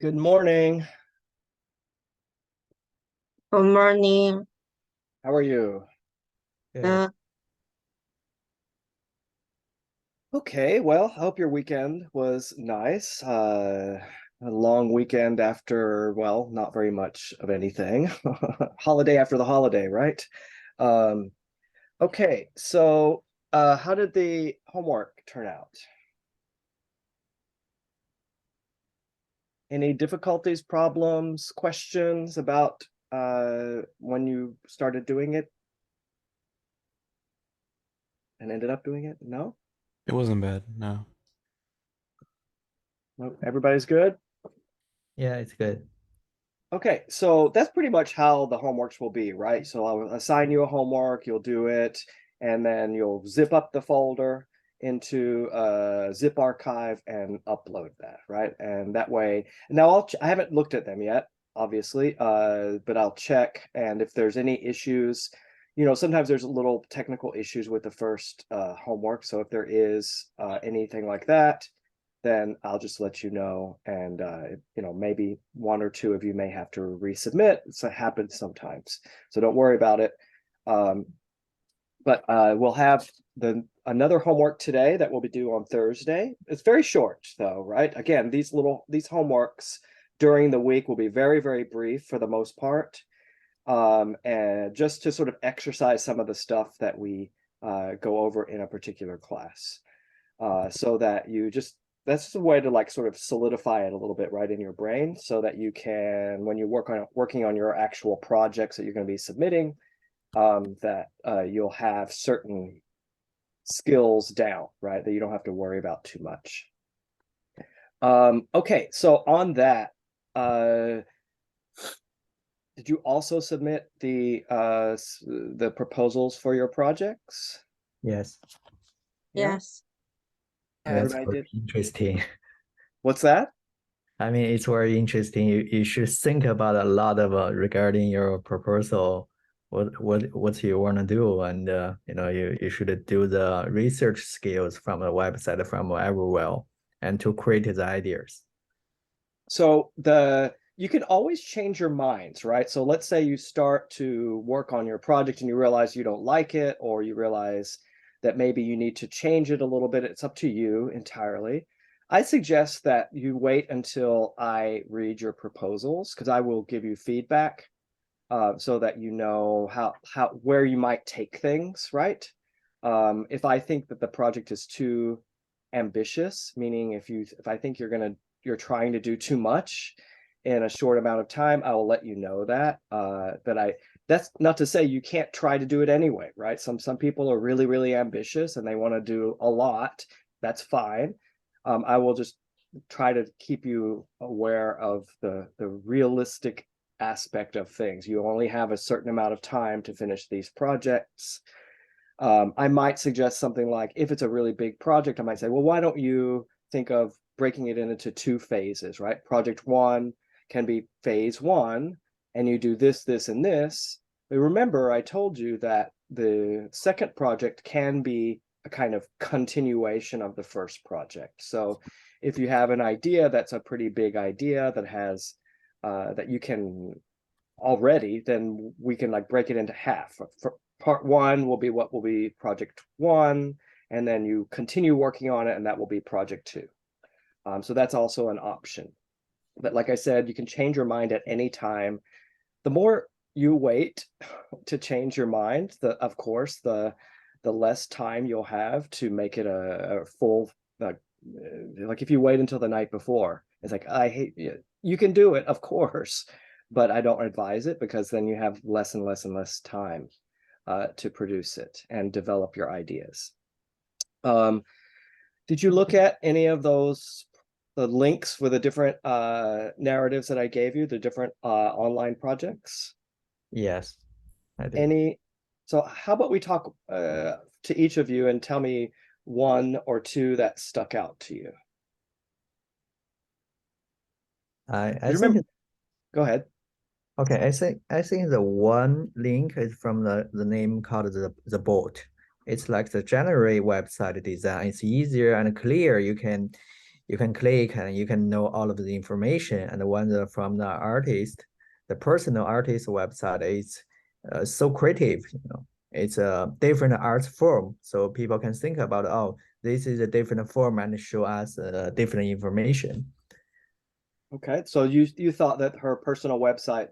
Good morning. Good morning. How are you? Good. Uh, Okay, well, I hope your weekend was nice. A long weekend after, well, not very much of anything. Holiday after the holiday, right? Um, okay, so how did the homework turn out? Any difficulties, problems, questions about when you started doing it and ended up doing it? No? It wasn't bad, no. No, everybody's good? Yeah, it's good. Okay, so that's pretty much how the homeworks will be, right? So I'll assign you a homework, you'll do it, and then you'll zip up the folder into a zip archive and upload that, right? And that way, now I haven't looked at them yet, obviously, but I'll check. And if there's any issues, sometimes there's little technical issues with the first homework. So if there is anything like that, then I'll just let you know. And, maybe one or two of you may have to resubmit. It happens sometimes. So don't worry about it. But we'll have another homework today that will be due on Thursday. It's very short though, right? Again, these homeworks during the week will be very, very brief for the most part. And just to sort of exercise some of the stuff that we go over in a particular class. So that that's just a way to like sort of solidify it a little bit right in your brain so that you can, when you working on your actual projects that you're going to be submitting, that you'll have certain skills down, right? That you don't have to worry about too much. Okay, so on that, did you also submit the proposals for your projects? Yes. Yeah, yes. That's everybody very did. interesting. What's that? I mean, it's very interesting. You should think about a lot of regarding your proposal, what you want to do, and you should do the research skills from the website from everywhere, and to create the ideas. So you can always change your minds, right? So let's say you start to work on your project and you realize you don't like it, or you realize that maybe you need to change it a little bit. It's up to you entirely. I suggest that you wait until I read your proposals, because I will give you feedback, so that you know where you might take things, right? If I think that the project is too ambitious, meaning if I think you're trying to do too much in a short amount of time, I will let you know that. That's not to say you can't try to do it anyway, right? Some people are really, really ambitious and they want to do a lot. That's fine. I will just try to keep you aware of the realistic aspect of things. You only have a certain amount of time to finish these projects. I might suggest something like, if it's a really big project, I might say, well, why don't you think of breaking it into two phases, right? Project one can be phase one, and you do this, this, and this. But remember, I told you that the second project can be a kind of continuation of the first project. So if you have an idea that's a pretty big idea that has that you can already, then we can like break it into half. For part one will be what will be project one, and then you continue working on it, and that will be project two. So that's also an option. But like I said, you can change your mind at any time. The more you wait to change your mind, of course, the less time you'll have to make it a full, like if you wait until the night before, it's like, I hate you. You can do it, of course, but I don't advise it, because then you have less and less and less time to produce it and develop your ideas. Did you look at any of the links for the different narratives that I gave you, the different online projects? Yes, I did. Any? So how about we talk to each of you and tell me one or two that stuck out to you. I You think remember? Go ahead. okay. I think the one link is from the name called the boat. It's like the generate website design. It's easier and clear. you can click and you can know all of the information. And when from the artist, the personal artist website is so creative, it's a different art form. So people can think about, oh, this is a different form and show us different information. Okay, so you thought that her personal website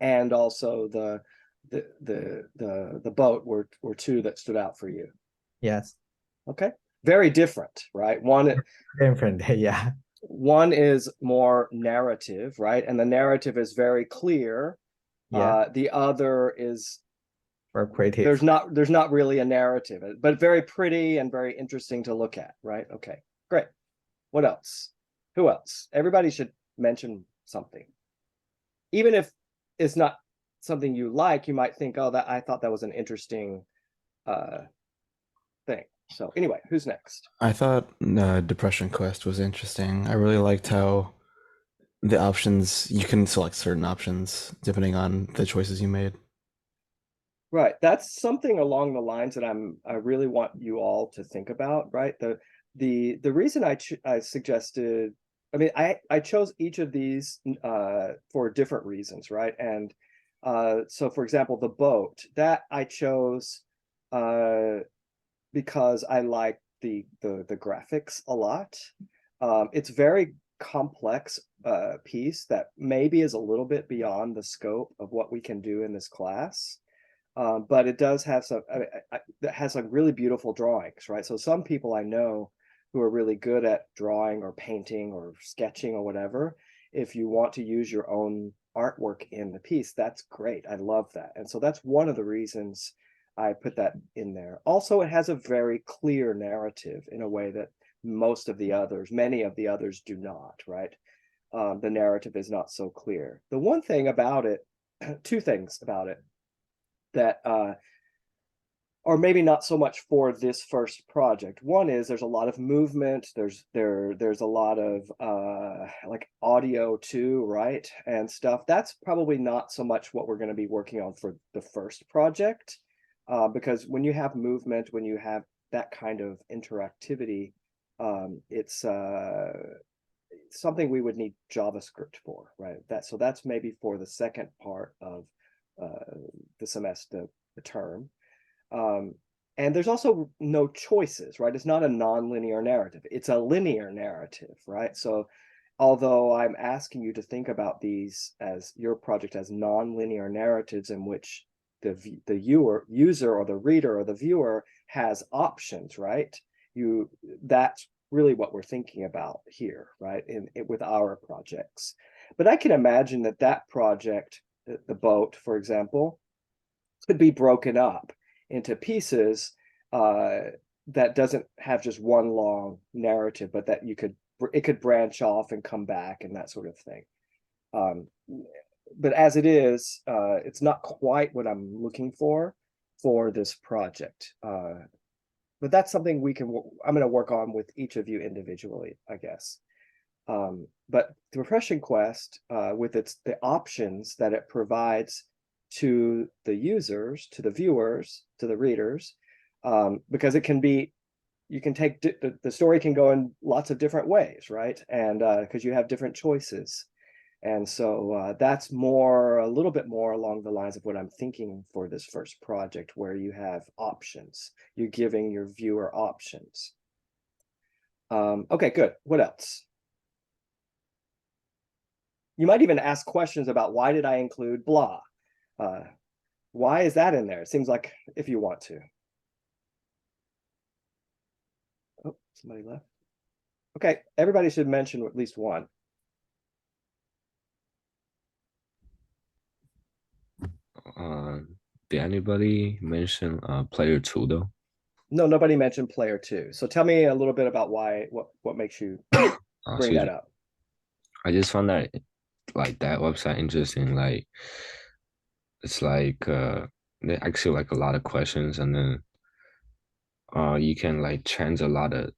and also the boat were two that stood out for you. Yes. Okay, very different, right? Different, yeah. One is more narrative, right? And the narrative is very clear. Yeah. The other is Or creative. there's not really a narrative, but very pretty and very interesting to look at, right? Okay, great. What else? Who else? Everybody should mention something. Even if it's not something you like, you might think, oh, that I thought that was an interesting thing. So anyway, who's next? I thought Depression Quest was interesting. I really liked how the options, you can select certain options depending on the choices you made. Right. That's something along the lines that I really want you all to think about, right? The reason I suggested, I mean, I chose each of these for different reasons, right? And so for example, the boat that I chose because I like the graphics a lot. It's very complex piece that maybe is a little bit beyond the scope of what we can do in this class. But it does have some, that has some really beautiful drawings, right? So some people I know who are really good at drawing or painting or sketching or whatever, if you want to use your own artwork in the piece, that's great. I love that. And so that's one of the reasons I put that in there. Also, it has a very clear narrative in a way that many of the others do not, right? The narrative is not so clear. The one thing about it, two things about it that or maybe not so much for this first project. One is there's a lot of movement, there's a lot of like audio too, right? And stuff. That's probably not so much what we're going to be working on for the first project. Because when you have movement, when you have that kind of interactivity, it's something we would need JavaScript for, right? So that's maybe for the second part of the semester, the term. And there's also no choices, right? It's not a non-linear narrative. It's a linear narrative, right? So although I'm asking you to think about these as your project as non-linear narratives in which the user or the reader or the viewer has options, right? That's really what we're thinking about here, right? With our projects. But I can imagine that project, the boat, for example, could be broken up into pieces that doesn't have just one long narrative, but that it could branch off and come back and that sort of thing. But as it is, it's not quite what I'm looking for this project. But that's something I'm going to work on with each of you individually, I guess. But the Depression Quest, with the options that it provides to the users, to the viewers, to the readers, because you can take the story can go in lots of different ways, right? And because you have different choices. And so that's a little bit more along the lines of what I'm thinking for this first project, where you have options. You're giving your viewer options. Okay, good. What else? You might even ask questions about why did I include blah? Why is that in there? It seems like if you want to. Oh, somebody left. Okay, everybody should mention at least one. Did anybody mention player 2 though? No, nobody mentioned player 2. So tell me a little bit about what makes you bring that up. I just found that like that website interesting. Like it's like they ask you like a lot of questions, and then you can like change a lot of.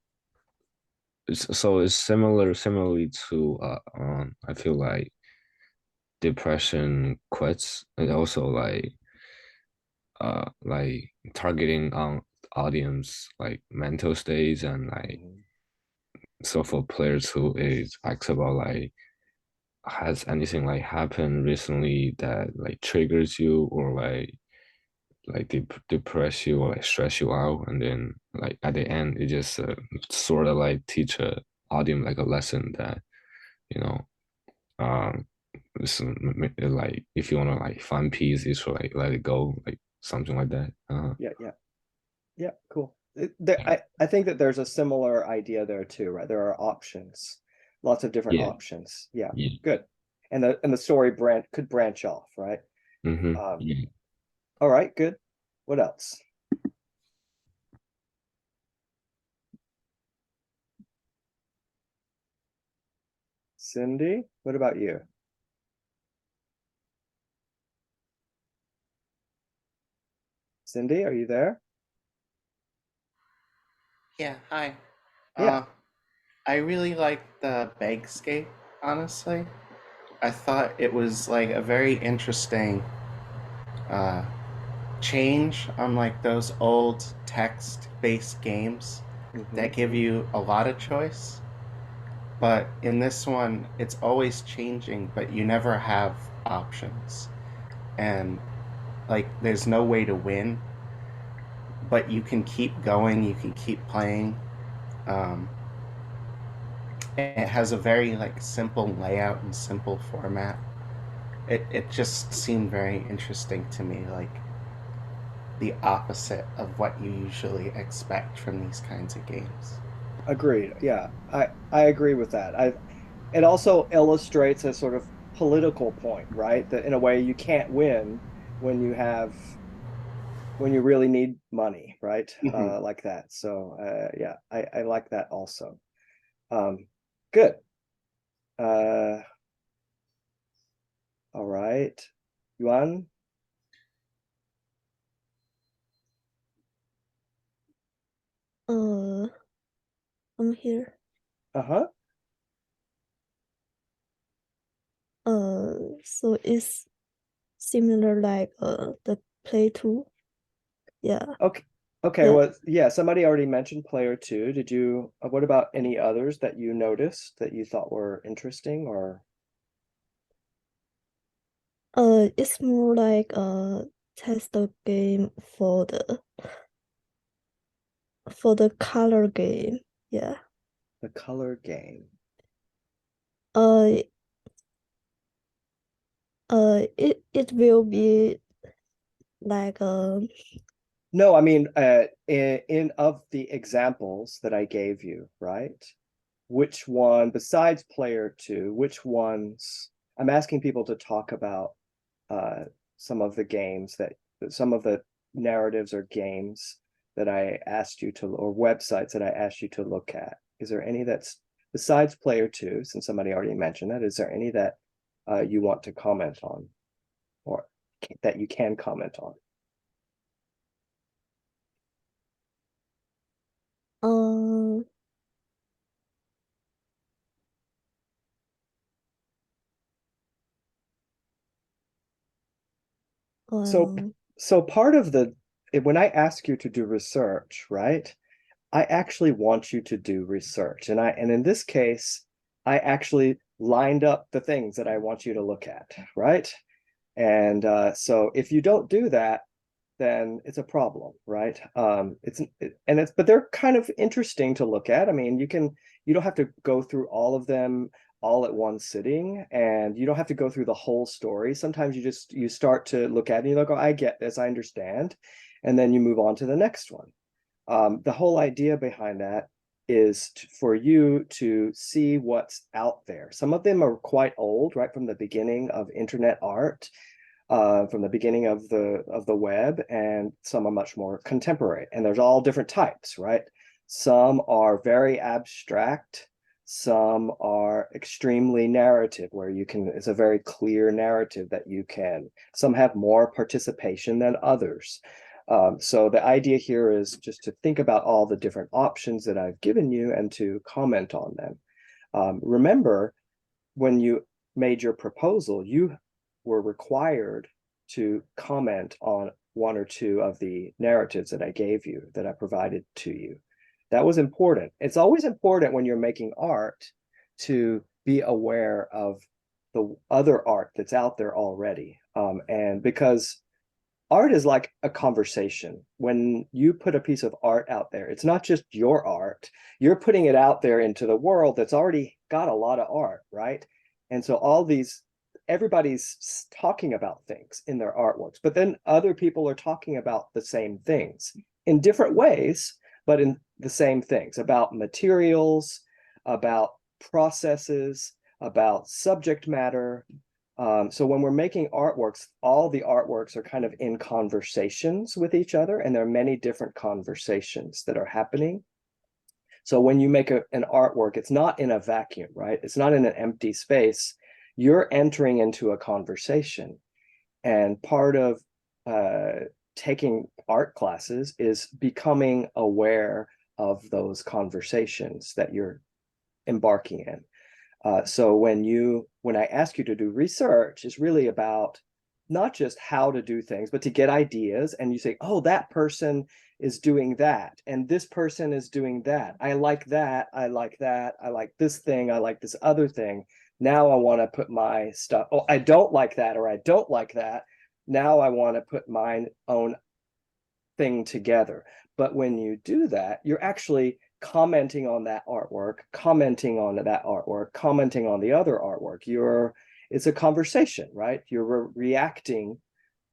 So it's similarly to I feel like Depression Quest, and also like targeting on audience like mental states and like so for player 2, it asks about like, has anything like happened recently that like triggers you or like depress you or like stress you out, and then like at the end it just sort of like teach a audience like a lesson that, you know, um like if you want to like find peace, you should like let it go, like something like that. Yeah, cool. I think that there's a similar idea there too, right? There are options, lots of different Yeah, options. Yeah, yeah. good. And the story could branch off, right? Yeah. All right, good. What else? Cindy, what about you? Cindy, are you there? Yeah, hi. Yeah. I really like the Begscape, honestly. I thought it was like a very interesting uh, change on like those old text-based games that give you a lot of choice. But in this one, it's always changing, but you never have options. And like there's no way to win, but you can keep going, you can keep playing. Um, it has a very like simple layout and simple format. It just seemed very interesting to me, like the opposite of what you usually expect from these kinds of games. Agreed. Yeah, I agree with that. It also illustrates a sort of political point, right? That in a way you can't win when when you really need money, right? Mm-hmm. Like that. So yeah, I like that also. Good. Uh, all right. Yuan? I'm here. Uh-huh. So it's similar like the Play 2. Yeah. Okay. Okay, Yeah. well, yeah, somebody already mentioned player 2. Did you, what about any others that you noticed that you thought were interesting or? It's more like a test game for the color game. Yeah. The color game. Uh it will be like No, I mean, in of the examples that I gave you, right? Which one, besides player 2, which ones, I'm asking people to talk about uh, some of the games some of the narratives or games that I asked you to, or websites that I asked you to look at. Is there any that's besides player 2, since somebody already mentioned that, is there any that you want to comment on or that you can comment on? um So, um so part of when I ask you to do research, right? I actually want you to do research. And in this case, I actually lined up the things that I want you to look at, right? And so if you don't do that, then it's a problem, right? But they're kind of interesting to look at. I mean, you don't have to go through all of them all at one sitting, and you don't have to go through the whole story. Sometimes you start to look at it and you look, oh, I get this, I understand, and then you move on to the next one. The whole idea behind that is for you to see what's out there. Some of them are quite old, right from the beginning of internet art, from the beginning of the web, and some are much more contemporary. And there's all different types, right? Some are very abstract. Some are extremely narrative, where it's a very clear narrative that you can. Some have more participation than others. So the idea here is just to think about all the different options that I've given you and to comment on them. Remember, when you made your proposal, you were required to comment on one or two of the narratives that I gave you, that I provided to you. That was important. It's always important when you're making art to be aware of the other art that's out there already. And because art is like a conversation. When you put a piece of art out there, it's not just your art. You're putting it out there into the world that's already got a lot of art, right? And so everybody's talking about things in their artworks, but then other people are talking about the same things in different ways, but in the same things, about materials, about processes, about subject matter. So when we're making artworks, all the artworks are kind of in conversations with each other, and there are many different conversations that are happening. So when you make an artwork, it's not in a vacuum, right? It's not in an empty space. You're entering into a conversation. And part of taking art classes is becoming aware of those conversations that you're embarking in. So when I ask you to do research, it's really about not just how to do things, but to get ideas. And you say, oh, that person is doing that, and this person is doing that. I like that. I like that. I like this thing. I like this other thing. Now I want to put my stuff. Oh, I don't like that, or I don't like that. Now I want to put my own thing together. But when you do that, you're actually commenting on that artwork, commenting on that artwork, commenting on the other artwork. It's a conversation, right? You're reacting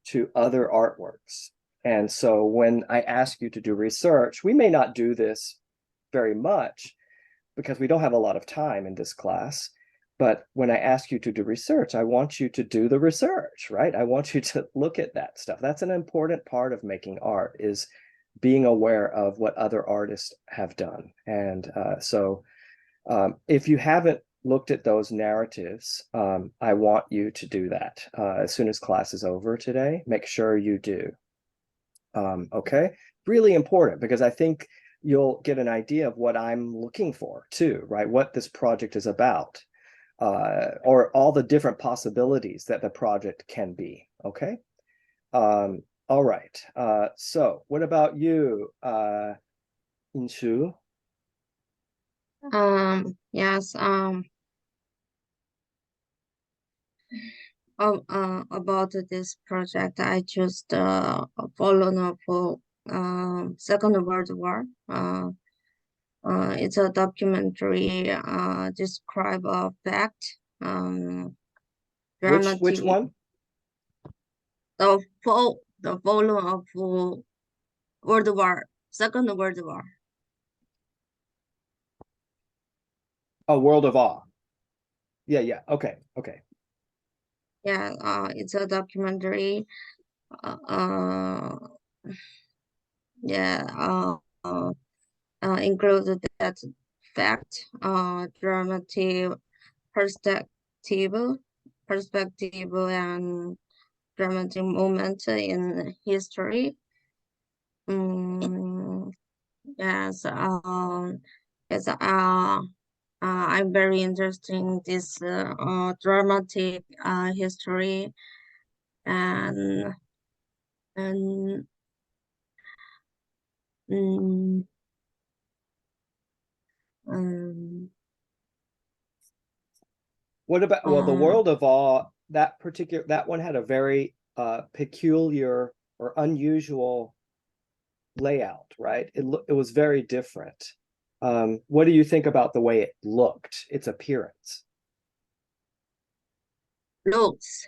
to other artworks. And so when I ask you to do research, we may not do this very much because we don't have a lot of time in this class. But when I ask you to do research, I want you to do the research, right? I want you to look at that stuff. That's an important part of making art, is being aware of what other artists have done. And if you haven't looked at those narratives, I want you to do that as soon as class is over today. Make sure you do. Okay, really important, because I think you'll get an idea of what I'm looking for too, right? What this project is about, or all the different possibilities that the project can be. Okay. All right. So what about you, Inshu? Yes. About this project, I chose the following of Second World War. It's a documentary describe a fact. Which one? The following of World War, Second World War. Oh, World of Awe. Yeah. Okay. Yeah, it's a documentary. Yeah. Included that fact, dramatic perspective, and dramatic moment in history. Yes. Yes. I'm very interested in this dramatic history, and and um, What about, well, the World of Awe, that one had a very peculiar or unusual layout, right? It was very different. What do you think about the way it looked, its appearance? looks.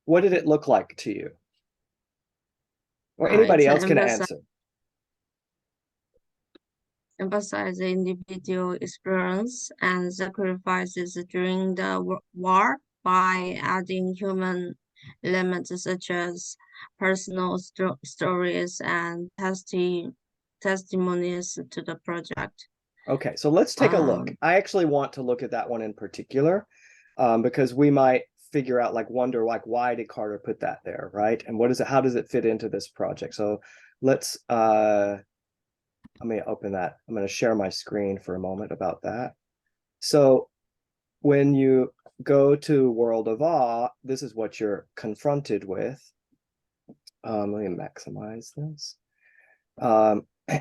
What did it look like to you? Or It's anybody else can answer. emphasize the individual experience and sacrifices during the war by adding human elements such as personal stories and testimonies to the project. Okay, so let's take a look. I actually want to look at that one in particular, because we might figure out, wonder why did Carter put that there, right? And how does it fit into this project? So let's let me open that. I'm going to share my screen for a moment about that. So when you go to World of Awe, this is what you're confronted with. Let me maximize this.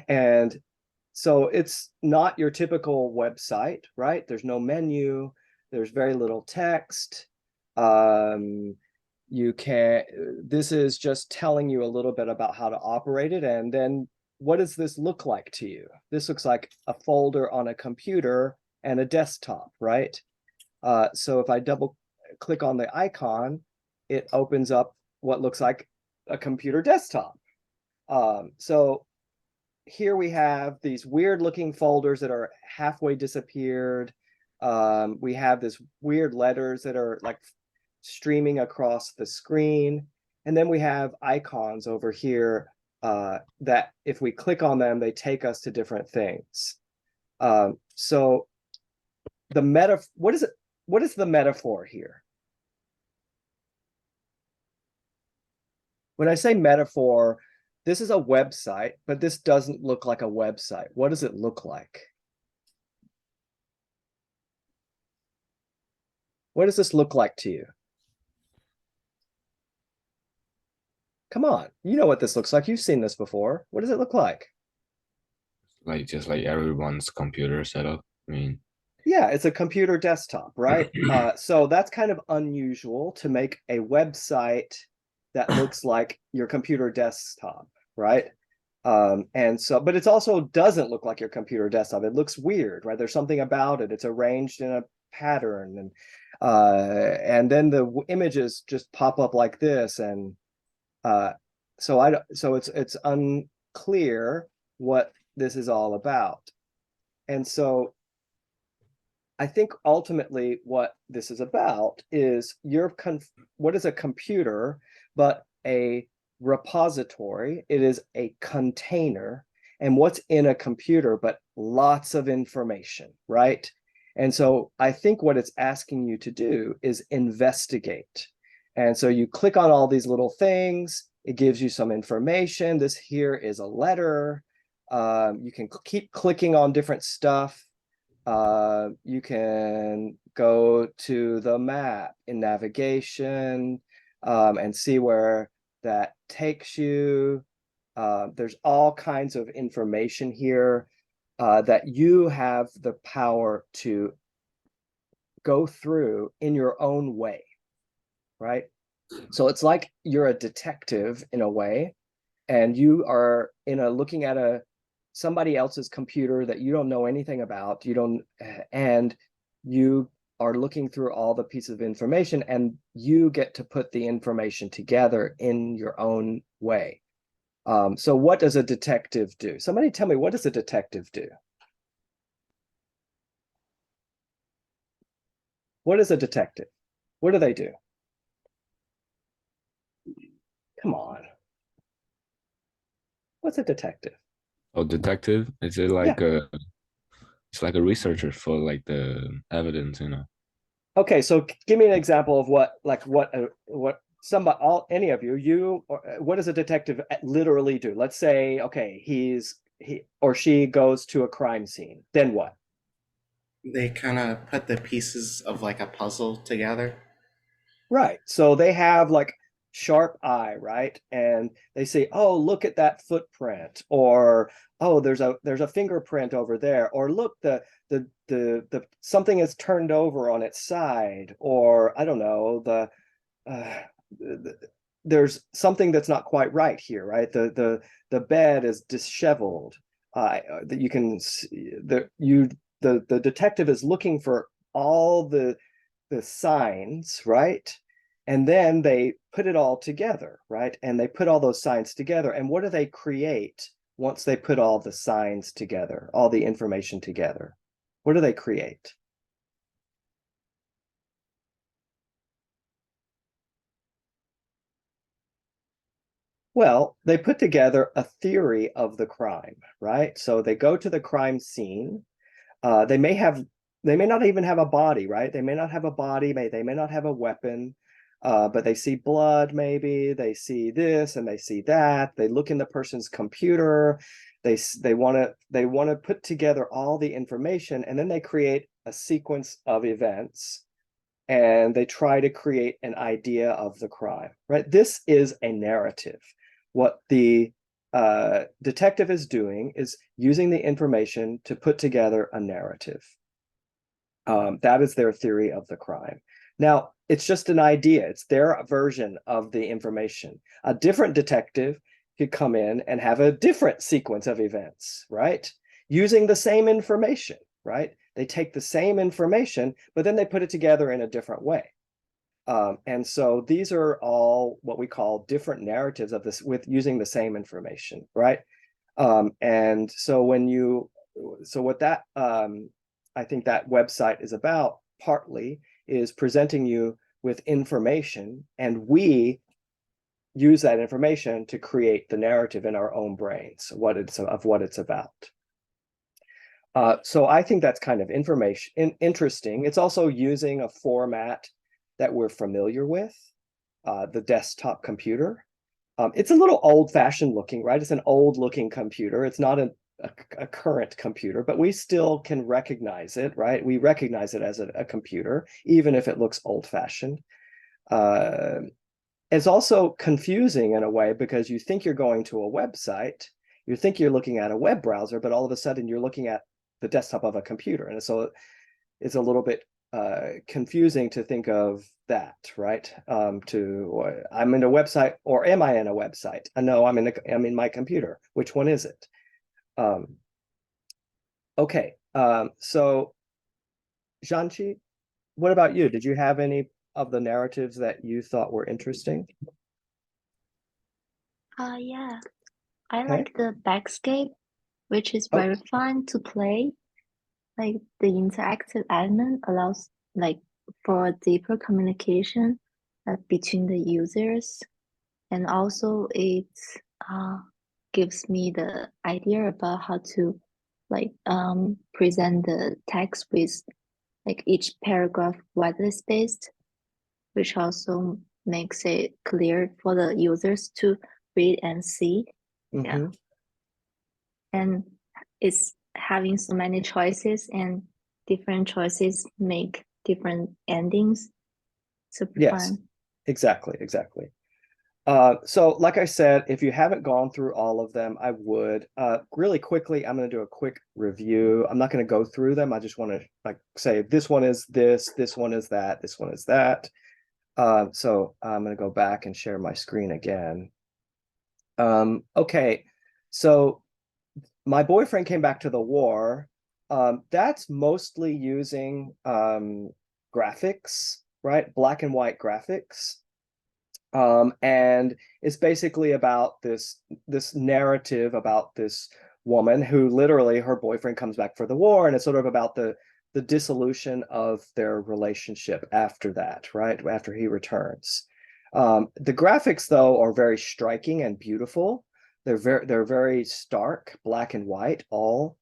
And so it's not your typical website, right? There's no menu, there's very little text. This is just telling you a little bit about how to operate it. And then what does this look like to you? This looks like a folder on a computer and a desktop, right? So if I double click on the icon, it opens up what looks like a computer desktop. So here we have these weird looking folders that are halfway disappeared. We have this weird letters that are like streaming across the screen. And then we have icons over here that if we click on them, they take us to different things. So the what is the metaphor here? When I say metaphor, this is a website, but this doesn't look like a website. What does it look like? What does this look like to you? Come on, you know what this looks like. You've seen this before. What does it look like? Like just like everyone's computer setup. I mean, yeah, it's a computer desktop, right? So that's kind of unusual to make a website that looks like your computer desktop, right? And so, but it also doesn't look like your computer desktop. It looks weird, right? There's something about it. It's arranged in a pattern, and then the images just pop up like this, and so it's unclear what this is all about. And so I think ultimately what this is about is what is a computer but a repository? It is a container, and what's in a computer but lots of information, right? And so I think what it's asking you to do is investigate. And so you click on all these little things, it gives you some information. This here is a letter. You can keep clicking on different stuff. You can go to the map in navigation and see where that takes you. There's all kinds of information here that you have the power to go through in your own way, right? So it's like you're a detective in a way, and you are looking at somebody else's computer that you don't know anything about. And you are looking through all the pieces of information, and you get to put the information together in your own way. So what does a detective do? Somebody tell me, what does a detective do? What is a detective? What do they do? Come on. What's a detective? oh, detective? Is it like it's like a researcher for like the evidence, you know? Okay, so give me an example of what any of you, what does a detective literally do? Let's say, okay, he or she goes to a crime scene. Then what? They kind of put the pieces of like a puzzle together. Right. So they have like sharp eye, right? And they say, oh, look at that footprint, or oh, there's a fingerprint over there, or look, the something is turned over on its side, or I don't know, there's something that's not quite right here, right? The bed is disheveled. That you can see, the detective is looking for all the signs, right? And then they put it all together, right? And they put all those signs together. And what do they create once they put all the signs together, all the information together? What do they create? Well, they put together a theory of the crime, right? So they go to the crime scene. They may not even have a body, right? They may not have a body, they may not have a weapon, but they see blood, maybe they see this and they see that. They look in the person's computer. They want to put together all the information, and then they create a sequence of events, and they try to create an idea of the crime, right? This is a narrative. what the detective is doing is using the information to put together a narrative. That is their theory of the crime. Now, it's just an idea. It's their version of the information. A different detective could come in and have a different sequence of events, right? Using the same information, right? They take the same information, but then they put it together in a different way. And so these are all what we call different narratives of this with using the same information, right? And so what that I think that website is about partly is presenting you with information, and we use that information to create the narrative in our own brains, what it's about. So I think that's kind of interesting. It's also using a format that we're familiar with, the desktop computer. It's a little old-fashioned looking, right? It's an old-looking computer. It's not a current computer, but we still can recognize it, right? We recognize it as a computer, even if it looks old-fashioned. It's also confusing in a way because you think you're going to a website, you think you're looking at a web browser, but all of a sudden you're looking at the desktop of a computer. And so it's a little bit confusing to think of that, right? I'm in a website, or am I in a website? No, I'm in my computer. Which one is it? Okay, so Zhanqi, what about you? Did you have any of the narratives that you thought were interesting? Yeah, I Okay. like the backscape, which is Oh. very fun to play. Like the interactive element allows like for deeper communication between the users, and also it gives me the idea about how to like present the text with like each paragraph widely spaced, which also makes it clear for the users to read and see. Yeah. And it's having so many choices, and different choices make different endings. Super Yes, fun. exactly. So like I said, if you haven't gone through all of them, I would. Really quickly, I'm going to do a quick review. I'm not going to go through them. I just want to like say this one is this one is that, this one is that. So I'm going to go back and share my screen again. Okay, so my boyfriend came back to the war. That's mostly using graphics, right? Black and white graphics. And it's basically about this narrative about this woman who literally her boyfriend comes back for the war, and it's sort of about the dissolution of their relationship after that, right? After he returns. The graphics though are very striking and beautiful. They're very stark, black and white, all.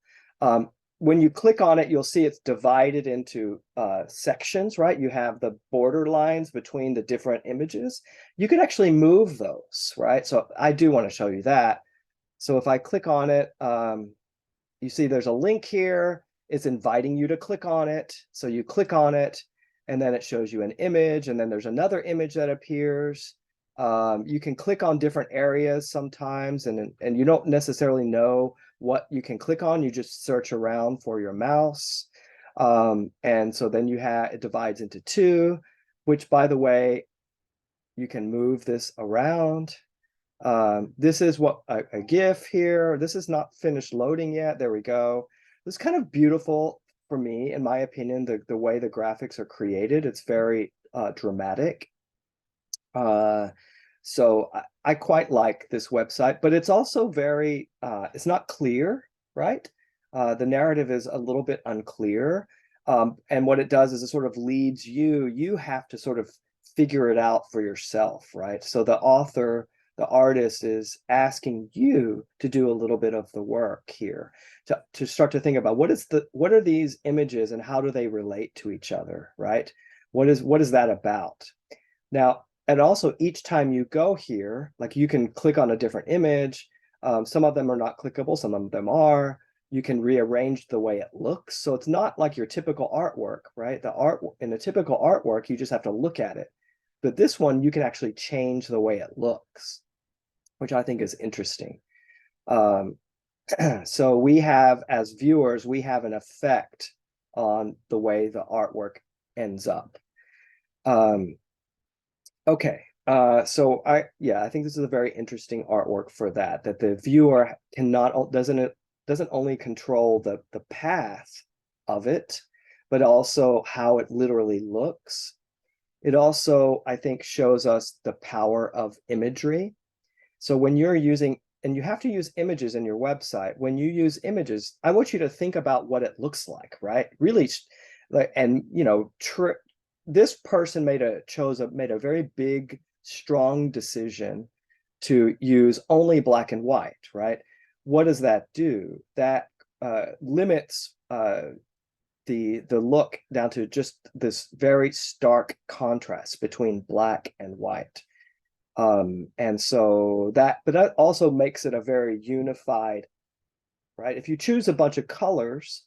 When you click on it, you'll see it's divided into sections, right? You have the border lines between the different images. You can actually move those, right? So I do want to show you that. So if I click on it, you see there's a link here. It's inviting you to click on it. So you click on it, and then it shows you an image, and then there's another image that appears. You can click on different areas sometimes, and you don't necessarily know what you can click on. You just search around for your mouse. And so then it divides into two, which, by the way, you can move this around. This is what a GIF here. This is not finished loading yet. There we go. This is kind of beautiful for me, in my opinion, the way the graphics are created. It's very dramatic. So I quite like this website, but it's also very, it's not clear, right? The narrative is a little bit unclear. And what it does is it sort of leads you have to sort of figure it out for yourself, right? So the artist is asking you to do a little bit of the work here to start to think about what are these images and how do they relate to each other, right? What is that about? Now, and also each time you go here, like you can click on a different image. Some of them are not clickable, some of them are. You can rearrange the way it looks. So it's not like your typical artwork, right? In a typical artwork, you just have to look at it. But this one, you can actually change the way it looks. which I think is interesting. So we have, as viewers, we have an effect on the way the artwork ends up. Okay, so I think this is a very interesting artwork for that the viewer doesn't only control the path of it, but also how it literally looks. It also, I think, shows us the power of imagery. So when you're using, and you have to use images in your website, when you use images, I want you to think about what it looks like, right? Really, like, and you know, this person made a very big, strong decision to use only black and white, right? What does that do? That limits the look down to just this very stark contrast between black and white. And so but that also makes it a very unified, right? If you choose a bunch of colors,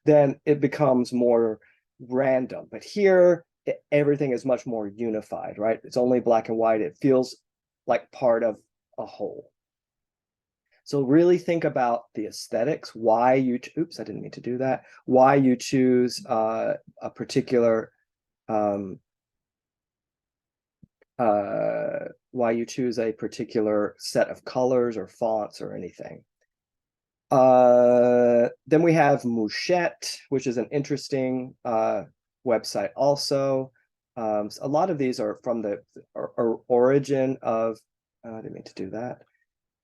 then it becomes more random. But here, everything is much more unified, right? It's only black and white. It feels like part of a whole. So really think about the aesthetics, why you, oops, I didn't mean to do that. Why you choose a particular, why you choose a particular set of colors or fonts or anything. Then we have Mouchette, which is an interesting website also. A lot of these are from the origin of, I didn't mean to do that.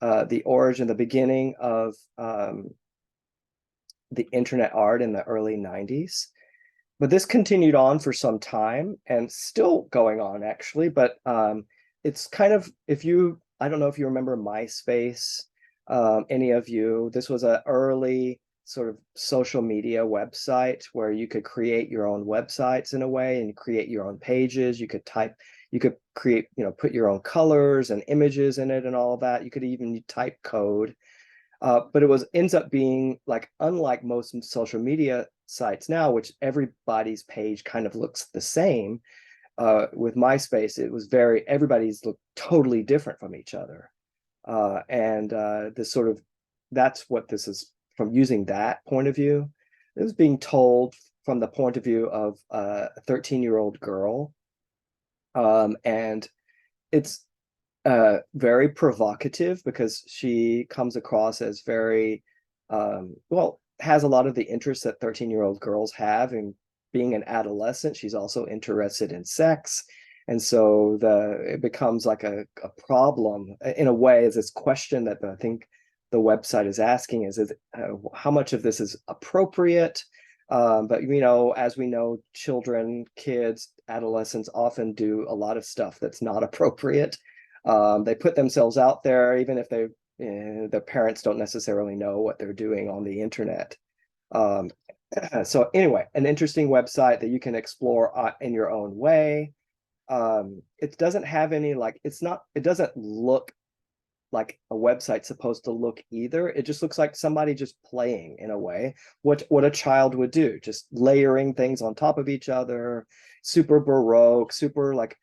The beginning of the internet art in the early 90s. But this continued on for some time and still going on actually, but it's kind of, I don't know if you remember MySpace, any of you, this was an early sort of social media website where you could create your own websites in a way and create your own pages. You could create, put your own colors and images in it and all of that. You could even type code. But it ends up being like, unlike most social media sites now, which everybody's page kind of looks the same, with MySpace, everybody's looked totally different from each other. That's what this is, from using that point of view. It was being told from the point of view of a 13-year-old girl. And it's very provocative because she comes across as very, has a lot of the interests that 13-year-old girls have. And being an adolescent, she's also interested in sex. And so it becomes like a problem in a way, is this question that I think the website is asking is how much of this is appropriate? But as we know, children, kids, adolescents often do a lot of stuff that's not appropriate. They put themselves out there, even if their parents don't necessarily know what they're doing on the internet. So anyway, an interesting website that you can explore in your own way. It doesn't have any, it doesn't look like a website's supposed to look either. It just looks like somebody just playing, in a way, what a child would do, just layering things on top of each other, super Baroque, super like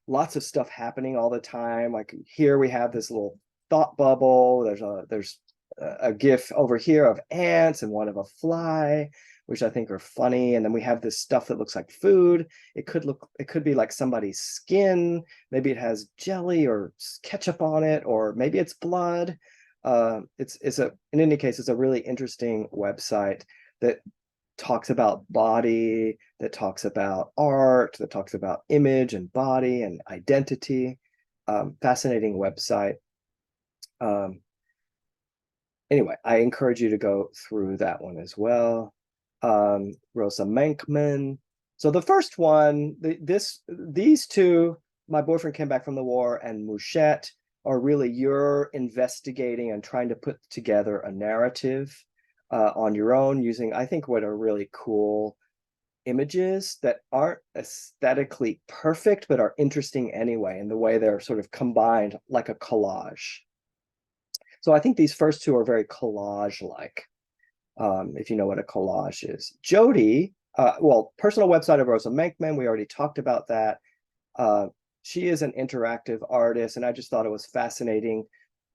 lots of stuff happening all the time. Like here we have this little thought bubble. There's a GIF over here of ants and one of a fly, which I think are funny. And then we have this stuff that looks like food. It could be like somebody's skin. Maybe it has jelly or ketchup on it, or maybe it's blood. In any case, it's a really interesting website that talks about body, that talks about art, that talks about image and body and identity. Fascinating website. Anyway, I encourage you to go through that one as well. Rosa Menkman. So the first one, these two, My Boyfriend Came Back from the War and Mouchette, are really you're investigating and trying to put together a narrative on your own using, I think, what are really cool images that aren't aesthetically perfect, but are interesting anyway, in the way they're sort of combined like a collage. So I think these first two are very collage-like. If you know what a collage is. Jody, personal website of Rosa Menkman, we already talked about that. She is an interactive artist, and I just thought it was fascinating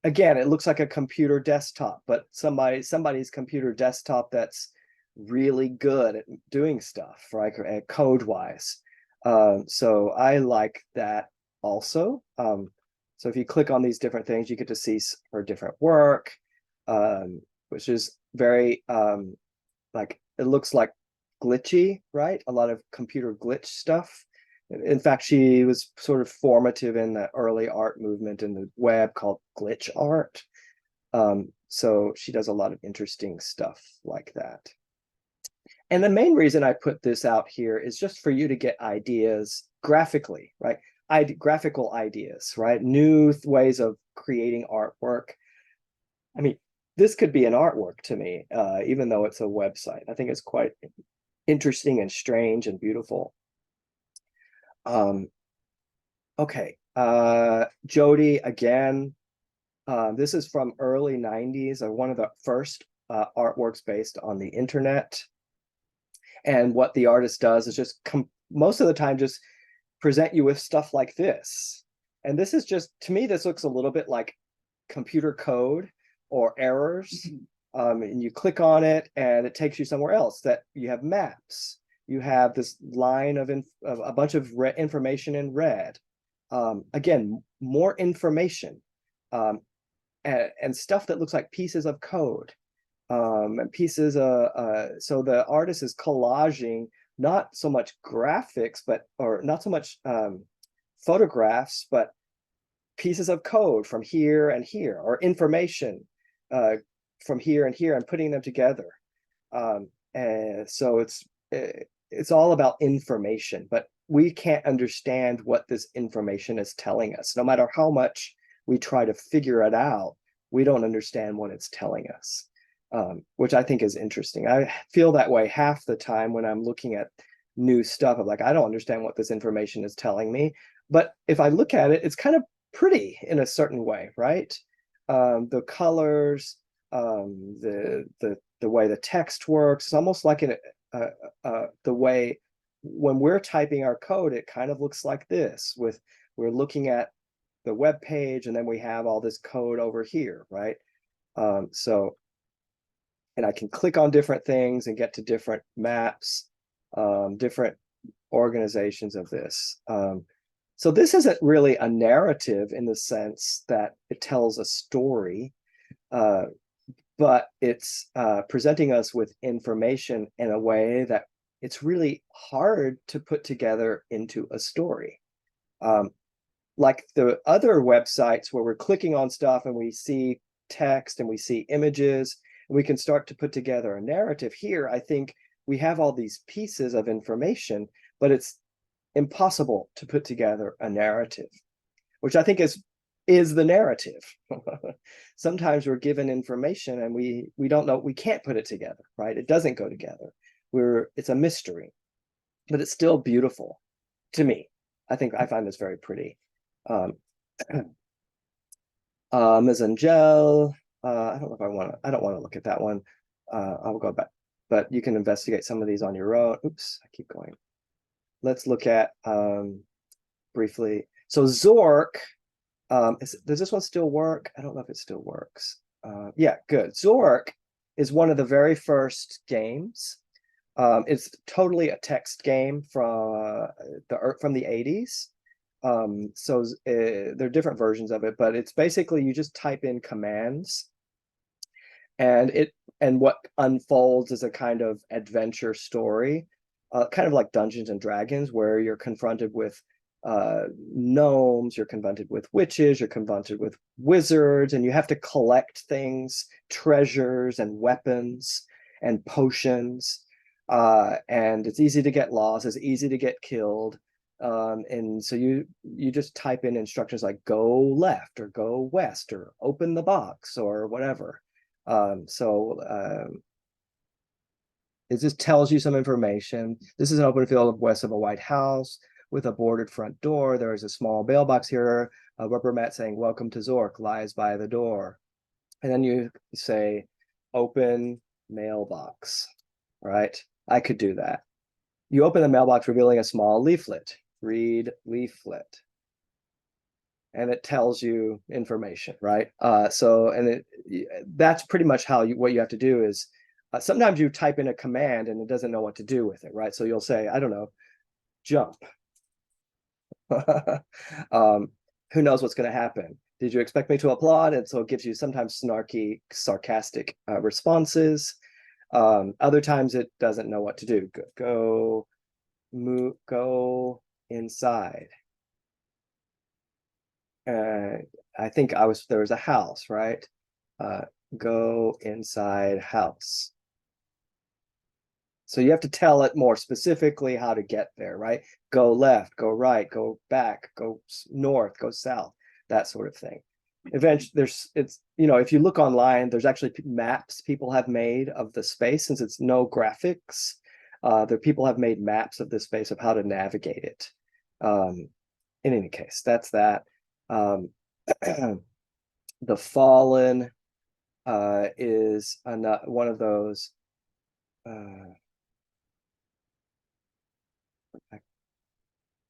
again, it looks like a computer desktop, but somebody's computer desktop that's really good at doing stuff, right? Code wise. So I like that also. So if you click on these different things, you get to see her different work, which is very like, it looks like glitchy, right? A lot of computer glitch stuff. In fact, she was sort of formative in the early art movement in the web called glitch art. So she does a lot of interesting stuff like that. And the main reason I put this out here is just for you to get ideas graphically, right? Graphical ideas, right? New ways of creating artwork. I mean, this could be an artwork to me, even though it's a website. I think it's quite interesting and strange and beautiful. Okay, Jody, again, this is from early 90s, one of the first artworks based on the internet. And what the artist does is just most of the time just present you with stuff like this. And this is just, to me, this looks a little bit like computer code or errors. And you click on it and it takes you somewhere else, that you have maps. You have this line of a bunch of information in red. Again, more information and stuff that looks like pieces of code. And pieces so the artist is collaging not so much graphics, or not so much photographs, but pieces of code from here and here, or information from here and here, and putting them together. And so it's all about information, but we can't understand what this information is telling us. No matter how much we try to figure it out, we don't understand what it's telling us. Which I think is interesting. I feel that way half the time when I'm looking at new stuff. I'm like, I don't understand what this information is telling me. But if I look at it, it's kind of pretty in a certain way, right? The colors, the way the text works, it's almost like the way when we're typing our code, it kind of looks like this. We're looking at the web page, and then we have all this code over here, right? And I can click on different things and get to different maps, different organizations of this. So this isn't really a narrative in the sense that it tells a story, but it's presenting us with information in a way that it's really hard to put together into a story. Like the other websites where we're clicking on stuff and we see text and we see images, we can start to put together a narrative. Here, I think we have all these pieces of information, but it's impossible to put together a narrative, which I think is the narrative. Sometimes we're given information and we don't know, we can't put it together, right? It doesn't go together. It's a mystery, but it's still beautiful to me. I find this very pretty. Ms. Angel, I don't know if I don't want to look at that one. I'll go back, but you can investigate some of these on your own. Oops, I keep going. Let's look at briefly. So Zork, does this one still work? I don't know if it still works. Yeah, good. Zork is one of the very first games. It's totally a text game from the 80s. So there are different versions of it, but it's basically you just type in commands, and what unfolds is a kind of adventure story, kind of like Dungeons and Dragons, where you're confronted with gnomes, you're confronted with witches, you're confronted with wizards, and you have to collect things, treasures and weapons and potions, and it's easy to get lost, it's easy to get killed. And so you just type in instructions like go left or go west or open the box or whatever. It just tells you some information. This is an open field west of a White House with a boarded front door. There is a small mailbox here, a rubber mat saying welcome to Zork lies by the door. And then you say open mailbox, right? I could do that. You open the mailbox revealing a small leaflet. Read leaflet. and it tells you information, right? That's pretty much what you have to do is sometimes you type in a command and it doesn't know what to do with it, right? So you'll say, I don't know, jump. Who knows what's going to happen? Did you expect me to applaud? And so it gives you sometimes snarky, sarcastic responses. Other times it doesn't know what to do. Go inside. I think there was a house, right? Go inside house. So you have to tell it more specifically how to get there, right? Go left, go right, go back, go north, go south, that sort of thing. Eventually, if you look online, there's actually maps people have made of the space. Since it's no graphics, people have made maps of the space of how to navigate it. In any case, that's that. The Fallen is one of those.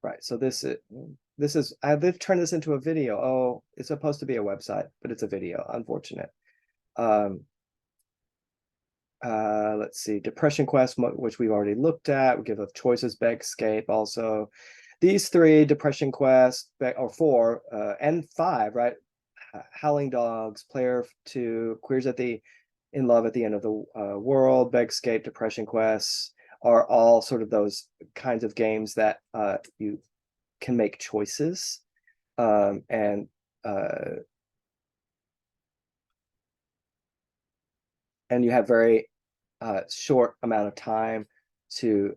Right. So they've turned this into a video. Oh, it's supposed to be a website, but it's a video. Unfortunate. Let's see. Depression Quest, which we've already looked at. We give of choices, Begscape also. These three, Depression Quest, or 4 and 5, right? Howling Dogs, Player 2, Queers in Love at the End of the World, Begscape, Depression Quest are all sort of those kinds of games that you can make choices and you have very short amount of time to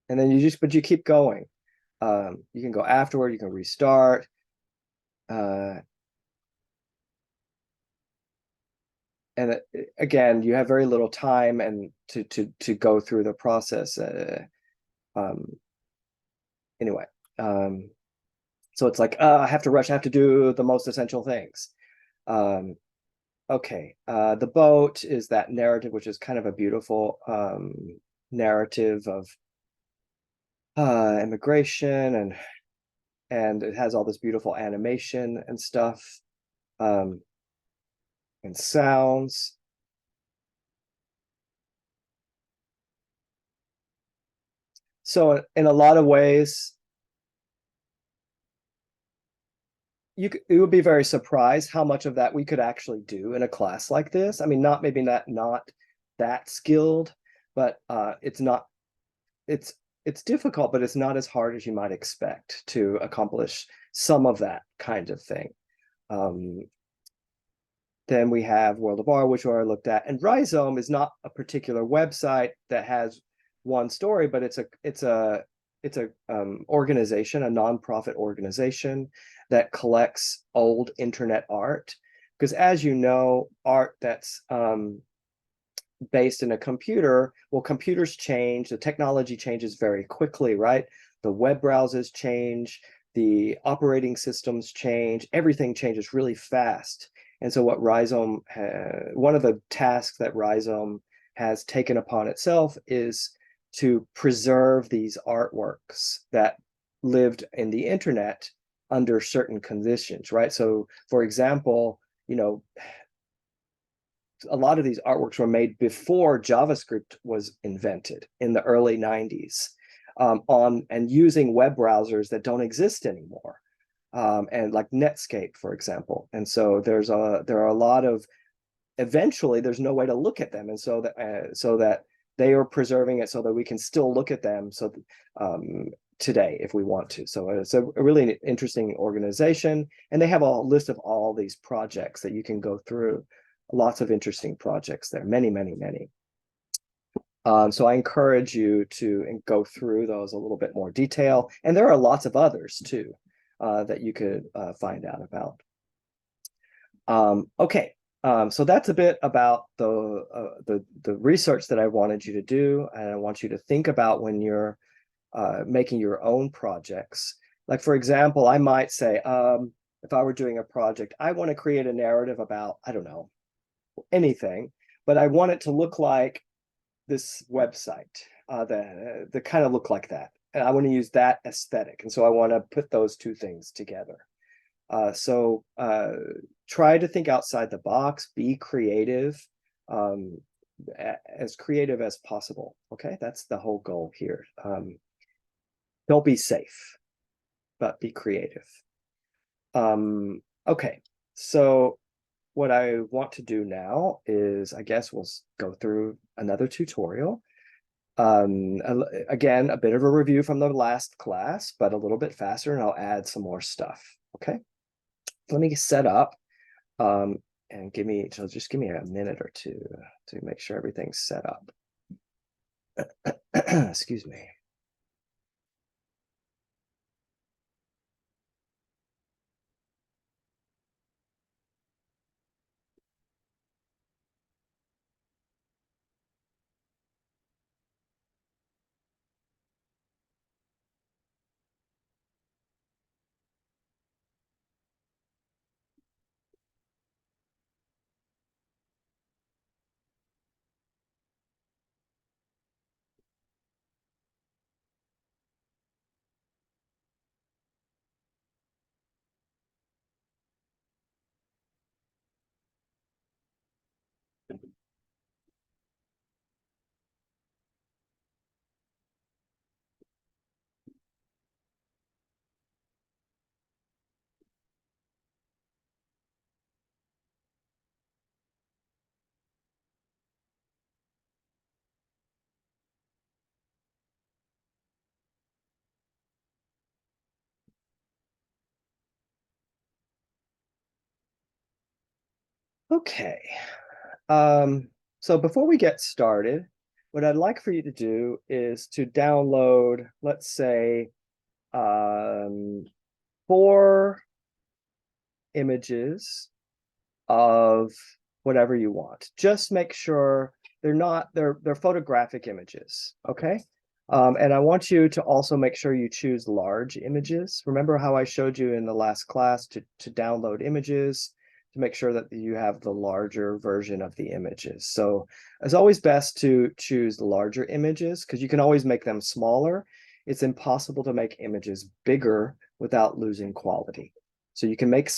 and then but you keep going. You can go afterward, you can restart. And again, you have very little time and to go through the process. Anyway, so it's like I have to rush. I have to do the most essential things. Okay, the boat is that narrative, which is kind of a beautiful narrative of immigration, and it has all this beautiful animation and stuff. And sounds. So in a lot of ways, you would be very surprised how much of that we could actually do in a class like this. I mean, not that skilled, but it's difficult, but it's not as hard as you might expect to accomplish some of that kind of thing. Then we have World of R, which we already looked at, and Rhizome is not a particular website that has one story, but it's a organization, a nonprofit organization that collects old internet art. Because as you know, art that's based in a computer, well, computers change, the technology changes very quickly, right? The web browsers change, the operating systems change, everything changes really fast. And so what Rhizome, one of the tasks that Rhizome has taken upon itself is to preserve these artworks that lived in the internet under certain conditions, right? So for example, a lot of these artworks were made before JavaScript was invented in the early 90s and using web browsers that don't exist anymore. And like Netscape, for example. And so there are a lot of, eventually there's no way to look at them. And so that they are preserving it so that we can still look at them today if we want to. So it's a really interesting organization, and they have a list of all these projects that you can go through. Lots of interesting projects there, many. So I encourage you to go through those a little bit more detail. And there are lots of others too that you could find out about. Okay, so that's a bit about the research that I wanted you to do, and I want you to think about when you're making your own projects. Like, for example, I might say, if I were doing a project, I want to create a narrative about, I don't know, anything, but I want it to look like this website, the kind of look like that. and I want to use that aesthetic. And so I want to put those two things together. So try to think outside the box, be creative, as creative as possible. Okay, that's the whole goal here. Don't be safe, but be creative. Okay, so what I want to do now is, I guess we'll go through another tutorial. Again, a bit of a review from the last class, but a little bit faster, and I'll add some more stuff. Okay, let me set up, and just give me a minute or two to make sure everything's set up. Excuse me. Okay. So before we get started, what I'd like for you to do is to download, let's say, 4 images of whatever you want. Just make sure they're photographic images, okay? And I want you to also make sure you choose large images. Remember how I showed you in the last class to download images, to make sure that you have the larger version of the images. So it's always best to choose larger images because you can always make them smaller. It's impossible to make images bigger without losing quality. So you can make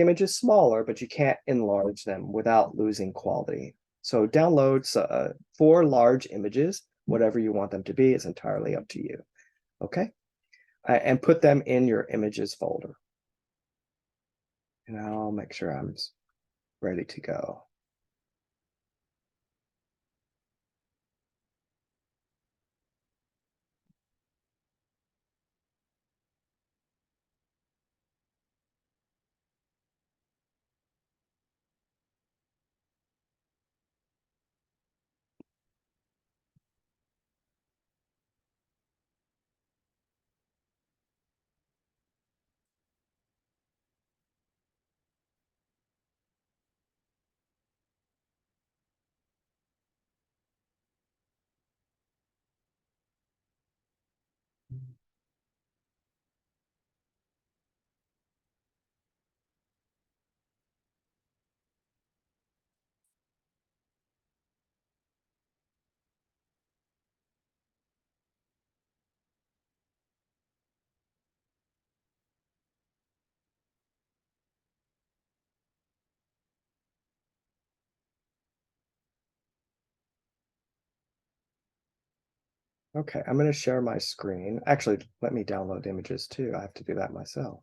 images smaller, but you can't enlarge them without losing quality. So download 4 large images, whatever you want them to be, is entirely up to you. Okay, and put them in your images folder. And I'll make sure I'm ready to go. Okay, I'm going to share my screen. Actually, let me download images too. I have to do that myself.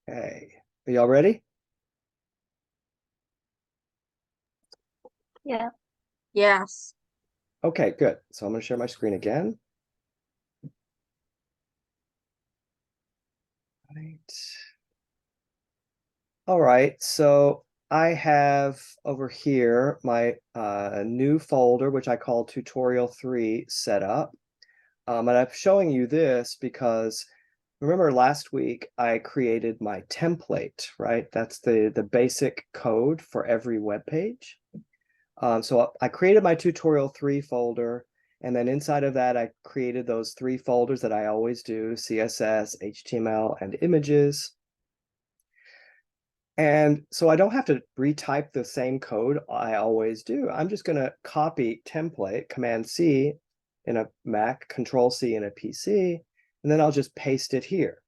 Okay, are y'all ready? Yeah. Yes. Okay, good. So I'm going to share my screen again. Right. All right, so I have over here my new folder, which I call tutorial 3 set up. And I'm showing you this because remember last week I created my template, right? That's the basic code for every web page. So I created my tutorial 3 folder, and then inside of that, I created those 3 folders that I always do: CSS, HTML, and images. And so I don't have to retype the same code I always do. I'm just going to copy template, Command C in a Mac, Control C in a PC, and then I'll just paste it here,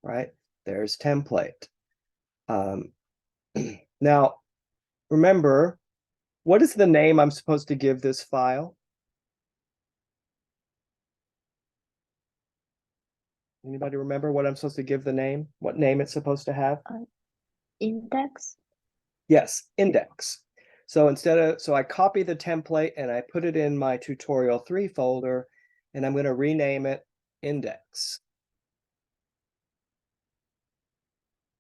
right? There's template. Now, remember, what is the name I'm supposed to give this file? Anybody remember what I'm supposed to give the name? What name it's supposed to have? Index. Yes, index. So so I copy the template and I put it in my tutorial 3 folder, and I'm going to rename it index.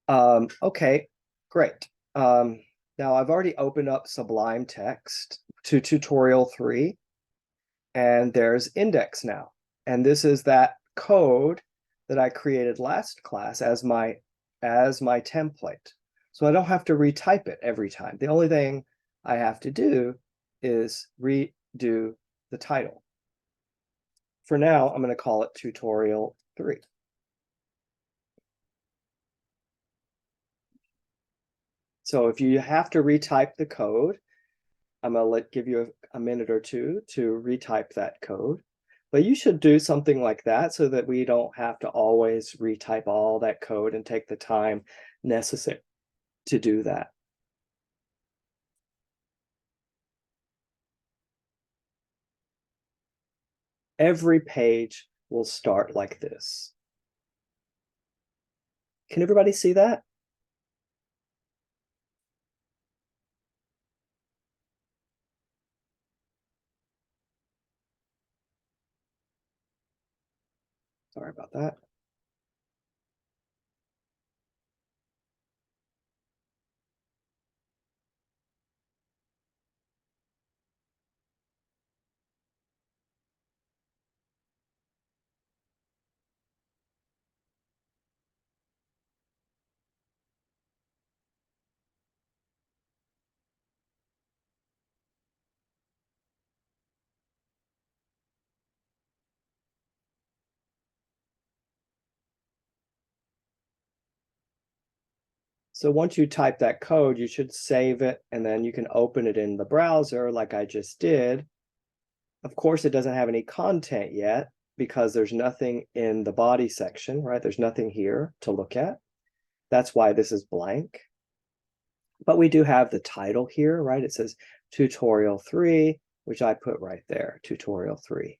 Okay, great. Now I've already opened up Sublime Text to tutorial 3, and there's index now. And this is that code that I created last class as my template. So I don't have to retype it every time. The only thing I have to do is redo the title. For now, I'm going to call it tutorial 3. So if you have to retype the code, I'm going to give you a minute or two to retype that code. But you should do something like that so that we don't have to always retype all that code and take the time necessary to do that. Every page will start like this. Can everybody see that? Sorry about that. So once you type that code, you should save it, and then you can open it in the browser like I just did. Of course, it doesn't have any content yet because there's nothing in the body section, right? There's nothing here to look at. That's why this is blank. But we do have the title here, right? It says tutorial 3, which I put right there, tutorial 3.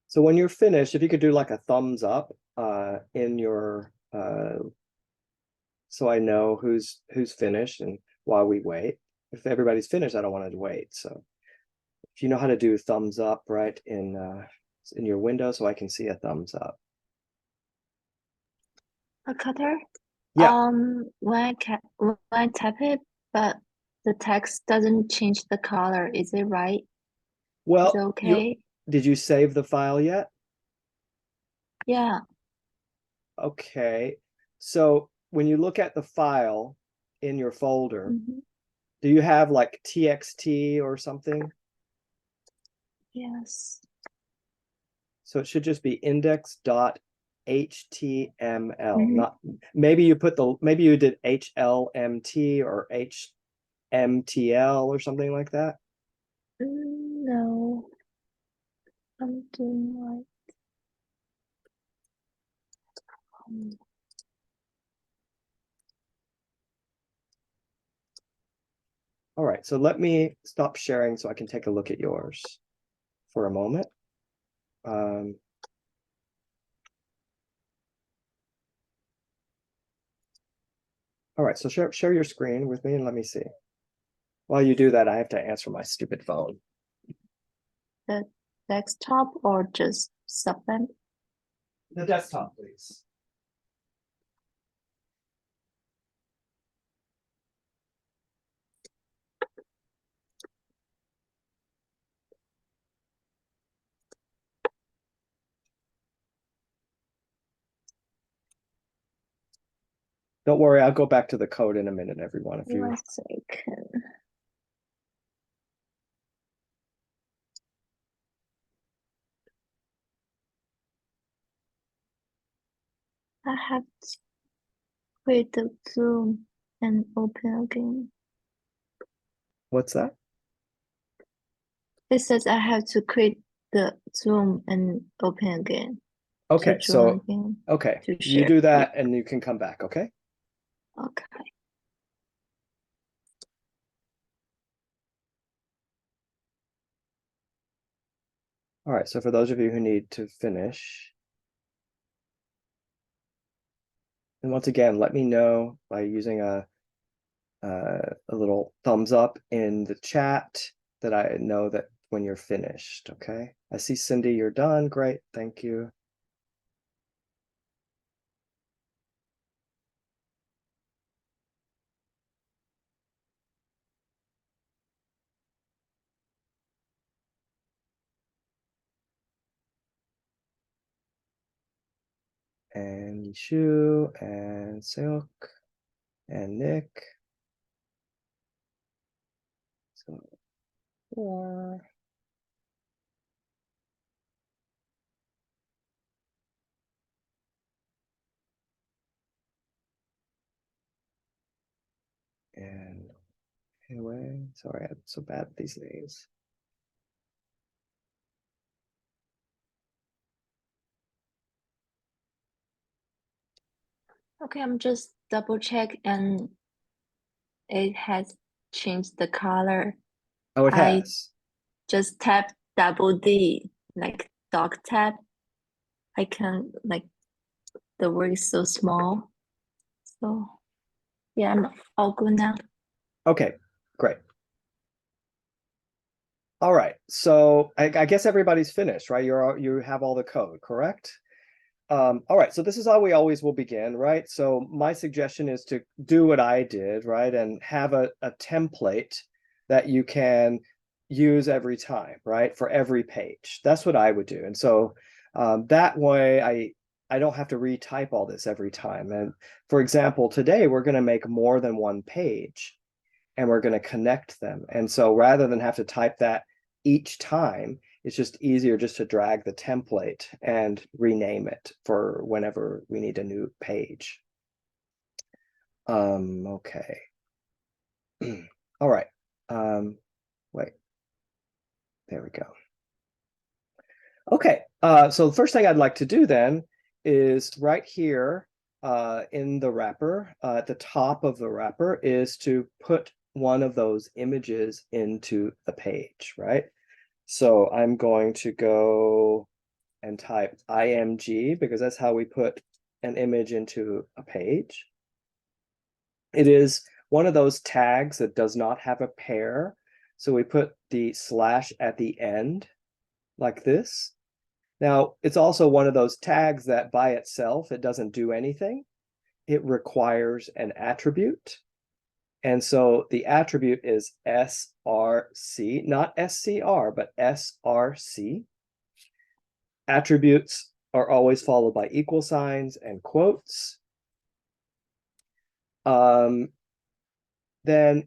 So when you're finished, if you could do like a thumbs up in your so I know who's finished and while we wait. If everybody's finished, I don't want to wait. So if you know how to do thumbs up right in your window, so I can see a thumbs up. A cutter. Yeah. When I type it, but the text doesn't change the color, is it right? Is it Well, okay? did you save the file yet? Yeah. Okay. So when you look at the file in your folder, Mhm. do you have like TXT or something? Yes. So it should just be index.html. Mhm. Not maybe you did HLMT or HMTL or something like that. No, I'm doing right. All right, so let me stop sharing so I can take a look at yours for a moment. All right, so share your screen with me and let me see. While you do that, I have to answer my stupid phone. The desktop or just Sublime? The desktop, please. Don't worry, I'll go back to the code in a minute, everyone. If you 1 second. I have to create the Zoom and open again. What's that? It says I have to create the Zoom and open again. Okay, To join so again. okay, To you share. do that and you can come back, okay? Okay. All right, so for those of you who need to finish, and once again, let me know by using a little thumbs up in the chat that I know that when you're finished, okay? I see Cindy, you're done. Great, thank you. And Yishu and Silk and Nick. So 4. And anyway, sorry, I'm so bad at these names. Okay, I'm just double check and it has changed the color. Oh, it I has. just tap double D, like dog tap. I can, like, the word is so small. So yeah, I'm all good now. Okay, great. All right, so I guess everybody's finished, right? You have all the code, correct? All right, so this is how we always will begin, right? So my suggestion is to do what I did, right? And have a template that you can use every time, right? For every page. That's what I would do. And so that way I don't have to retype all this every time. And for example, today we're going to make more than one page and we're going to connect them. And so rather than have to type that each time, it's just easier just to drag the template and rename it for whenever we need a new page. Okay. All right. Wait. There we go. Okay. So the first thing I'd like to do then is right here in the wrapper, at the top of the wrapper, is to put one of those images into the page, right? So I'm going to go and type img because that's how we put an image into a page. It is one of those tags that does not have a pair. So we put the slash at the end like this. Now, it's also one of those tags that by itself, it doesn't do anything. it requires an attribute. And so the attribute is src, not scr, but src. Attributes are always followed by equal signs and quotes. Then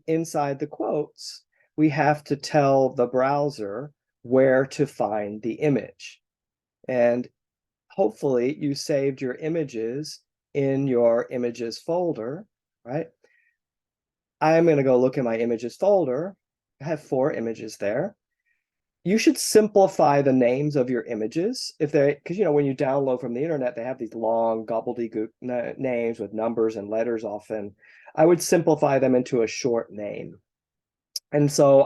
inside the quotes, we have to tell the browser where to find the image. And hopefully you saved your images in your images folder, right? I'm going to go look in my images folder. I have 4 images there. You should simplify the names of your images if they, because when you download from the internet, they have these long gobbledygook names with numbers and letters often. I would simplify them into a short name. And so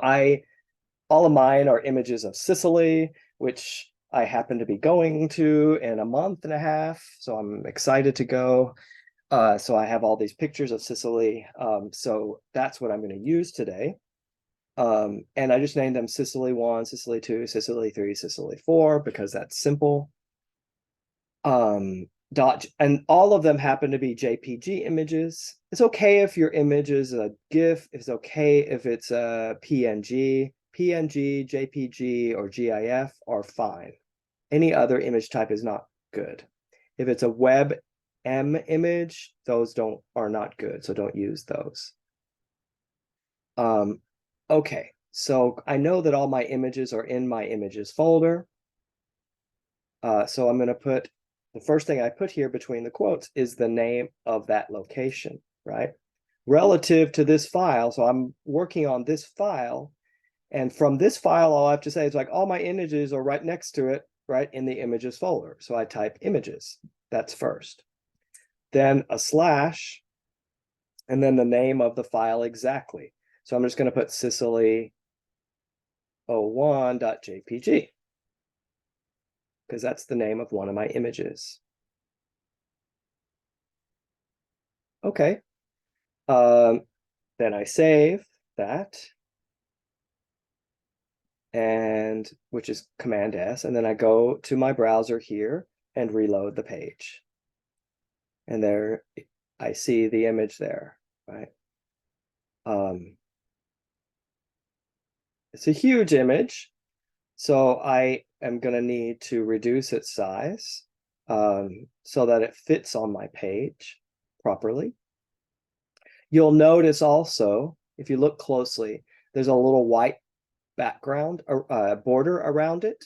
all of mine are images of Sicily, which I happen to be going to in a month and a half. So I'm excited to go. So I have all these pictures of Sicily. So that's what I'm going to use today. And I just named them Sicily 1, Sicily 2, Sicily 3, Sicily 4, because that's simple. And all of them happen to be JPG images. It's okay if your image is a GIF. It's okay if it's a PNG. PNG, JPG, or GIF are fine. Any other image type is not good. If it's a WebM image, those are not good, so don't use those. Okay, so I know that all my images are in my images folder. So I'm going to put, the first thing I put here between the quotes is the name of that location, right? Relative to this file, so I'm working on this file, and from this file, all I have to say is like all my images are right next to it, right in the images folder. So I type images, that's first. Then a slash, and then the name of the file exactly. So I'm just going to put Sicily01.jpg because that's the name of one of my images. Okay. Then I save that, and which is Command S, and then I go to my browser here and reload the page. And there I see the image there, right? It's a huge image, so I am going to need to reduce its size so that it fits on my page properly. You'll notice also, if you look closely, there's a little white background border around it.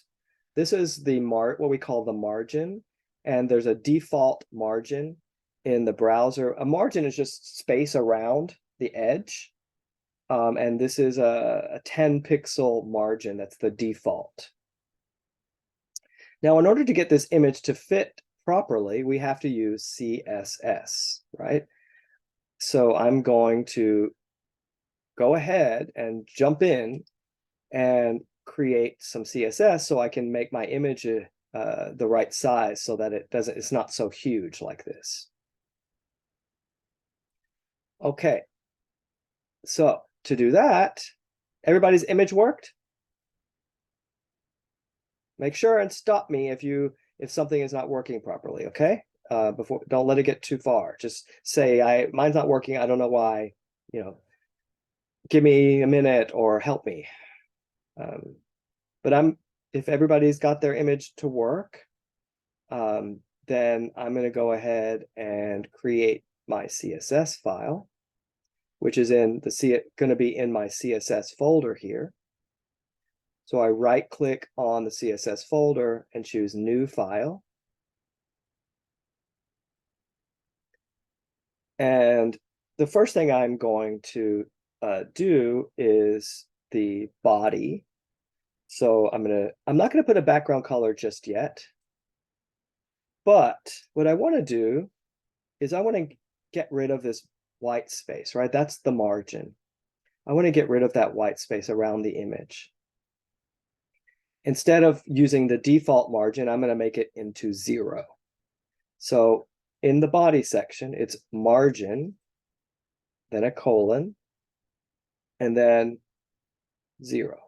This is what we call the margin, and there's a default margin in the browser. A margin is just space around the edge. And this is a 10 pixel margin. That's the default. Now, in order to get this image to fit properly, we have to use CSS, right? So I'm going to go ahead and jump in and create some CSS so I can make my image the right size so that it's not so huge like this. Okay. So to do that, everybody's image worked? Make sure and stop me if something is not working properly, okay? Don't let it get too far. Just say mine's not working, I don't know why, give me a minute or help me. But if everybody's got their image to work, then I'm going to go ahead and create my CSS file, which is going to be in my CSS folder here. So I right click on the CSS folder and choose new file. And the first thing I'm going to do is the body. So I'm not going to put a background color just yet. But what I want to do is I want to get rid of this white space, right? That's the margin. I want to get rid of that white space around the image. Instead of using the default margin, I'm going to make it into 0. So in the body section, it's margin, then a colon, and then 0.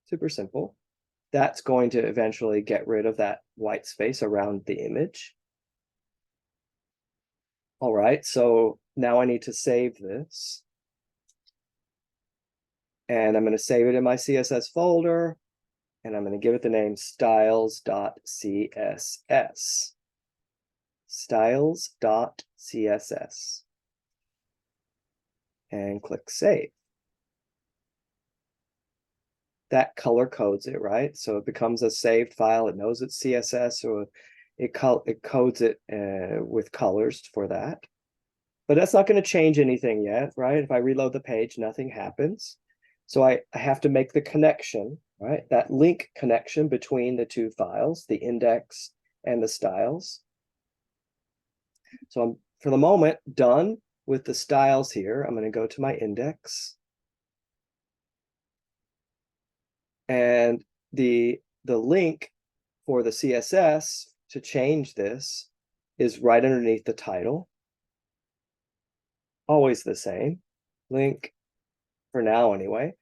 Super simple. that's going to eventually get rid of that white space around the image. All right, so now I need to save this. And I'm going to save it in my CSS folder, and I'm going to give it the name styles.css. Styles.css. And click save. That color codes it, right? So it becomes a saved file. It knows it's CSS, or it codes it with colors for that. But that's not going to change anything yet, right? If I reload the page, nothing happens. So I have to make the connection, right? That link connection between the two files, the index and the styles. So I'm, for the moment, done with the styles here. I'm going to go to my index. And the link for the CSS to change this is right underneath the title. Always the same. Link, for now anyway,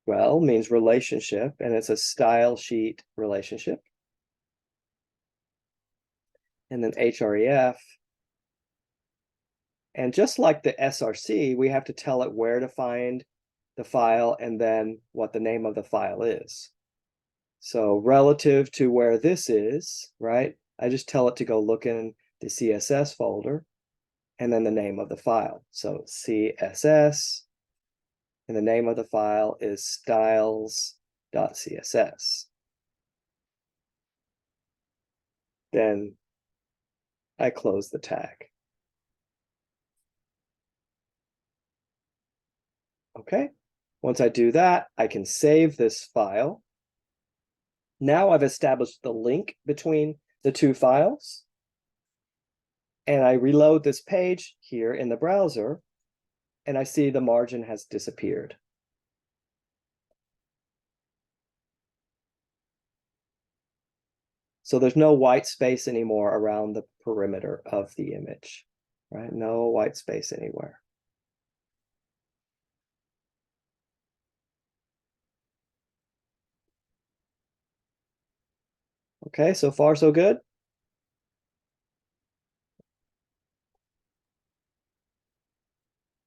well, means relationship, and it's a style sheet relationship. And then href. And just like the src, we have to tell it where to find the file and then what the name of the file is. So relative to where this is, right, I just tell it to go look in the CSS folder and then the name of the file. So CSS, and the name of the file is styles.css. Then I close the tag. Okay, once I do that, I can save this file. Now I've established the link between the two files. And I reload this page here in the browser, and I see the margin has disappeared. So there's no white space anymore around the perimeter of the image, right? No white space anywhere. Okay, so far so good.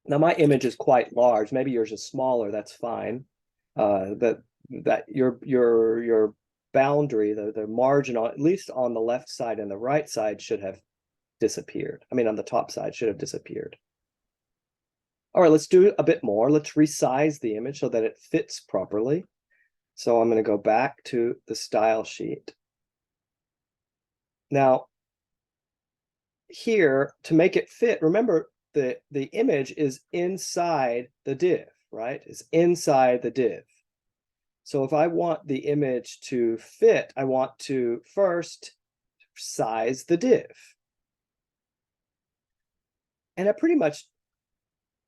Now my image is quite large. Maybe yours is smaller. That's fine. That your boundary, the margin, at least on the left side and the right side, should have disappeared. I mean, on the top side should have disappeared. All right, let's do a bit more. Let's resize the image so that it fits properly. So I'm going to go back to the style sheet. Now, here, to make it fit, remember the image is inside the div, right? It's inside the div. So if I want the image to fit, I want to first size the div. And I pretty much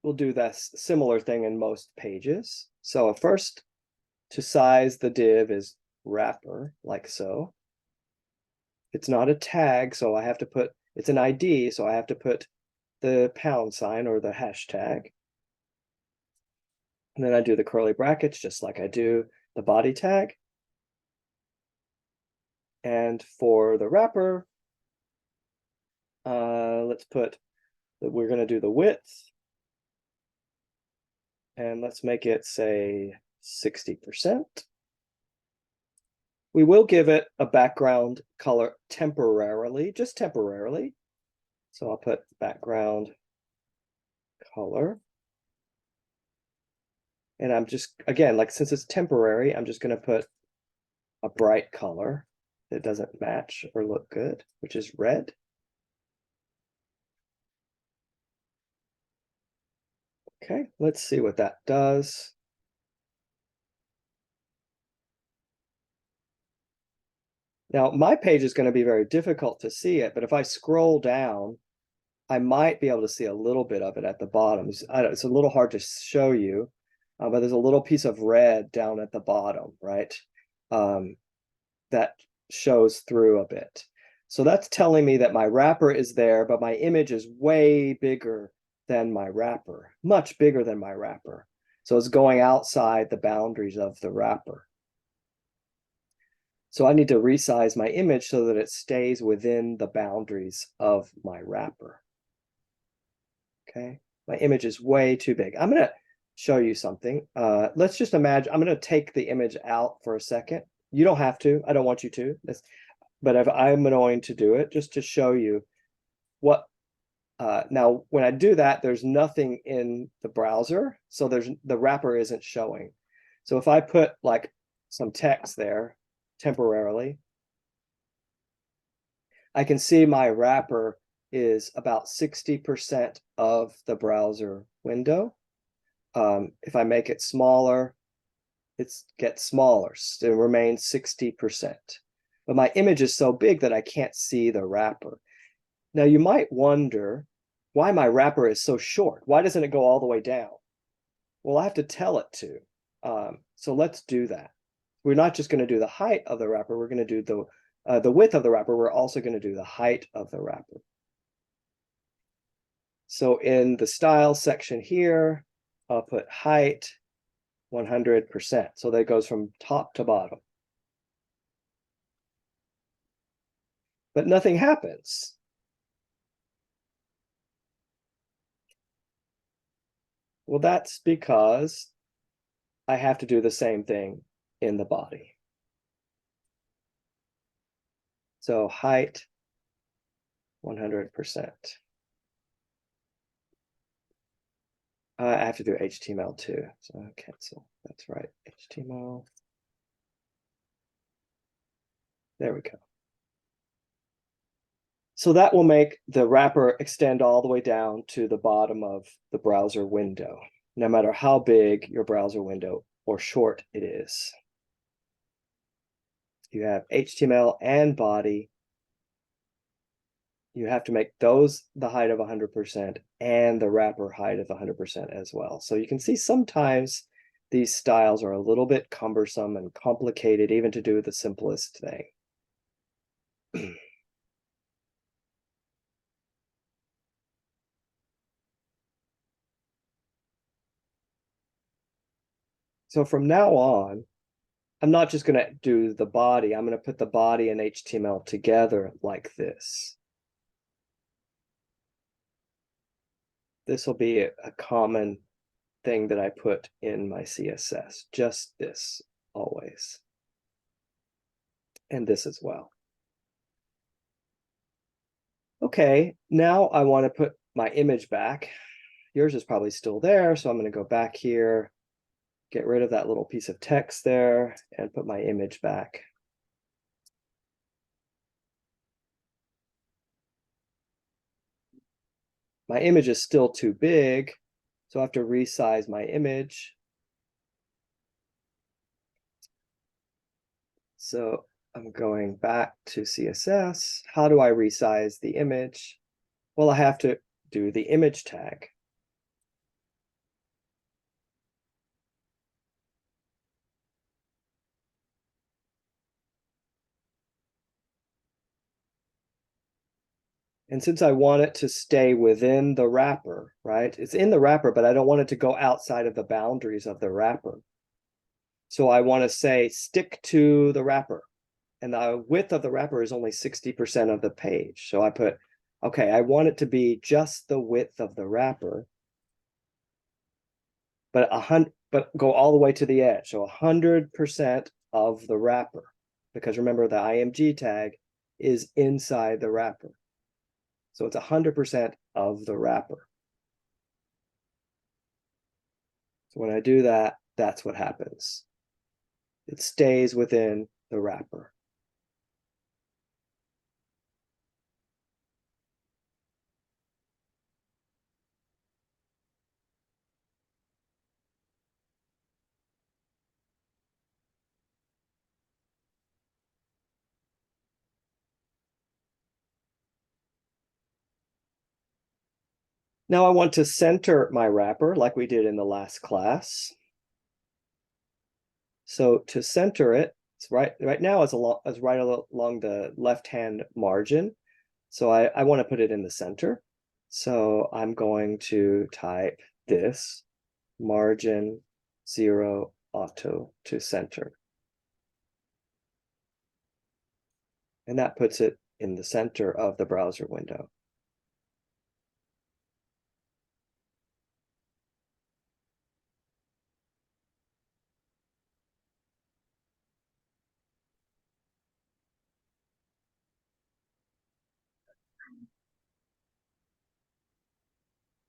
will do this similar thing in most pages. So first, to size the div is wrapper, like so. It's not a tag, so I have to put, it's an ID, so I have to put the pound sign or the hashtag. And then I do the curly brackets just like I do the body tag. And for the wrapper, let's put that we're going to do the width. And let's make it, say, 60%. We will give it a background color temporarily, just temporarily. So I'll put background color. And I'm just, again, like since it's temporary, I'm just going to put a bright color that doesn't match or look good, which is red. Okay, let's see what that does. Now, my page is going to be very difficult to see it, but if I scroll down, I might be able to see a little bit of it at the bottom. It's a little hard to show you, but there's a little piece of red down at the bottom, right? That shows through a bit. So that's telling me that my wrapper is there, but my image is way bigger than my wrapper, much bigger than my wrapper. So it's going outside the boundaries of the wrapper. So I need to resize my image so that it stays within the boundaries of my wrapper. Okay, my image is way too big. I'm gonna show you something. Let's just imagine, I'm gonna take the image out for a second. You don't have to, I don't want you to, but if I'm going to do it just to show you what, now when I do that, there's nothing in the browser, so the wrapper isn't showing. So if I put like some text there temporarily, I can see my wrapper is about 60% of the browser window. If I make it smaller, it gets smaller. It remains 60%. But my image is so big that I can't see the wrapper. Now you might wonder why my wrapper is so short. Why doesn't it go all the way down? Well, I have to tell it to. So let's do that. We're not just going to do the height of the wrapper. We're going to do the width of the wrapper. We're also going to do the height of the wrapper. So in the style section here, I'll put height 100%. So that goes from top to bottom. But nothing happens. Well, that's because I have to do the same thing in the body. So height 100%. I have to do HTML too, so cancel. That's right, HTML. There we go. So that will make the wrapper extend all the way down to the bottom of the browser window, no matter how big your browser window or short it is. You have HTML and body. You have to make those the height of 100% and the wrapper height of 100% as well. So you can see sometimes these styles are a little bit cumbersome and complicated even to do the simplest thing. So from now on, I'm not just going to do the body. I'm going to put the body and HTML together like this. This will be a common thing that I put in my CSS, just this always. And this as well. Okay, now I want to put my image back. Yours is probably still there, so I'm going to go back here, get rid of that little piece of text there, and put my image back. My image is still too big, so I have to resize my image. So I'm going back to CSS. How do I resize the image? Well, I have to do the image tag. And since I want it to stay within the wrapper, right? It's in the wrapper, but I don't want it to go outside of the boundaries of the wrapper. So I want to say stick to the wrapper. And the width of the wrapper is only 60% of the page. So I put, okay, I want it to be just the width of the wrapper, but go all the way to the edge. So 100% of the wrapper, because remember the IMG tag is inside the wrapper. So it's 100% of the wrapper. So when I do that, that's what happens. It stays within the wrapper. Now I want to center my wrapper like we did in the last class. So to center it, it's right now it's right along the left-hand margin. So I want to put it in the center. So I'm going to type this margin 0 auto to center. And that puts it in the center of the browser window.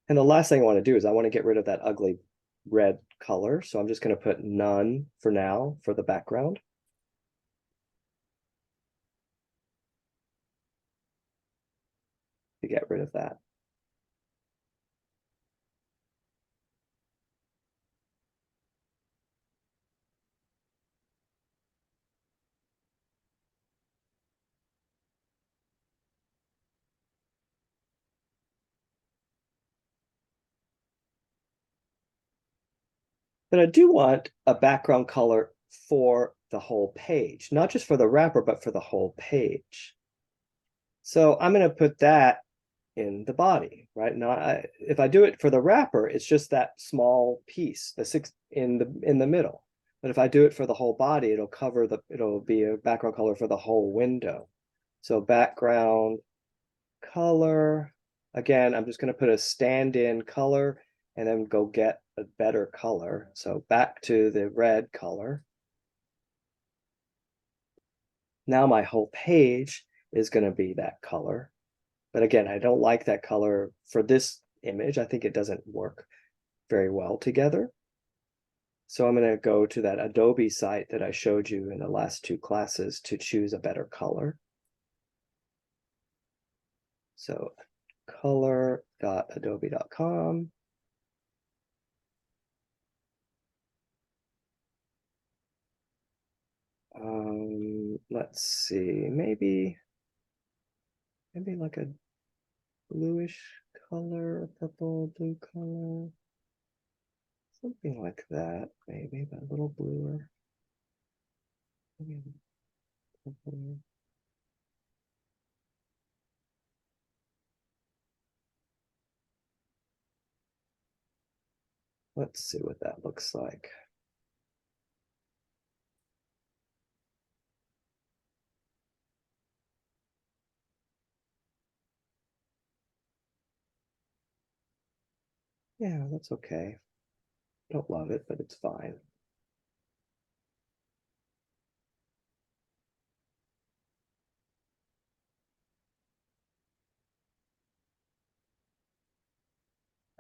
And the last thing I want to do is I want to get rid of that ugly red color. So I'm just going to put none for now for the background. To get rid of that. But I do want a background color for the whole page, not just for the wrapper, but for the whole page. So I'm going to put that in the body, right? Now, if I do it for the wrapper, it's just that small piece, the six in the middle. But if I do it for the whole body, it'll be a background color for the whole window. So background color, again, I'm just going to put a stand-in color and then go get a better color. So back to the red color. Now my whole page is going to be that color. But again, I don't like that color for this image. I think it doesn't work very well together. So I'm going to go to that Adobe site that I showed you in the last two classes to choose a better color. So color.adobe.com. Let's see, maybe like a bluish color, purple, blue color, something like that, maybe, but a little bluer. Maybe purple. Let's see what that looks like. Yeah, that's okay. Don't love it, but it's fine.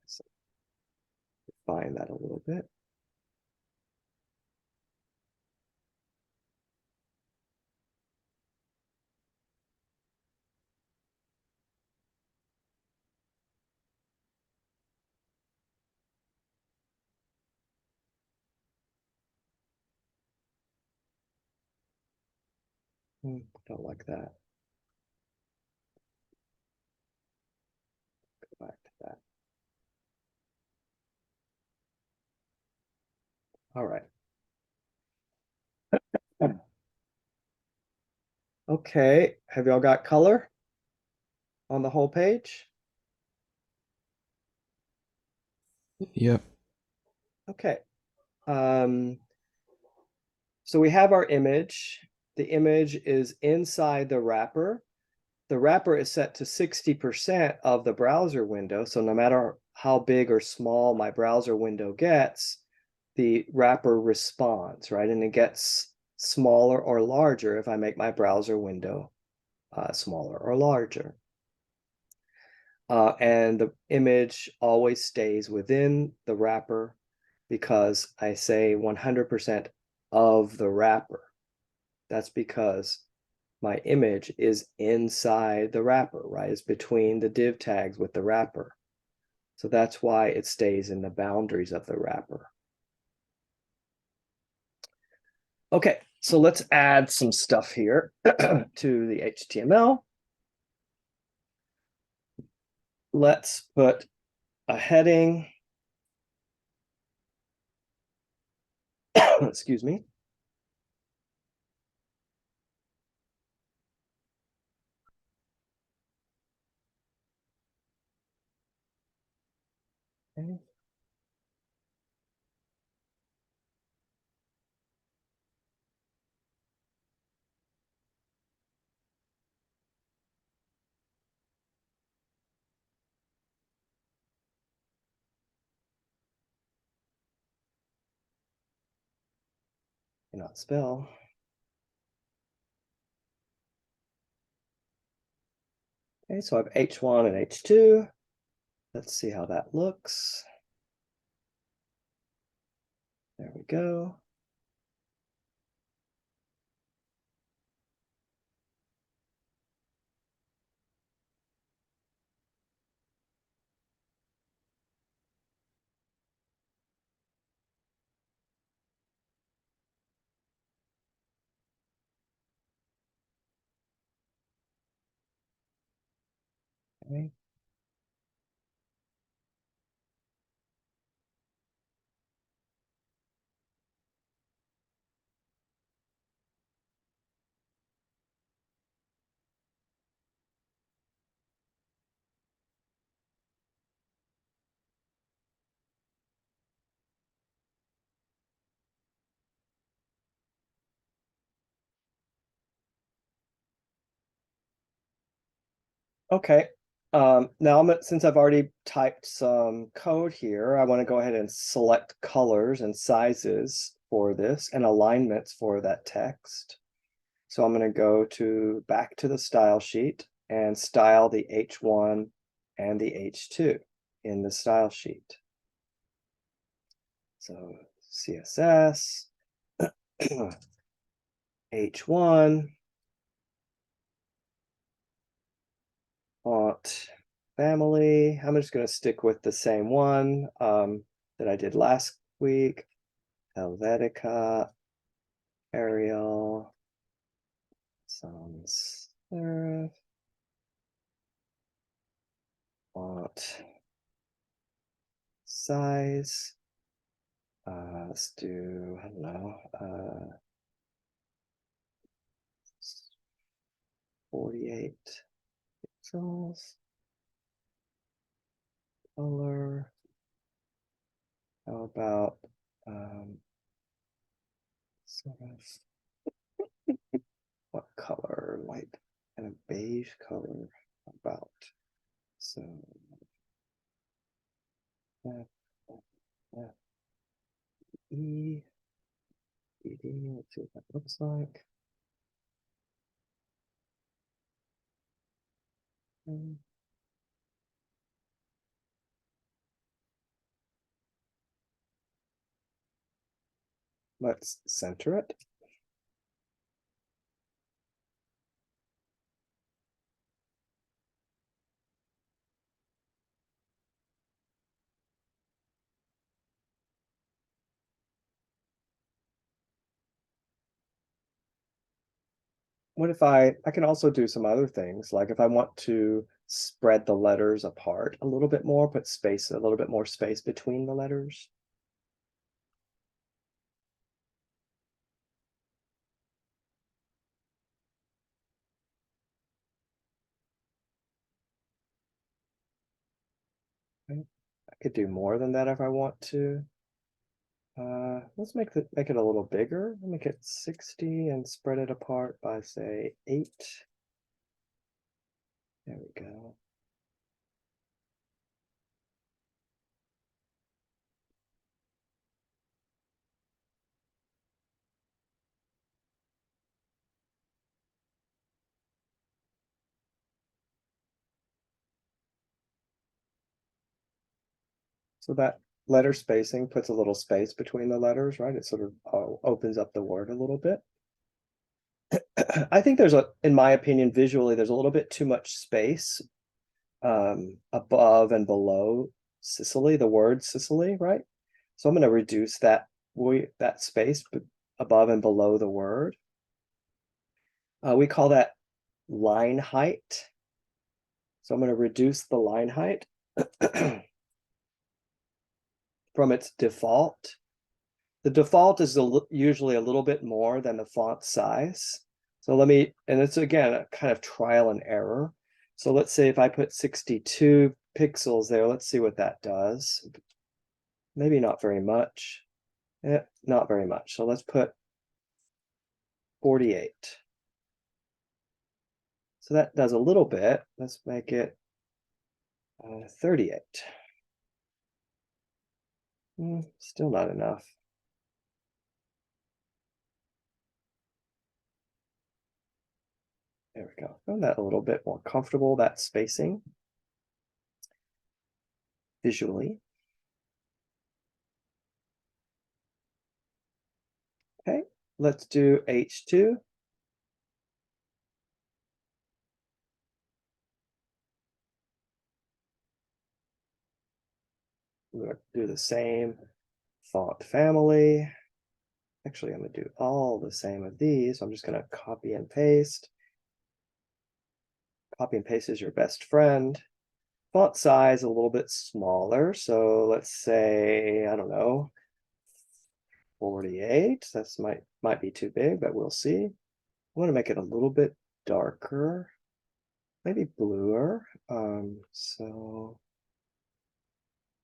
So refine that a little bit. Don't like that. Go back to that. All right. Okay, have y'all got color on the whole page? Yep. Okay. So we have our image. The image is inside the wrapper. The wrapper is set to 60% of the browser window. So no matter how big or small my browser window gets, the wrapper responds, right? And it gets smaller or larger if I make my browser window smaller or larger. And the image always stays within the wrapper because I say 100% of the wrapper. That's because my image is inside the wrapper, right? It's between the div tags with the wrapper. So that's why it stays in the boundaries of the wrapper. Okay, so let's add some stuff here to the HTML. Let's put a heading. Excuse me. Okay. not spell. Okay, so I have H1 and H2. Let's see how that looks. There we go. Okay. Okay. Now since I've already typed some code here, I want to go ahead and select colors and sizes for this and alignments for that text. So I'm going to go back to the style sheet and style the H1 and the H2 in the style sheet. So CSS, H1, font family. I'm just going to stick with the same one that I did last week. Helvetica, Arial, sans serif, font size. Let's do, I don't know, 48 pixels. Color. How about sort of what color? Light and a beige color. About so F, F, E, E, D. Let's see what that looks like. Let's center it. What if I can also do some other things, like if I want to spread the letters apart a little bit more, put a little bit more space between the letters. Okay. I could do more than that if I want to. Let's make it a little bigger. Make it 60 and spread it apart by say 8. There we go. So that letter spacing puts a little space between the letters, right? It sort of opens up the word a little bit. I think in my opinion, visually, there's a little bit too much space above and below Sicily, the word Sicily, right? So I'm going to reduce that space above and below the word. We call that line height. So I'm going to reduce the line height from its default. The default is usually a little bit more than the font size. So and it's again, a kind of trial and error. So let's say if I put 62 pixels there, let's see what that does. Maybe not very much. Not very much. So let's put 48. So that does a little bit. Let's make it 38. Still not enough. There we go. Found that a little bit more comfortable, that spacing visually. Okay, let's do H2. We're going to do the same font family. Actually, I'm going to do all the same of these. I'm just going to copy and paste. Copy and paste is your best friend. Font size a little bit smaller. So let's say, I don't know, 48. That's might be too big, but we'll see. I want to make it a little bit darker, maybe bluer. So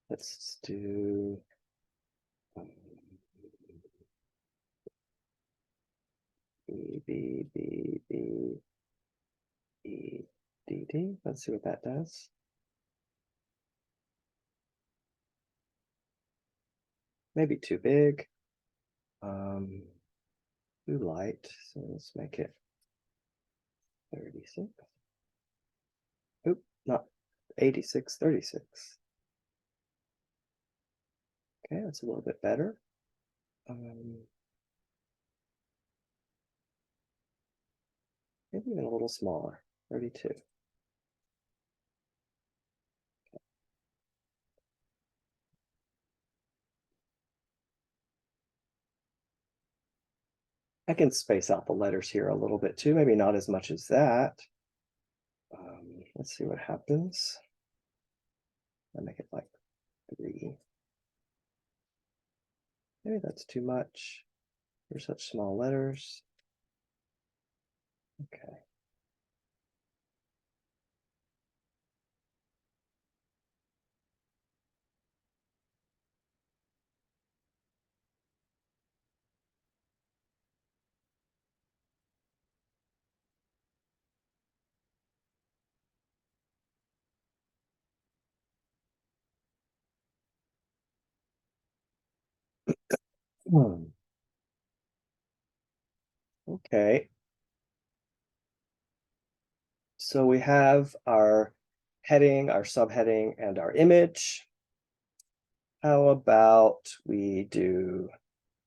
let's do B, B, B, B, E, D, D. Let's see what that does. Maybe too big. Too light. So let's make it 36. Oop, not 86, 36. Okay, that's a little bit better. Maybe even a little smaller, 32. I can space out the letters here a little bit too, maybe not as much as that. Let's see what happens. I make it like 3. Maybe that's too much for such small letters. Okay. Okay. So we have our heading, our subheading, and our image. How about we do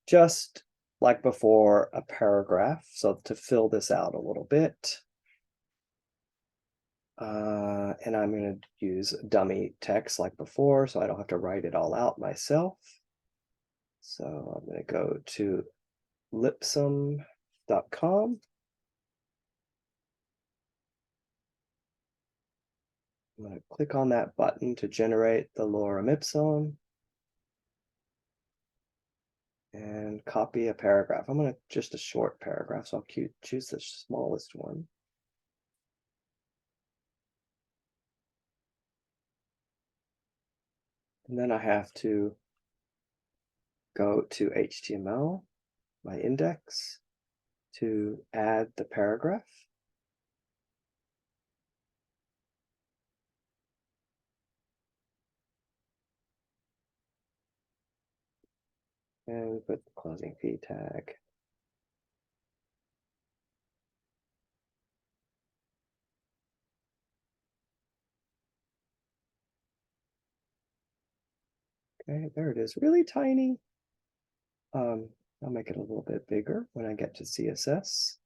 just like before a paragraph? So to fill this out a little bit. And I'm going to use dummy text like before, so I don't have to write it all out myself. So I'm going to go to lipsum.com. I'm going to click on that button to generate the lorem ipsum and copy a paragraph. I'm going to just a short paragraph, so I'll choose the smallest one. And then I have to go to HTML, my index, to add the paragraph. And put the closing p tag. Okay, there it is, really tiny. I'll make it a little bit bigger when I get to CSS.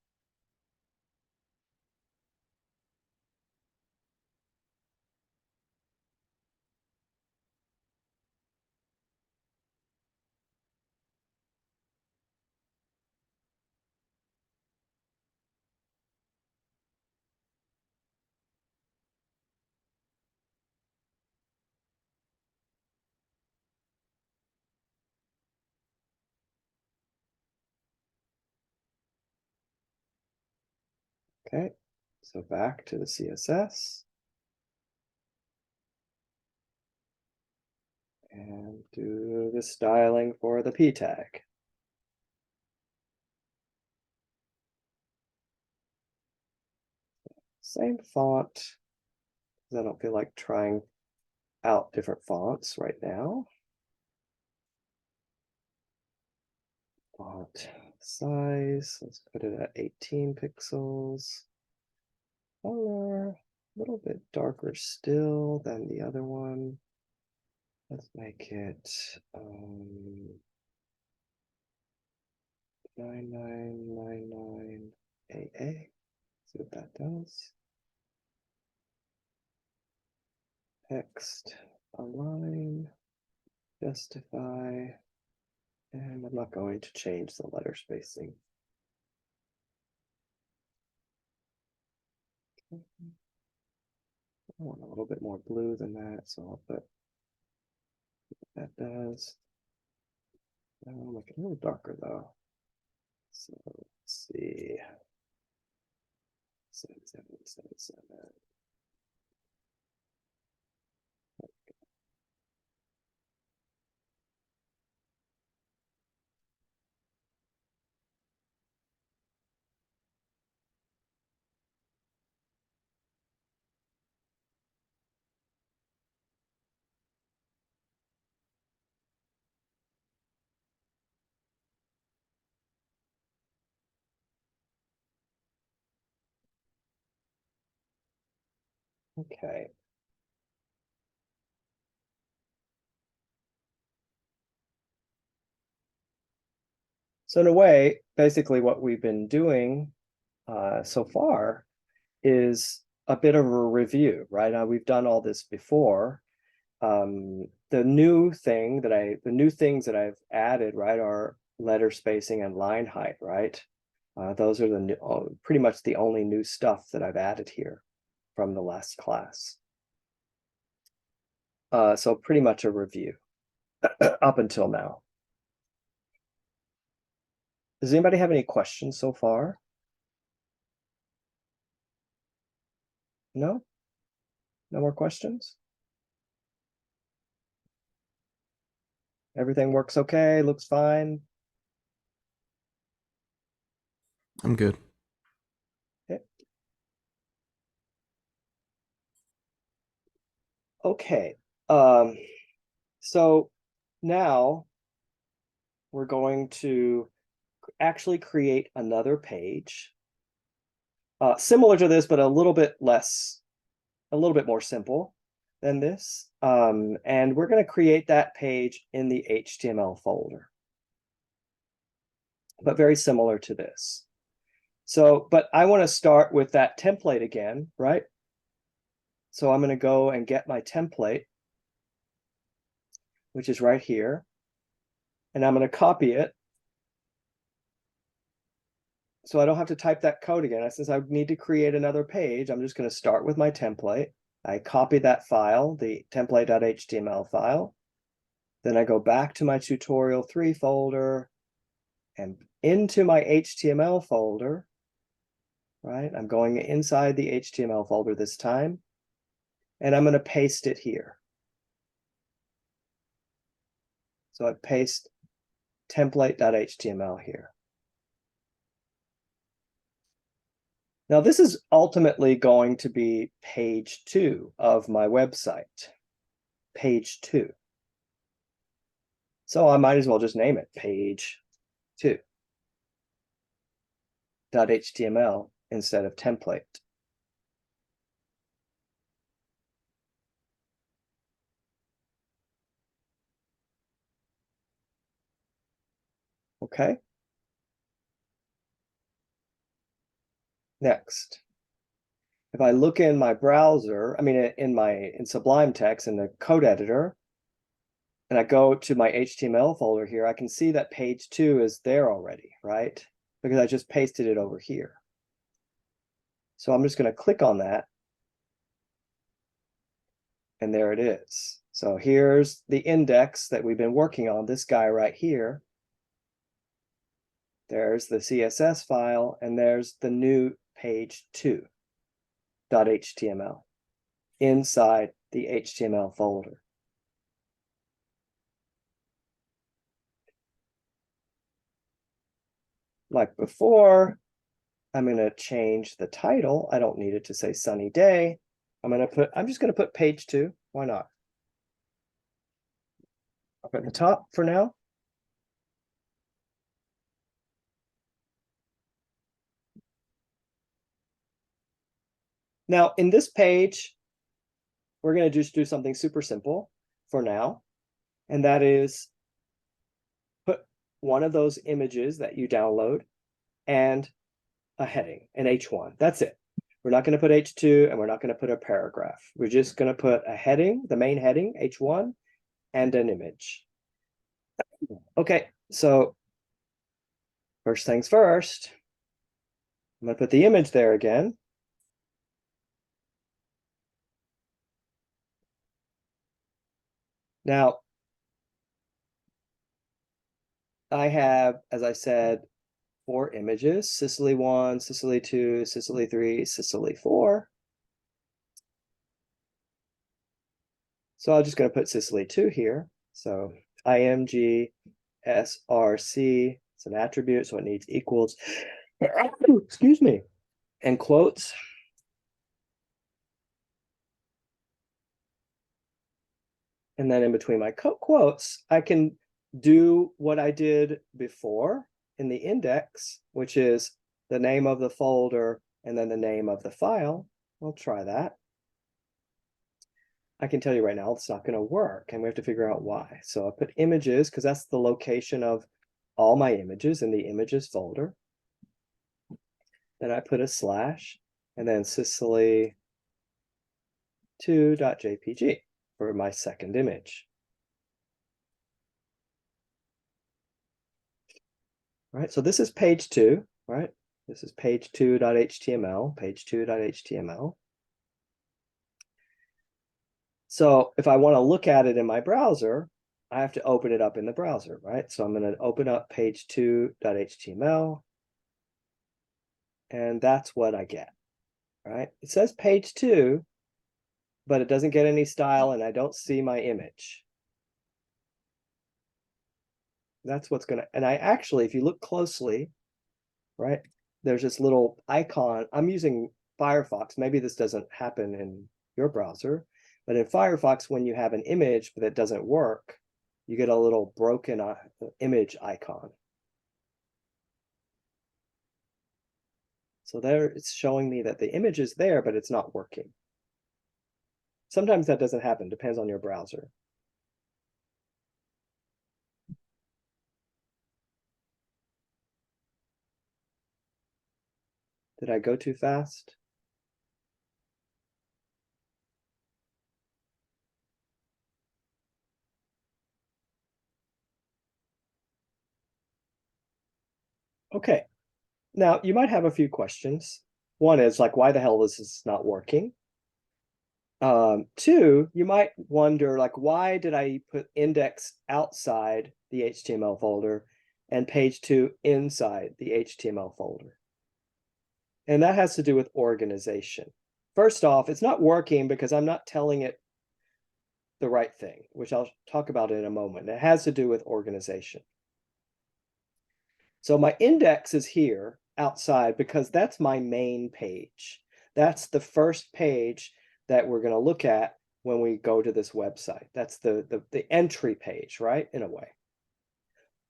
Okay, so back to the CSS. And do the styling for the p tag. Same font, because I don't feel like trying out different fonts right now. Font size, let's put it at 18 pixels. color, a little bit darker still than the other one. Let's make it 9999 AA. See what that does. Text, align, justify, and I'm not going to change the letter spacing. I want a little bit more blue than that, so I'll put what that does. I'll make it a little darker though. So let's see. 7777. Okay. So in a way, basically what we've been doing so far is a bit of a review, right? Now we've done all this before. The new things that I've added, right, are letter spacing and line height, right? Those are the new, pretty much the only new stuff that I've added here from the last class. So pretty much a review up until now. Does anybody have any questions so far? No? No more questions? Everything works okay, looks fine? I'm good. Okay. So now we're going to actually create another page similar to this, but a little bit more simple than this. And we're going to create that page in the HTML folder, but very similar to this. So, but I want to start with that template again, right? So I'm going to go and get my template, which is right here. And I'm going to copy it. So I don't have to type that code again. Since I need to create another page, I'm just going to start with my template. I copy that file, the template.html file. Then I go back to my tutorial3 folder and into my HTML folder, right? I'm going inside the HTML folder this time, and I'm going to paste it here. So I paste template.html here. Now this is ultimately going to be page 2 of my website, page 2. So I might as well just name it page 2.html instead of template. Okay. Next, if I look in my browser, I mean in Sublime Text in the code editor, and I go to my HTML folder here, I can see that page 2 is there already, right? Because I just pasted it over here. So I'm just going to click on that, and there it is. So here's the index that we've been working on, this guy right here. There's the CSS file, and there's the new page 2.html inside the HTML folder. Like before, I'm going to change the title. I don't need it to say sunny day. I'm just going to put page 2. Why not? Up at the top for now. Now, in this page, we're going to just do something super simple for now, and that is put one of those images that you download and a heading, an H1. That's it. We're not going to put H2 and we're not going to put a paragraph. We're just going to put a heading, the main heading, H1, and an image. Okay, so first things first, I'm going to put the image there again. Now, I have, as I said, 4 images: Sicily 1, Sicily 2, Sicily 3, Sicily 4. So I'm just going to put Sicily 2 here. So img src, it's an attribute, so it needs equals, excuse me, and quotes. And then in between my quotes, I can do what I did before in the index, which is the name of the folder and then the name of the file. I'll try that. I can tell you right now, it's not going to work, and we have to figure out why. So I put images, because that's the location of all my images in the images folder. Then I put a slash, and then Sicily2.jpg for my second image. All right, so this is page 2, right? This is page2.html, page2.html. So if I want to look at it in my browser, I have to open it up in the browser, right? So I'm going to open up page2.html, and that's what I get, right? It says page 2, but it doesn't get any style, and I don't see my image. That's what's going to, and I actually, if you look closely, right, there's this little icon. I'm using Firefox. Maybe this doesn't happen in your browser, but in Firefox, when you have an image but it doesn't work, you get a little broken image icon. So there it's showing me that the image is there, but it's not working. Sometimes that doesn't happen, depends on your browser. Did I go too fast? Okay, now you might have a few questions. One is like, why the hell is this not working? 2, you might wonder, like, why did I put index outside the HTML folder and page 2 inside the HTML folder? And that has to do with organization. First off, it's not working because I'm not telling it the right thing, which I'll talk about in a moment. It has to do with organization. So my index is here outside because that's my main page. That's the first page that we're going to look at when we go to this website. That's the entry page, right? In a way.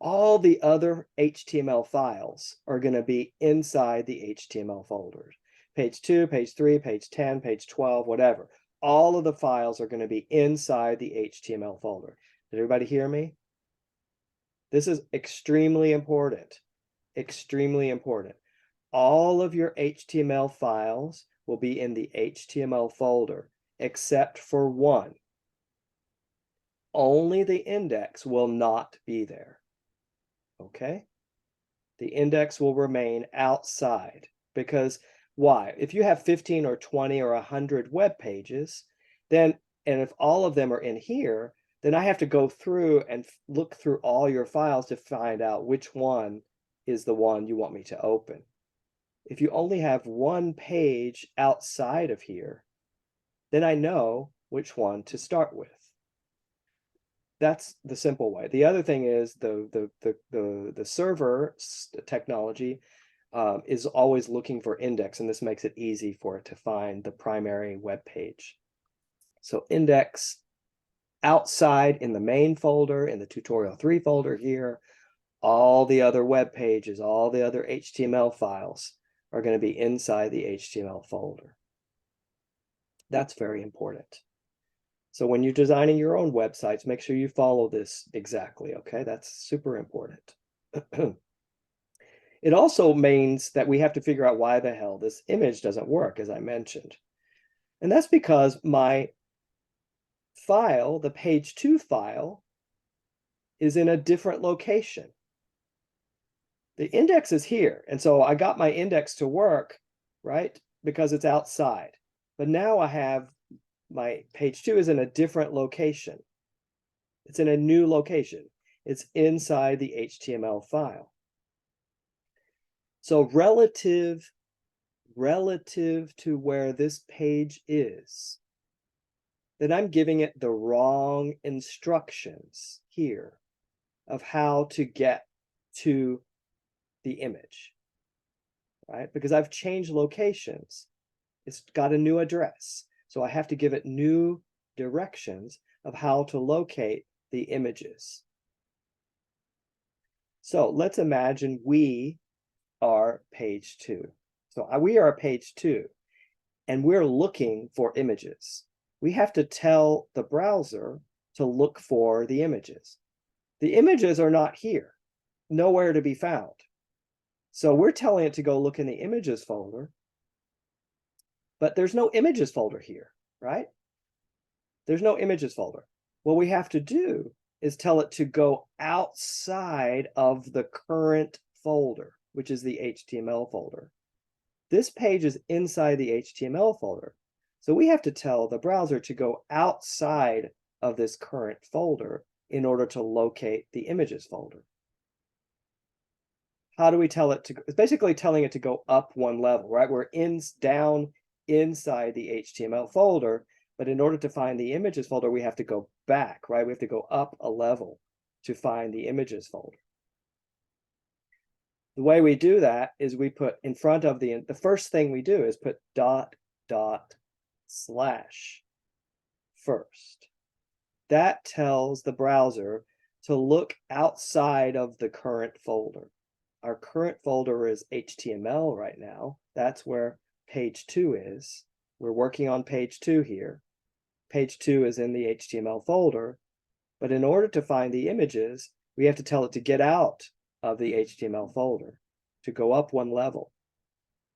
All the other HTML files are going to be inside the HTML folders. Page 2, page 3, page 10, page 12, whatever. All of the files are going to be inside the HTML folder. Did everybody hear me? This is extremely important. Extremely important. All of your HTML files will be in the HTML folder, except for one. Only the index will not be there. Okay? The index will remain outside because why? If you have 15 or 20 or 100 web pages, then, and if all of them are in here, then I have to go through and look through all your files to find out which one is the one you want me to open. If you only have one page outside of here, then I know which one to start with. That's the simple way. The other thing is the server technology is always looking for index, and this makes it easy for it to find the primary web page. So index outside in the main folder, in the tutorial 3 folder here, all the other web pages, all the other HTML files are going to be inside the HTML folder. That's very important. So when you're designing your own websites, make sure you follow this exactly, okay? That's super important. It also means that we have to figure out why the hell this image doesn't work, as I mentioned. And that's because my file, the page 2 file, is in a different location. The index is here. And so I got my index to work, right? Because it's outside. But now I have my page 2 is in a different location. It's in a new location. It's inside the HTML file. So relative to where this page is, then I'm giving it the wrong instructions here of how to get to the image, right? Because I've changed locations. It's got a new address. So I have to give it new directions of how to locate the images. So let's imagine we are page 2. So we are page 2, and we're looking for images. We have to tell the browser to look for the images. The images are not here, nowhere to be found. So we're telling it to go look in the images folder, but there's no images folder here, right? There's no images folder. What we have to do is tell it to go outside of the current folder, which is the HTML folder. This page is inside the HTML folder. So we have to tell the browser to go outside of this current folder in order to locate the images folder. How do we tell it to? It's basically telling it to go up one level, right? We're down inside the HTML folder, but in order to find the images folder, we have to go back, right? We have to go up a level to find the images folder. The way we do that is we put in front of the first thing we do is put ... first. That tells the browser to look outside of the current folder. Our current folder is HTML right now. That's where page 2 is. We're working on page 2 here. Page 2 is in the HTML folder, but in order to find the images, we have to tell it to get out of the HTML folder, to go up one level.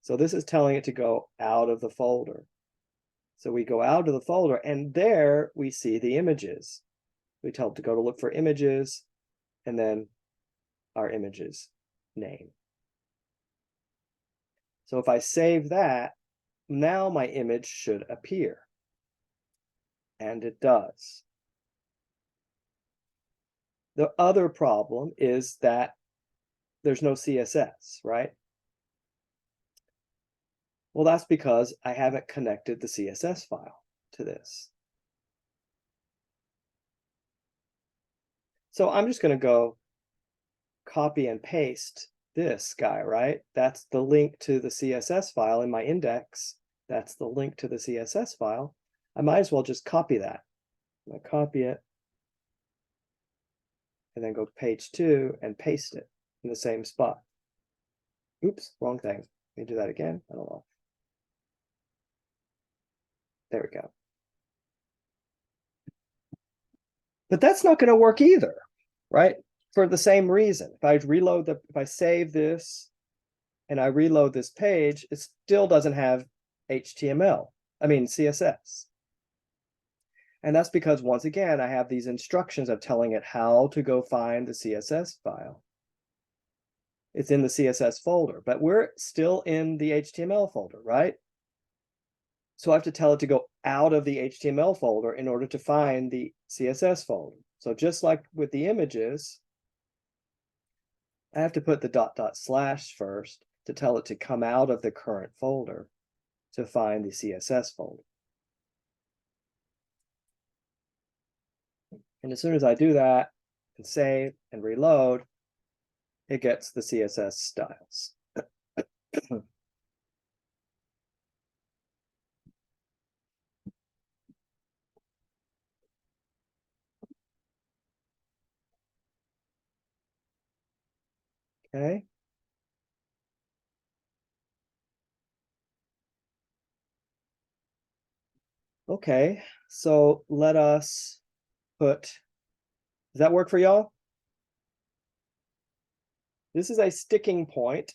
So this is telling it to go out of the folder. So we go out of the folder, and there we see the images. We tell it to go to look for images, and then our images name. So if I save that, now my image should appear. And it does. The other problem is that there's no CSS, right? Well, that's because I haven't connected the CSS file to this. So I'm just going to go copy and paste this guy, right? That's the link to the CSS file in my index. That's the link to the CSS file. I might as well just copy that. I'm going to copy it and then go page 2 and paste it in the same spot. Oops, wrong thing. Let me do that again. I don't know. There we go. But that's not going to work either, right? For the same reason. If I save this and I reload this page, it still doesn't have CSS. And that's because, once again, I have these instructions of telling it how to go find the CSS file. It's in the CSS folder, but we're still in the HTML folder, right? So I have to tell it to go out of the HTML folder in order to find the CSS folder. So just like with the images, I have to put the ... first to tell it to come out of the current folder to find the CSS folder. And as soon as I do that and save and reload, it gets the CSS styles. Okay. Okay, so let us put, does that work for y'all? This is a sticking point,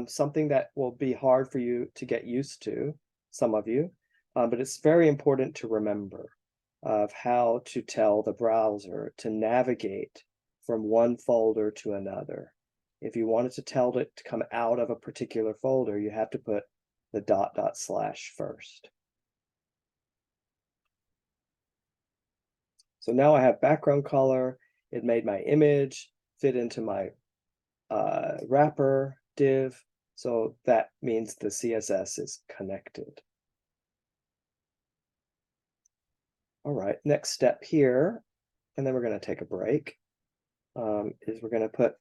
something that will be hard for you to get used to, some of you, but it's very important to remember of how to tell the browser to navigate from one folder to another. If you wanted to tell it to come out of a particular folder, you have to put the ... first. So now I have background color. It made my image fit into my wrapper div. So that means the CSS is connected. All right, next step here, and then we're going to take a break, is we're going to put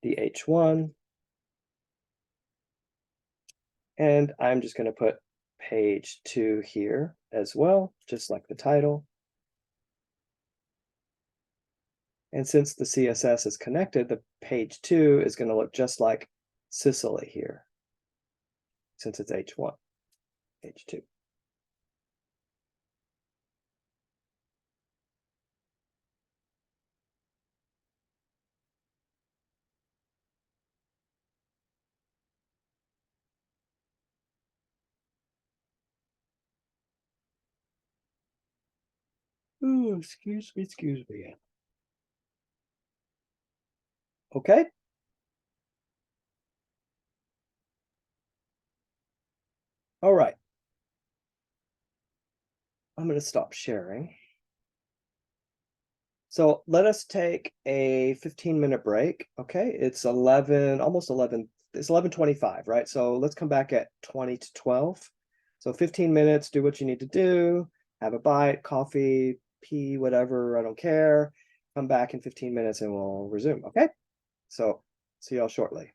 the H1, and I'm just going to put page 2 here as well, just like the title. And since the CSS is connected, the page 2 is going to look just like Sicily here, since it's H1, H2. Ooh, excuse me, excuse me. Okay. All right. I'm going to stop sharing. So let us take a 15-minute break. Okay, it's 11, almost 11. It's 11:25, right? So let's come back at 20 to 12. So 15 minutes, do what you need to do, have a bite, coffee, pee, whatever, I don't care. Come back in 15 minutes and we'll resume, okay? So see y'all shortly.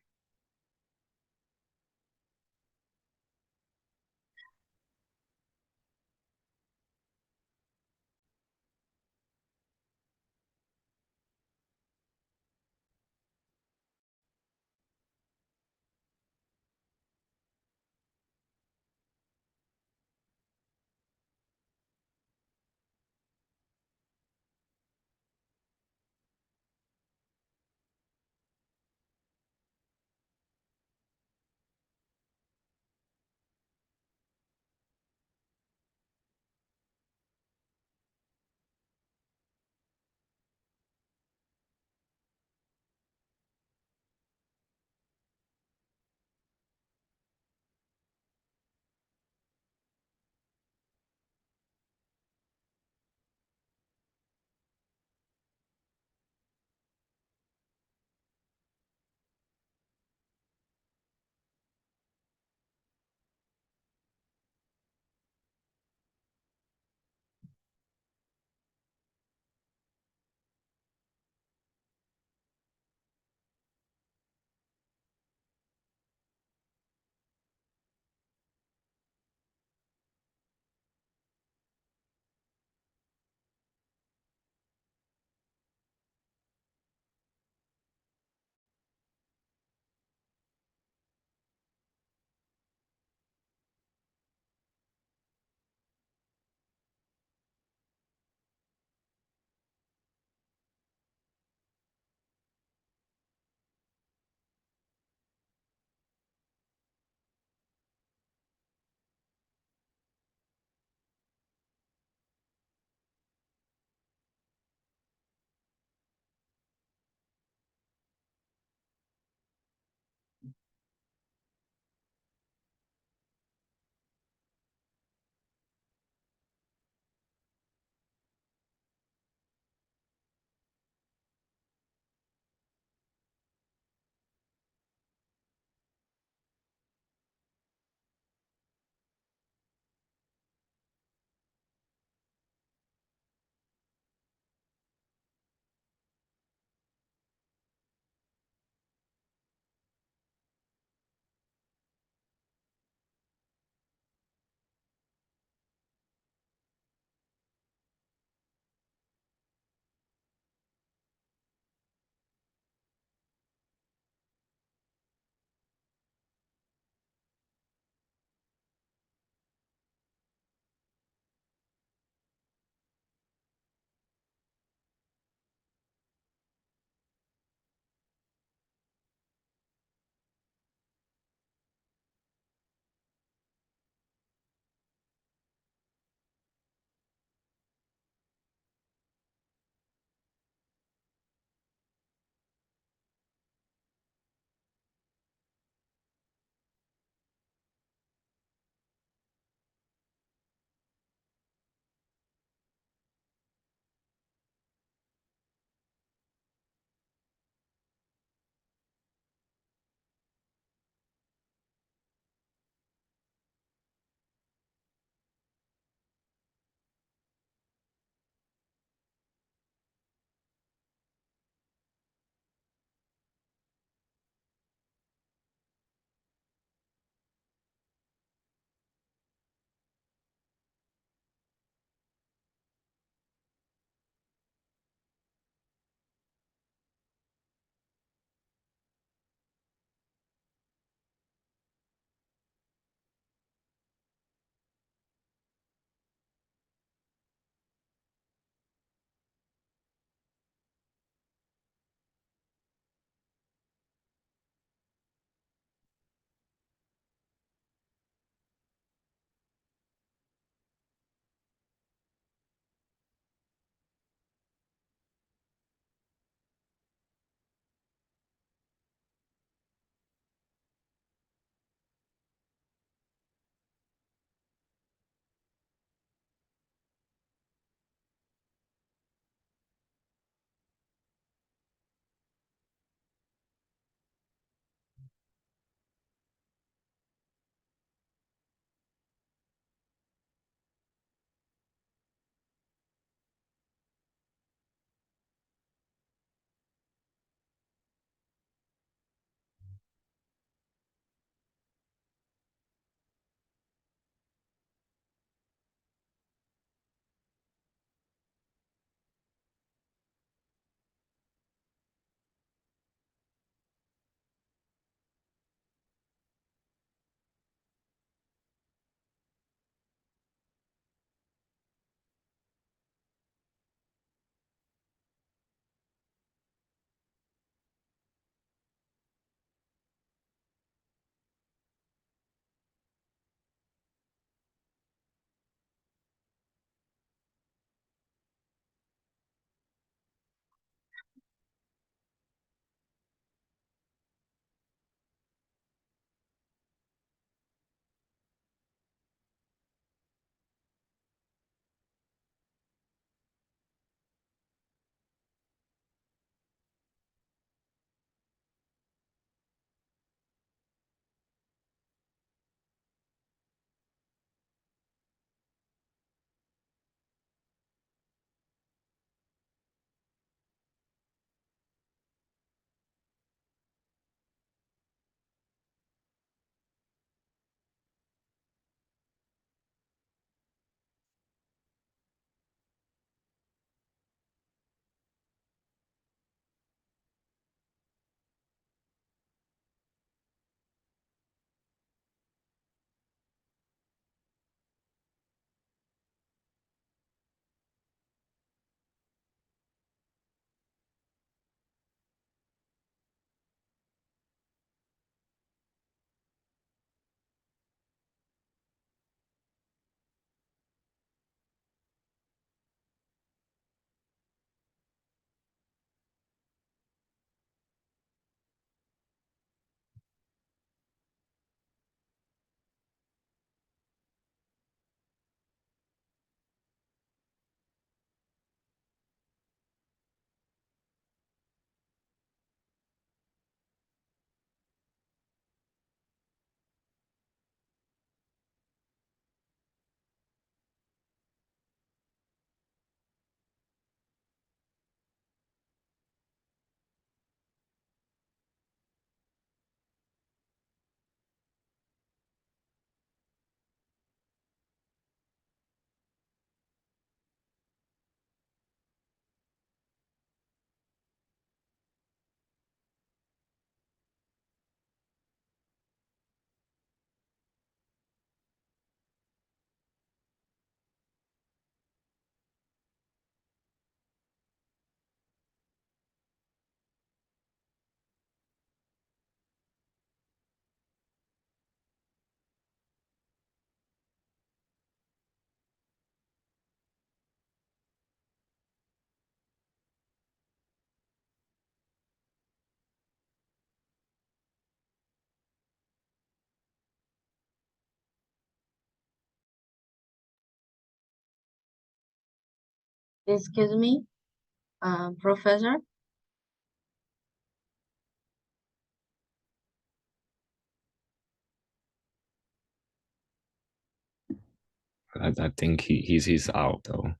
Excuse me, professor? I think he's out though.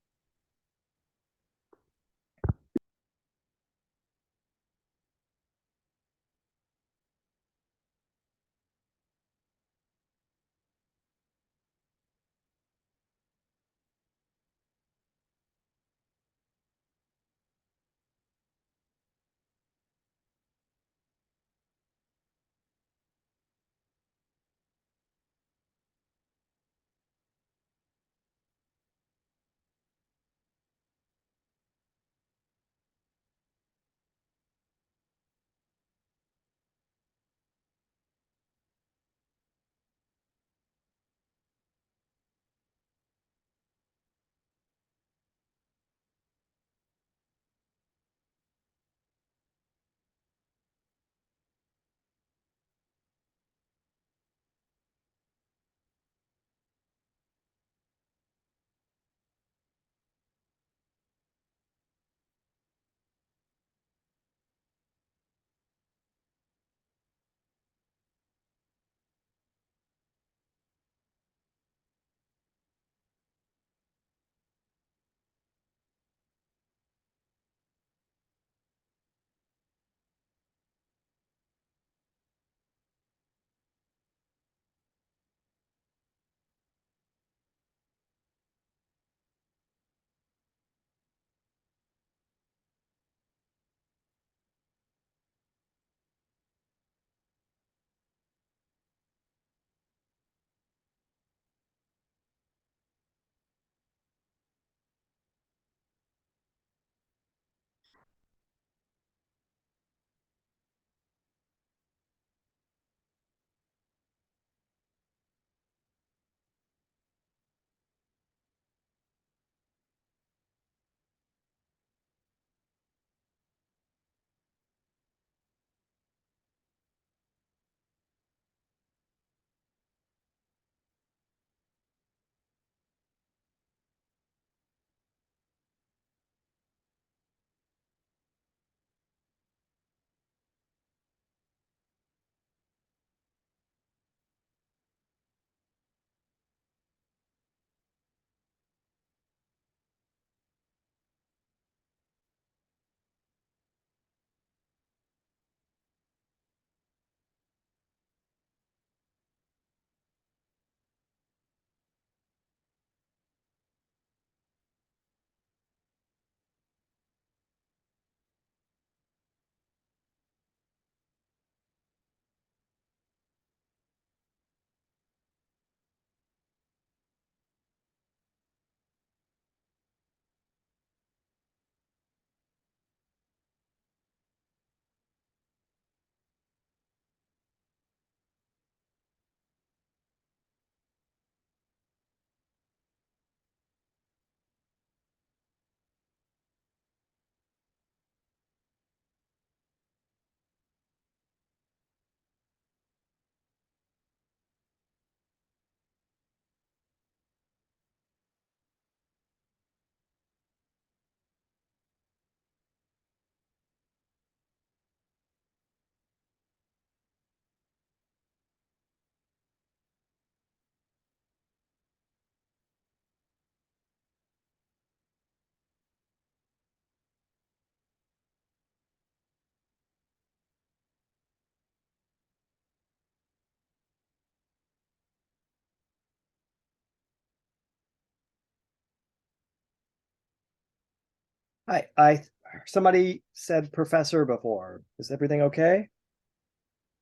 I somebody said professor before. Is everything okay?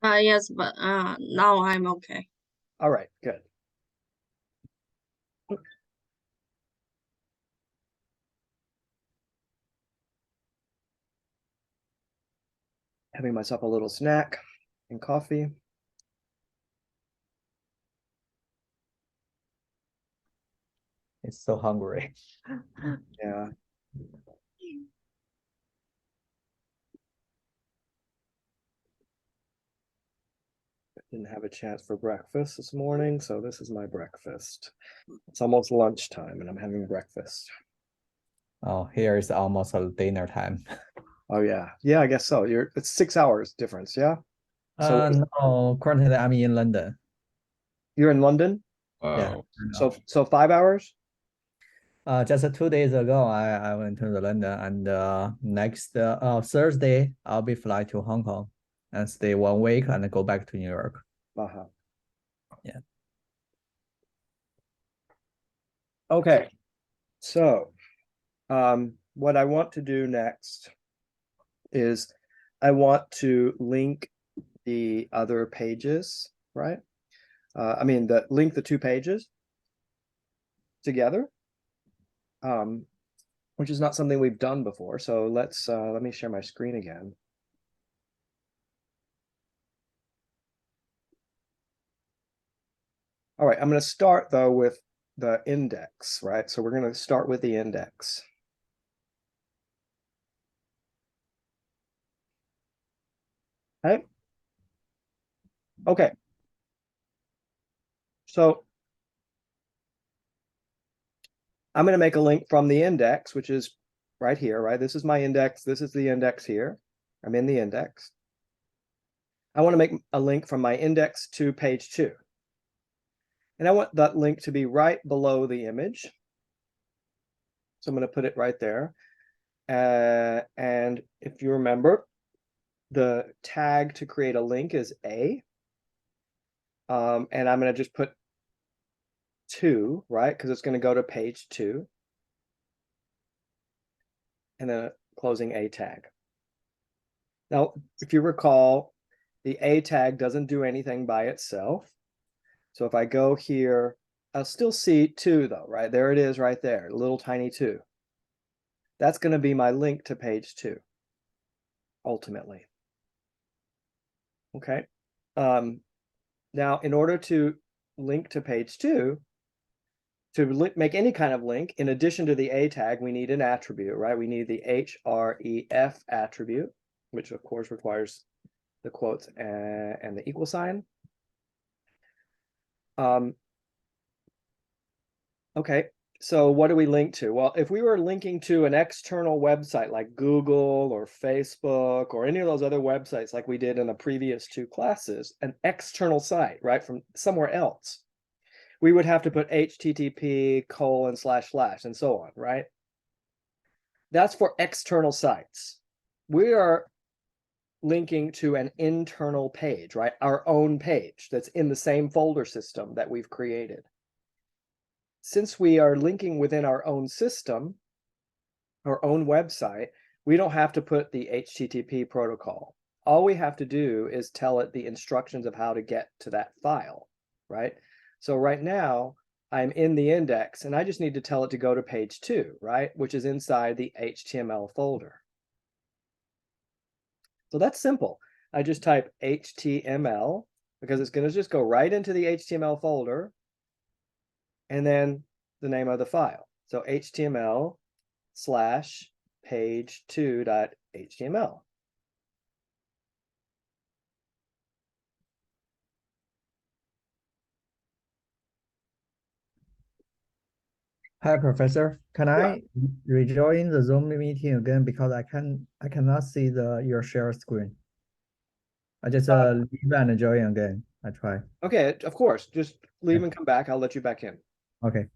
Yes, but now I'm okay. All right, good. Having myself a little snack and coffee. It's so hungry. Yeah. Didn't have a chance for breakfast this morning, so this is my breakfast. It's almost lunchtime and I'm having breakfast. Oh, here is almost a dinner time. Oh yeah. Yeah, I guess so. It's 6 hours difference, yeah? So No, currently I'm in London. you're in London? Yeah. Wow. So 5 hours? Just 2 days ago, I went to London, and next Thursday I'll be fly to Hong Kong and stay 1 week and go back to New York. Uh-huh. Yeah. Okay. So what I want to do next is I want to link the other pages, right? I mean, link the two pages together, which is not something we've done before. So let me share my screen again. All right, I'm going to start though with the index, right? So we're going to start with the index. Okay. Okay. So I'm going to make a link from the index, which is right here, right? This is my index. This is the index here. I'm in the index. I want to make a link from my index to page 2. And I want that link to be right below the image. So I'm going to put it right there. And if you remember, the tag to create a link is A. And I'm going to just put 2, right? Because it's going to go to page 2. And then a closing A tag. Now, if you recall, the A tag doesn't do anything by itself. So if I go here, I'll still see 2 though, right? There it is right there, little tiny 2. That's going to be my link to page 2, ultimately. Okay. Now, in order to link to page 2, to make any kind of link, in addition to the A tag, we need an attribute, right? We need the href attribute, which of course requires the quotes and the equal sign. Okay, so what do we link to? Well, if we were linking to an external website like Google or Facebook or any of those other websites like we did in the previous 2 classes, an external site, right, from somewhere else, we would have to put http:// and so on, right? That's for external sites. We are linking to an internal page, right? Our own page that's in the same folder system that we've created. Since we are linking within our own system, our own website, we don't have to put the HTTP protocol. All we have to do is tell it the instructions of how to get to that file, right? So right now, I'm in the index, and I just need to tell it to go to page 2, right? Which is inside the HTML folder. So that's simple. I just type HTML, because it's going to just go right into the HTML folder, and then the name of the file. So HTML/page2.html. Hi, Professor. Can Yeah. I rejoin the Zoom meeting again because I cannot see your share screen. I just leave and join again. I try. Okay, of course. Just leave Yeah. and come back. I'll let you back in. Okay.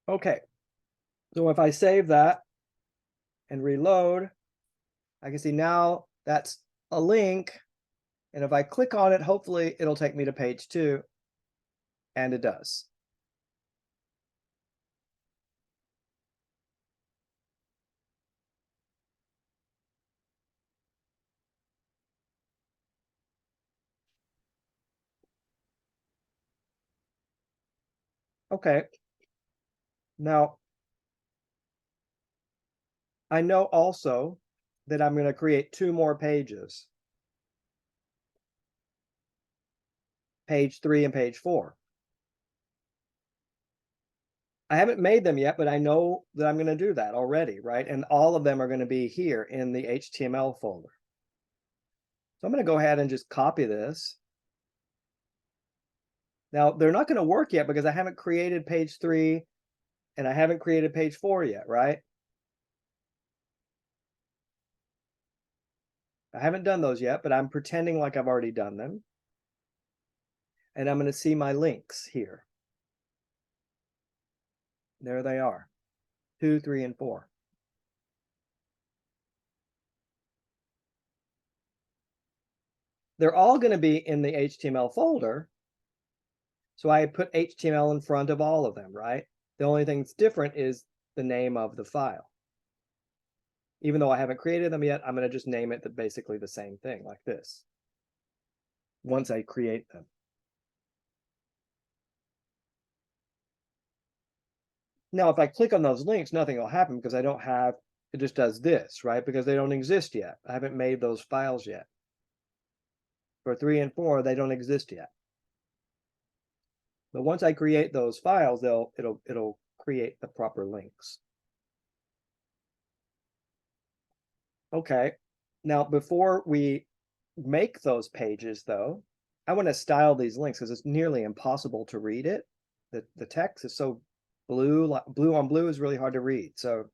Okay. So if I save that and reload, I can see now that's a link. And if I click on it, hopefully it'll take me to page 2. And it does. Okay. Now, I know also that I'm going to create 2 more pages. Page 3 and page 4. I haven't made them yet, but I know that I'm going to do that already, right? And all of them are going to be here in the HTML folder. So I'm going to go ahead and just copy this. Now, they're not going to work yet because I haven't created page 3 and I haven't created page 4 yet, right? I haven't done those yet, but I'm pretending like I've already done them. And I'm going to see my links here. There they are, 2, 3, and 4. They're all going to be in the HTML folder. So I put HTML in front of all of them, right? The only thing that's different is the name of the file. Even though I haven't created them yet, I'm going to just name it basically the same thing like this once I create them. Now, if I click on those links, nothing will happen because I don't have, it just does this, right? Because they don't exist yet. I haven't made those files yet. For 3 and 4, they don't exist yet. But once I create those files, it'll create the proper links. Okay, now before we make those pages though, I want to style these links because it's nearly impossible to read it. The text is so blue, like blue on blue is really hard to read. So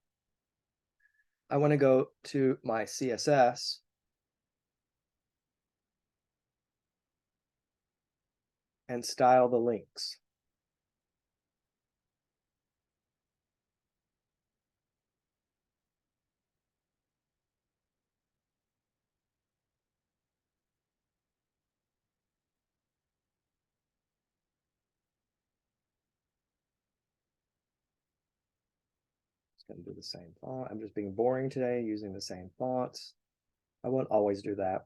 I want to go to my CSS and style the links. Going to do the same font. I'm just being boring today using the same fonts. I won't always do that.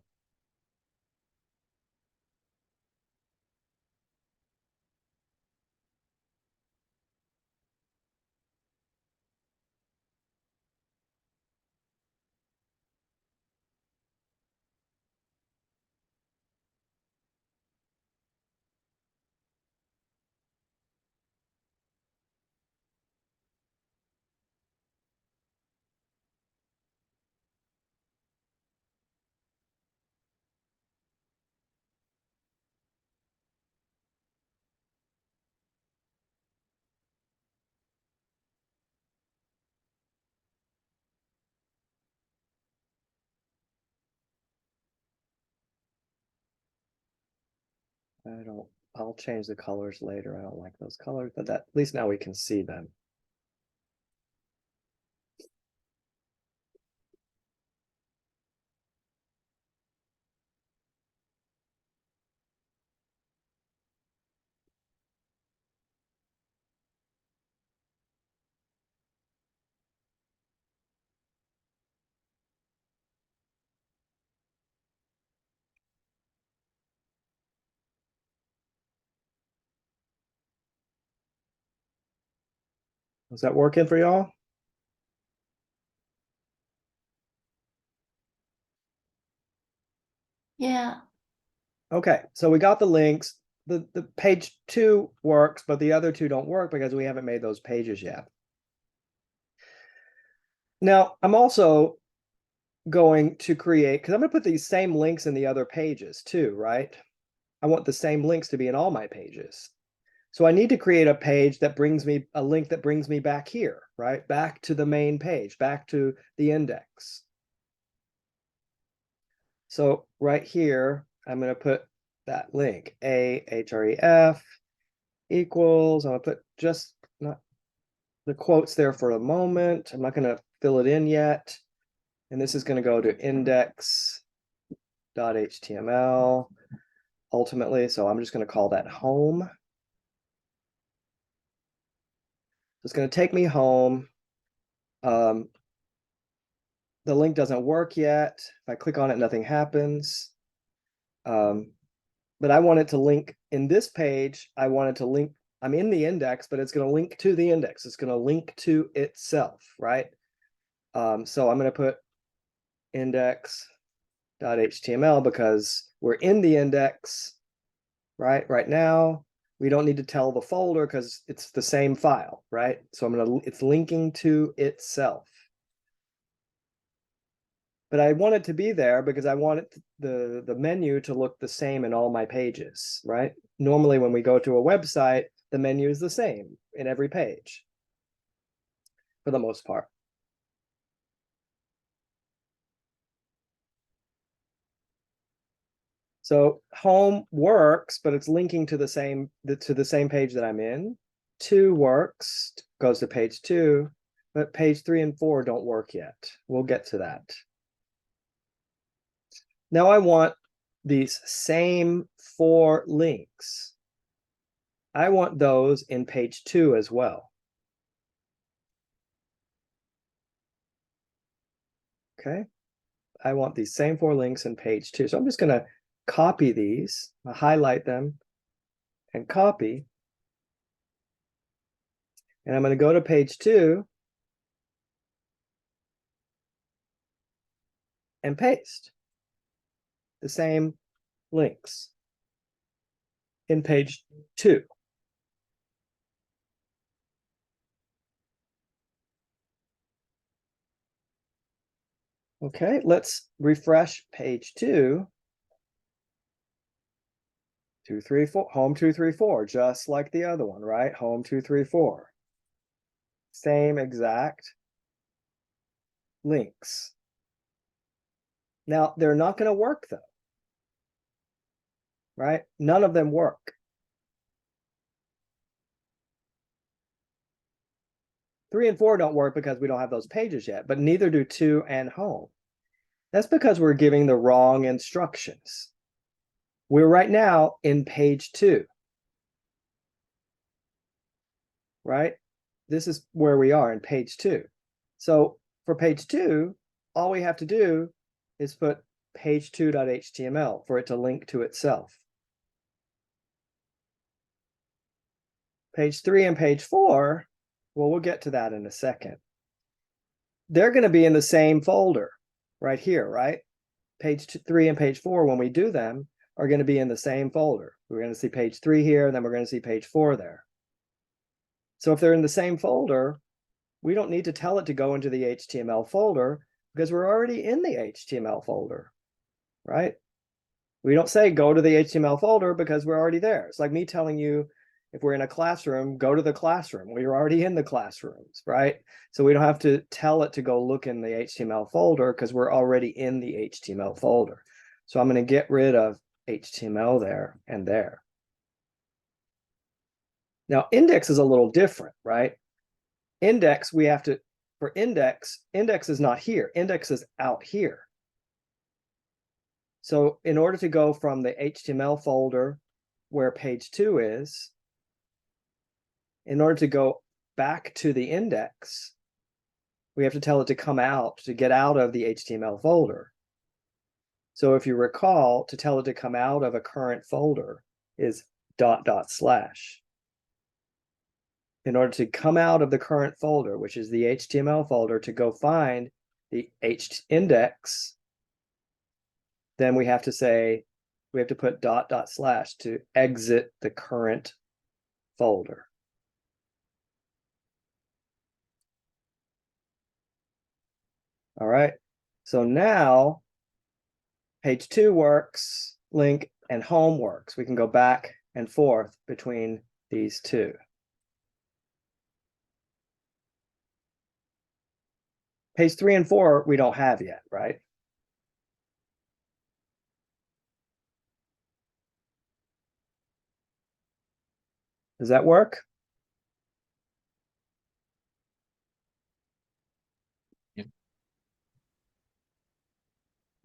I'll change the colors later. I don't like those colors, but at least now we can see them. Is that working for y'all? Yeah. Okay, so we got the links. The page 2 works, but the other 2 don't work because we haven't made those pages yet. Now, I'm also going to create, because I'm going to put these same links in the other pages too, right? I want the same links to be in all my pages. So I need to create a page that brings me a link that brings me back here, right? Back to the main page, back to the index. So right here, I'm going to put that link, ahref equals, I'm going to put just not the quotes there for a moment. I'm not going to fill it in yet. And this is going to go to index.html ultimately. So I'm just going to call that home. It's going to take me home. The link doesn't work yet. If I click on it, nothing happens. But I want it to link in this page. I want it to link. I'm in the index, but it's going to link to the index. It's going to link to itself, right? So I'm going to put index.html because we're in the index, right now. We don't need to tell the folder because it's the same file, right? So it's linking to itself. but I want it to be there because I want it the menu to look the same in all my pages, right? Normally when we go to a website, the menu is the same in every page for the most part. So home works, but it's linking to the same page that I'm in. 2 works, goes to page 2, but page 3 and 4 don't work yet. We'll get to that. Now I want these same 4 links. I want those in page 2 as well. Okay, I want these same 4 links in page 2. So I'm just going to copy these, I'll highlight them and copy. And I'm going to go to page 2 and paste the same links in page 2. Okay, let's refresh page 2. 234, home 234, just like the other one, right? Home 234. Same exact links. Now, they're not going to work though, right? None of them work. 3 and 4 don't work because we don't have those pages yet, but neither do 2 and home. That's because we're giving the wrong instructions. We're right now in page 2, right? This is where we are in page 2. So for page 2, all we have to do is put page2.html for it to link to itself. Page 3 and page 4, well, we'll get to that in a second. They're going to be in the same folder right here, right? Page 3 and page 4, when we do them, are going to be in the same folder. We're going to see page 3 here, and then we're going to see page 4 there. So if they're in the same folder, we don't need to tell it to go into the HTML folder because we're already in the HTML folder, right? We don't say go to the HTML folder because we're already there. It's like me telling you, if we're in a classroom, go to the classroom. Well, you're already in the classrooms, right? So we don't have to tell it to go look in the HTML folder because we're already in the HTML folder. So I'm going to get rid of HTML there and there. Now, index is a little different, right? Index, we have to, for index is not here. Index is out here. So in order to go from the HTML folder where page 2 is, in order to go back to the index, we have to tell it to come out, to get out of the HTML folder. So if you recall, to tell it to come out of a current folder is ... In order to come out of the current folder, which is the HTML folder, to go find the index, then we have to say, we have to put ... to exit the current folder. All right, so now page 2 works, link, and home works. We can go back and forth between these two. Page 3 and 4 we don't have yet, right? Does that work? Yep.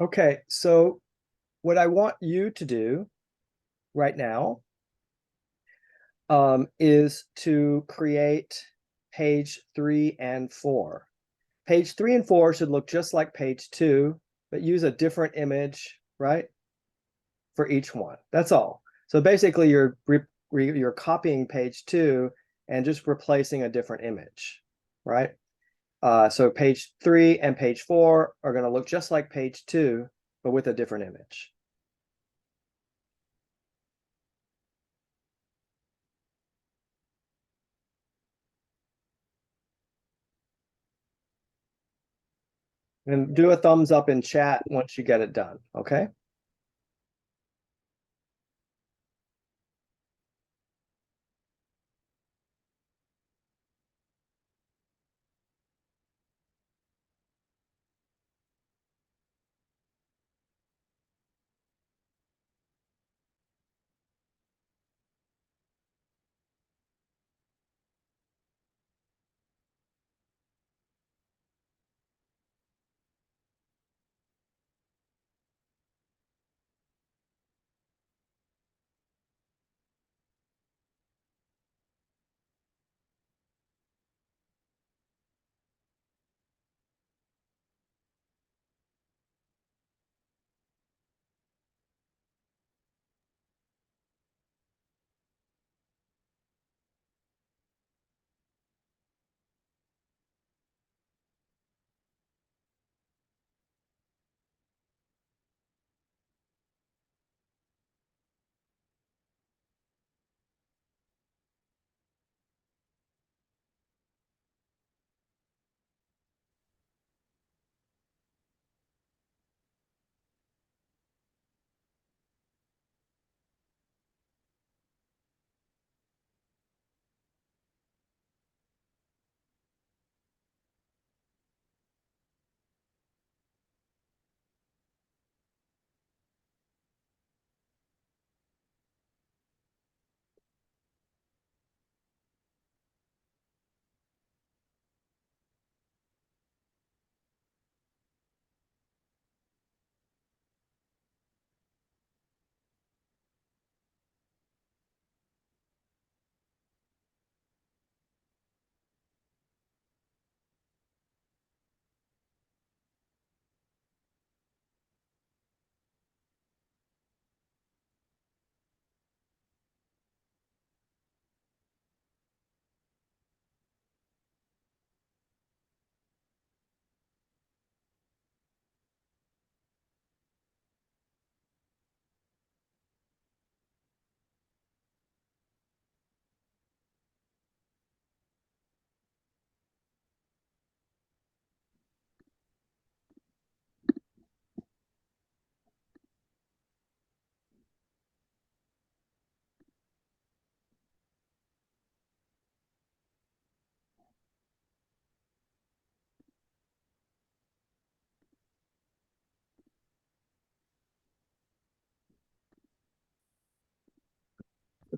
Okay, so what I want you to do right now is to create page 3 and 4. Page 3 and 4 should look just like page 2, but use a different image, right? For each one. That's all. So basically you're copying page 2 and just replacing a different image, right? So page 3 and page 4 are going to look just like page 2, but with a different image. And do a thumbs up in chat once you get it done, okay?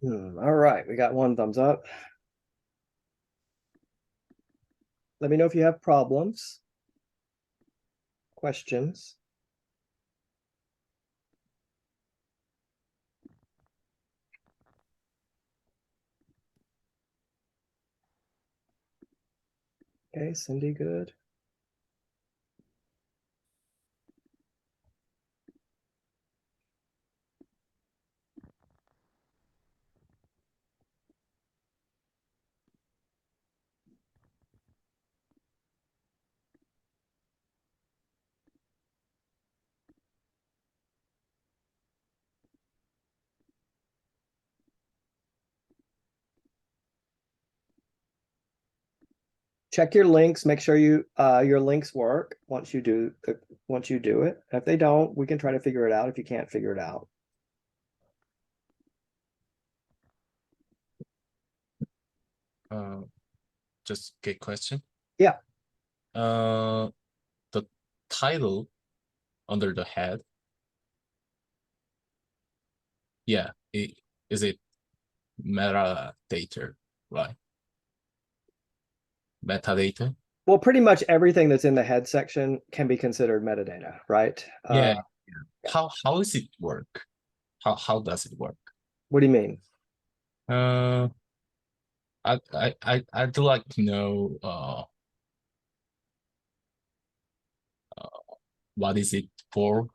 All right, we got one thumbs up. Let me know if you have problems, questions. Okay, Cindy, good. Check your links, make sure your links work once you do it. If they don't, we can try to figure it out if you can't figure it out. Just get question. Yeah. The title under the head. Yeah, is it metadata, right? Metadata. Well, pretty much everything that's in the head section can be considered metadata, right? Yeah. How does it work? How does it work? What do you mean? I'd like to know what is it for?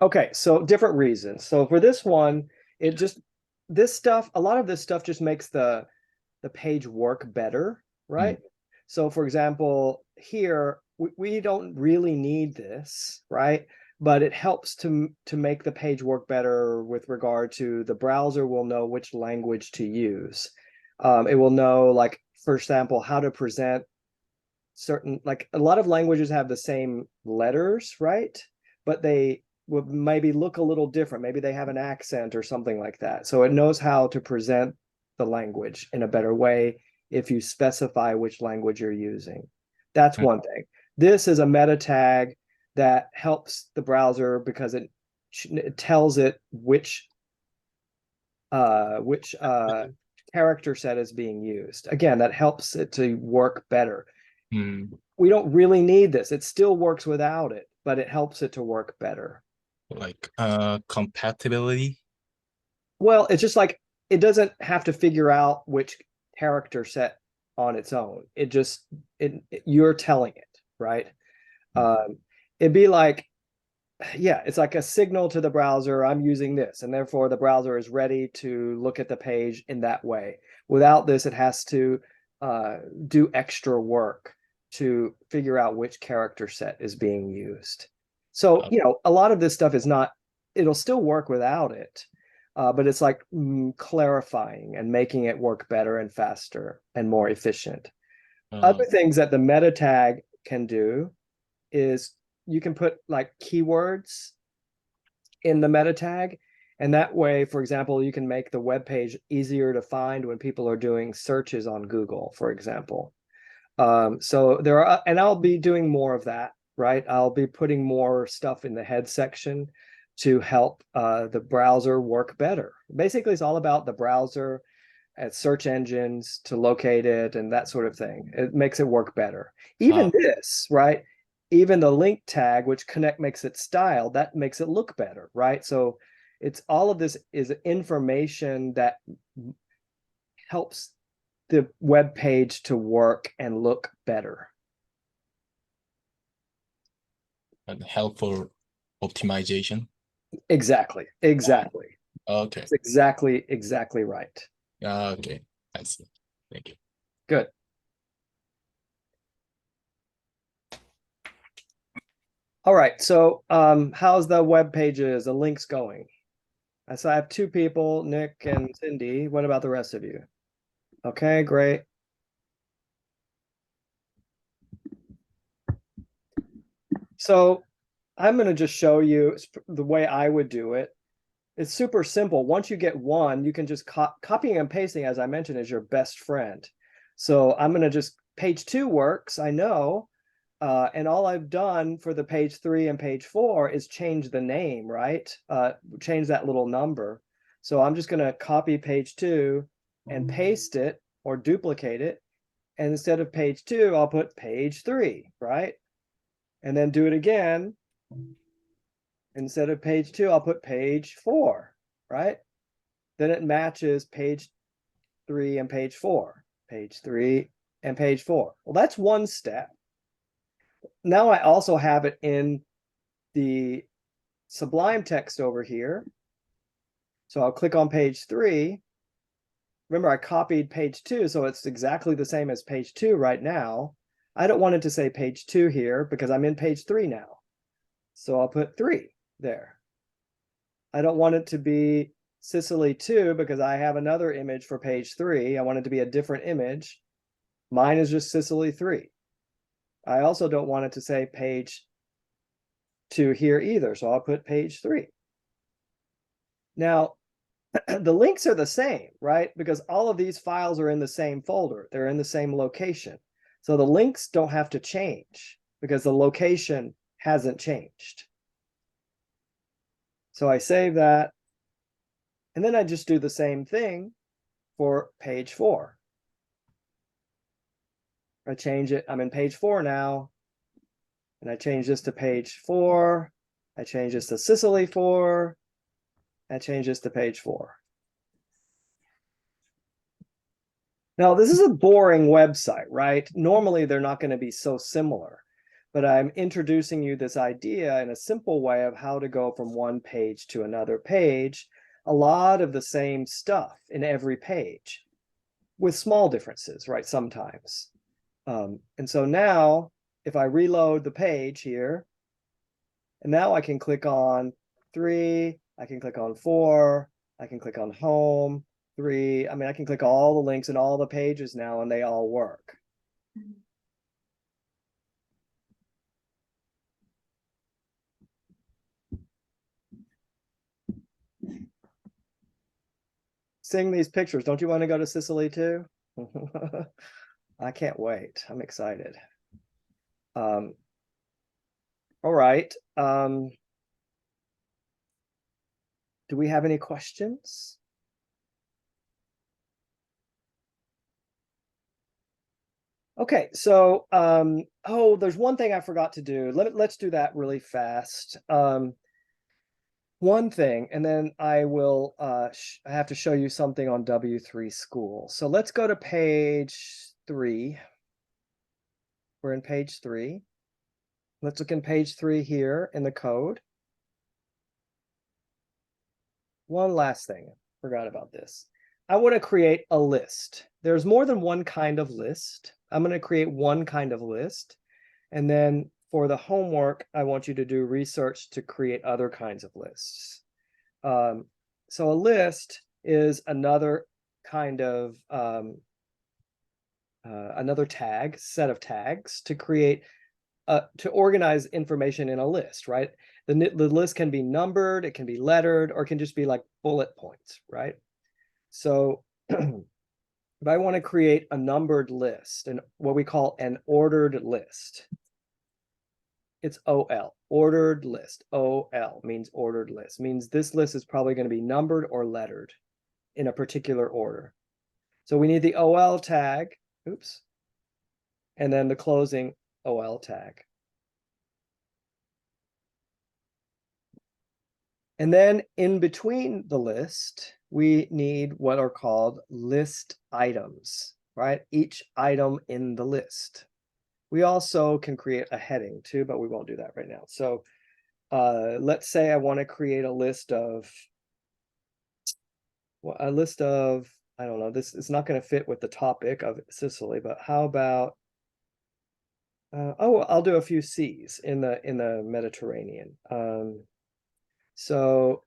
Okay, so different reasons. So for this one, a lot of this stuff just makes the page work better, right? So for example, here we don't really need this, right? But it helps to make the page work better with regard to the browser will know which language to use. It will know, like, for example, how to present certain, like a lot of languages have the same letters, right? But they would maybe look a little different. Maybe they have an accent or something like that. So it knows how to present the language in a better way if you specify which language you're using. That's one thing. This is a meta tag that helps the browser because it tells it which character set is being used. Again, that helps it to work better. We don't really need this. It still works without it, but it helps it to work better. Like compatibility? Well, it's just like it doesn't have to figure out which character set on its own. It just you're telling it, right? It'd be like, yeah, it's like a signal to the browser, I'm using this, and therefore the browser is ready to look at the page in that way. Without this, it has to do extra work to figure out which character set is being used. So, you know, a lot of this stuff is not, it'll still work without it, but it's like clarifying and making it work better and faster and more efficient. Other things that the meta tag can do is you can put like keywords in the meta tag. And that way, for example, you can make the web page easier to find when people are doing searches on Google, for example. So there are, and I'll be doing more of that, right? I'll be putting more stuff in the head section to help the browser work better. Basically, it's all about the browser and search engines to locate it and that sort of thing. It makes it work better. Even this, right? Even the link tag, which connect makes it style, that makes it look better, right? So it's all of this is information that helps the web page to work and look better. And helpful optimization. Exactly. Okay. It's exactly right. Okay. I see. Thank you. Good. All right. So how's the web pages and links going? So I have 2 people, Nick and Cindy. What about the rest of you? Okay, great. So I'm going to just show you the way I would do it. It's super simple. Once you get one, you can just copying and pasting, as I mentioned, is your best friend. So I'm going to just, page 2 works, I know. And all I've done for the page 3 and page 4 is change the name, right? Change that little number. So I'm just going to copy page 2 and paste it or duplicate it. And instead of page 2, I'll put page 3, right? And then do it again. Instead of page 2, I'll put page 4, right? Then it matches page 3 and page 4, page 3 and page 4. Well, that's one step. Now I also have it in the Sublime text over here. So I'll click on page 3. Remember, I copied page 2, so it's exactly the same as page 2 right now. I don't want it to say page 2 here because I'm in page 3 now. So I'll put 3 there. I don't want it to be Sicily 2 because I have another image for page 3. I want it to be a different image. Mine is just Sicily 3. I also don't want it to say page 2 here either, so I'll put page 3. Now, the links are the same, right? Because all of these files are in the same folder. They're in the same location. So the links don't have to change because the location hasn't changed. So I save that. And then I just do the same thing for page 4. I change it. I'm in page 4 now. And I change this to page 4. I change this to Sicily 4. I change this to page 4. Now, this is a boring website, right? Normally, they're not going to be so similar. But I'm introducing you this idea in a simple way of how to go from one page to another page. A lot of the same stuff in every page with small differences, right? Sometimes. And so now, if I reload the page here, and now I can click on 3, I can click on 4, I can click on home, 3. I mean, I can click all the links and all the pages now, and they all work. seeing these pictures. Don't you want to go to Sicily too? I can't wait. I'm excited. All right. Do we have any questions? Okay, so oh, there's one thing I forgot to do. Let's do that really fast. One thing, and then I will I have to show you something on W3 School. So let's go to page 3. We're in page 3. Let's look in page 3 here in the code. One last thing, forgot about this. I want to create a list. There's more than one kind of list. I'm going to create one kind of list. And then for the homework, I want you to do research to create other kinds of lists. So a list is another kind of another tag, set of tags to create, to organize information in a list, right? The list can be numbered, it can be lettered, or it can just be like bullet points, right? So if I want to create a numbered list, and what we call an ordered list, it's OL, ordered list. OL means ordered list, means this list is probably going to be numbered or lettered in a particular order. So we need the OL tag, oops, and then the closing OL tag. And then in between the list, we need what are called list items, right? Each item in the list. We also can create a heading too, but we won't do that right now. So let's say I want to create a list of, well, I don't know, this is not going to fit with the topic of Sicily, but how about, oh, I'll do a few C's in the Mediterranean. So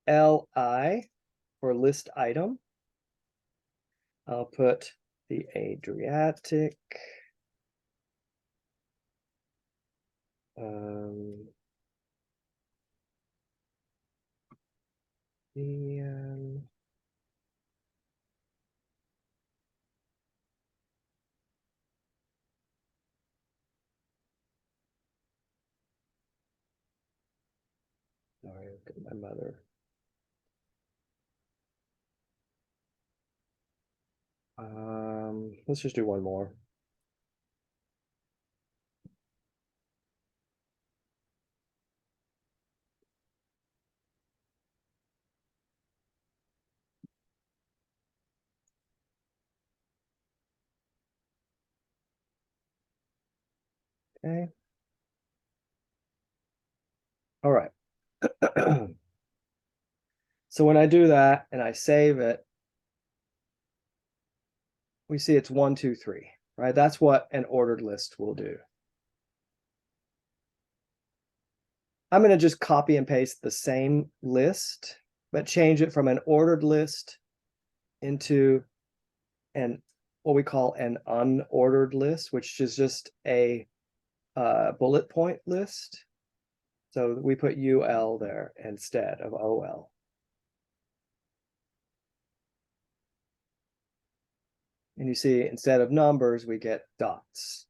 LI for list item. I'll put the Adriatic. Sorry, look at my mother. Let's just do one more. Okay. All right. So when I do that and I save it, we see it's 1, 2, 3, right? That's what an ordered list will do. I'm going to just copy and paste the same list, but change it from an ordered list into what we call an unordered list, which is just a bullet point list. So we put UL there instead of OL. And you see, instead of numbers, we get dots.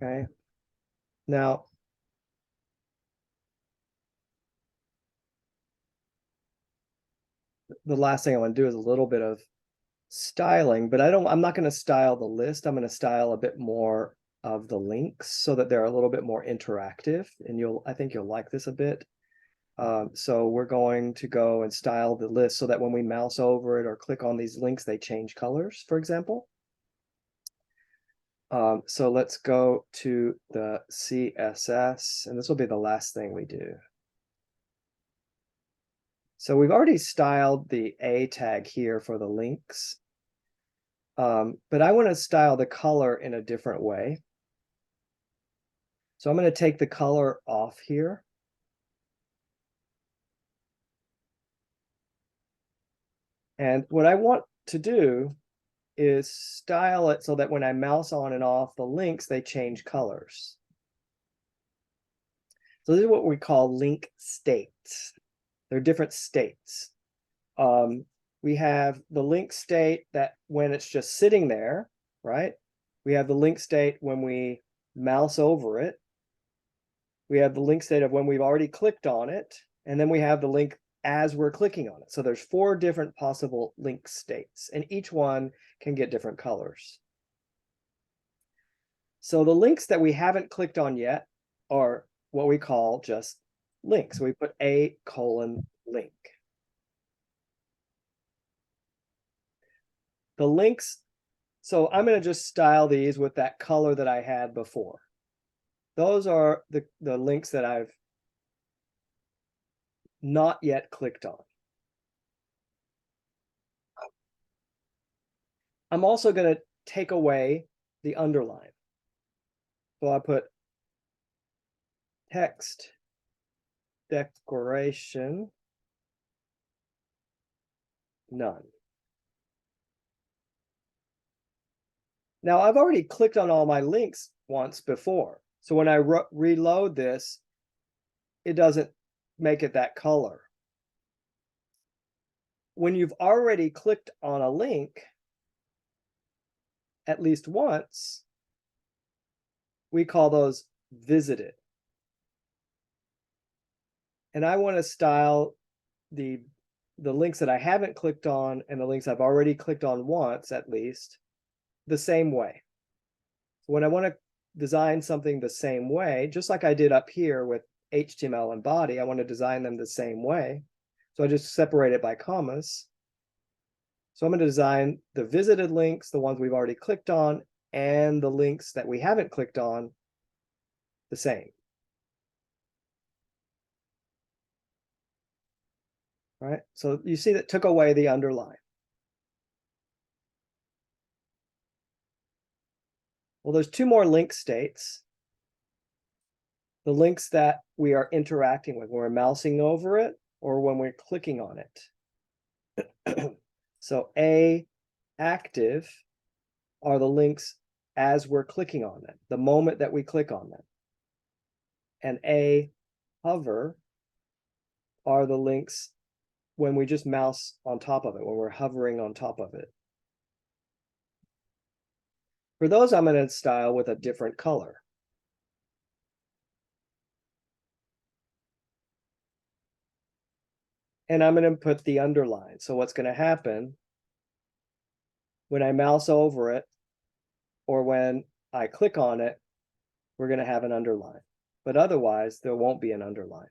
Okay. Now, the last thing I want to do is a little bit of styling, but I'm not going to style the list. I'm going to style a bit more of the links so that they're a little bit more interactive, and I think you'll like this a bit. So we're going to go and style the list so that when we mouse over it or click on these links, they change colors, for example. So let's go to the CSS, and this will be the last thing we do. So we've already styled the A tag here for the links, but I want to style the color in a different way. So I'm going to take the color off here. And what I want to do is style it so that when I mouse on and off the links, they change colors. So this is what we call link states. They're different states. We have the link state that when it's just sitting there, right? We have the link state when we mouse over it. We have the link state of when we've already clicked on it. And then we have the link as we're clicking on it. So there's 4 different possible link states, and each one can get different colors. So the links that we haven't clicked on yet are what we call just links. So we put a:*link. The links, so I'm going to just style these with that color that I had before. Those are the links that I've not yet clicked on. I'm also going to take away the underline. So I put text declaration none. Now I've already clicked on all my links once before. So when I reload this, it doesn't make it that color. When you've already clicked on a link at least once, we call those visited. And I want to style the links that I haven't clicked on and the links I've already clicked on once at least the same way. So when I want to design something the same way, just like I did up here with HTML and body, I want to design them the same way. So I just separate it by commas. So I'm going to design the visited links, the ones we've already clicked on, and the links that we haven't clicked on the same. All right, so you see that took away the underline. Well, there's 2 more link states. The links that we are interacting with when we're mousing over it or when we're clicking on it. So active are the links as we're clicking on them, the moment that we click on them. And hover are the links when we just mouse on top of it, when we're hovering on top of it. For those, I'm going to style with a different color. And I'm going to put the underline. So what's going to happen when I mouse over it or when I click on it, we're going to have an underline. But otherwise, there won't be an underline.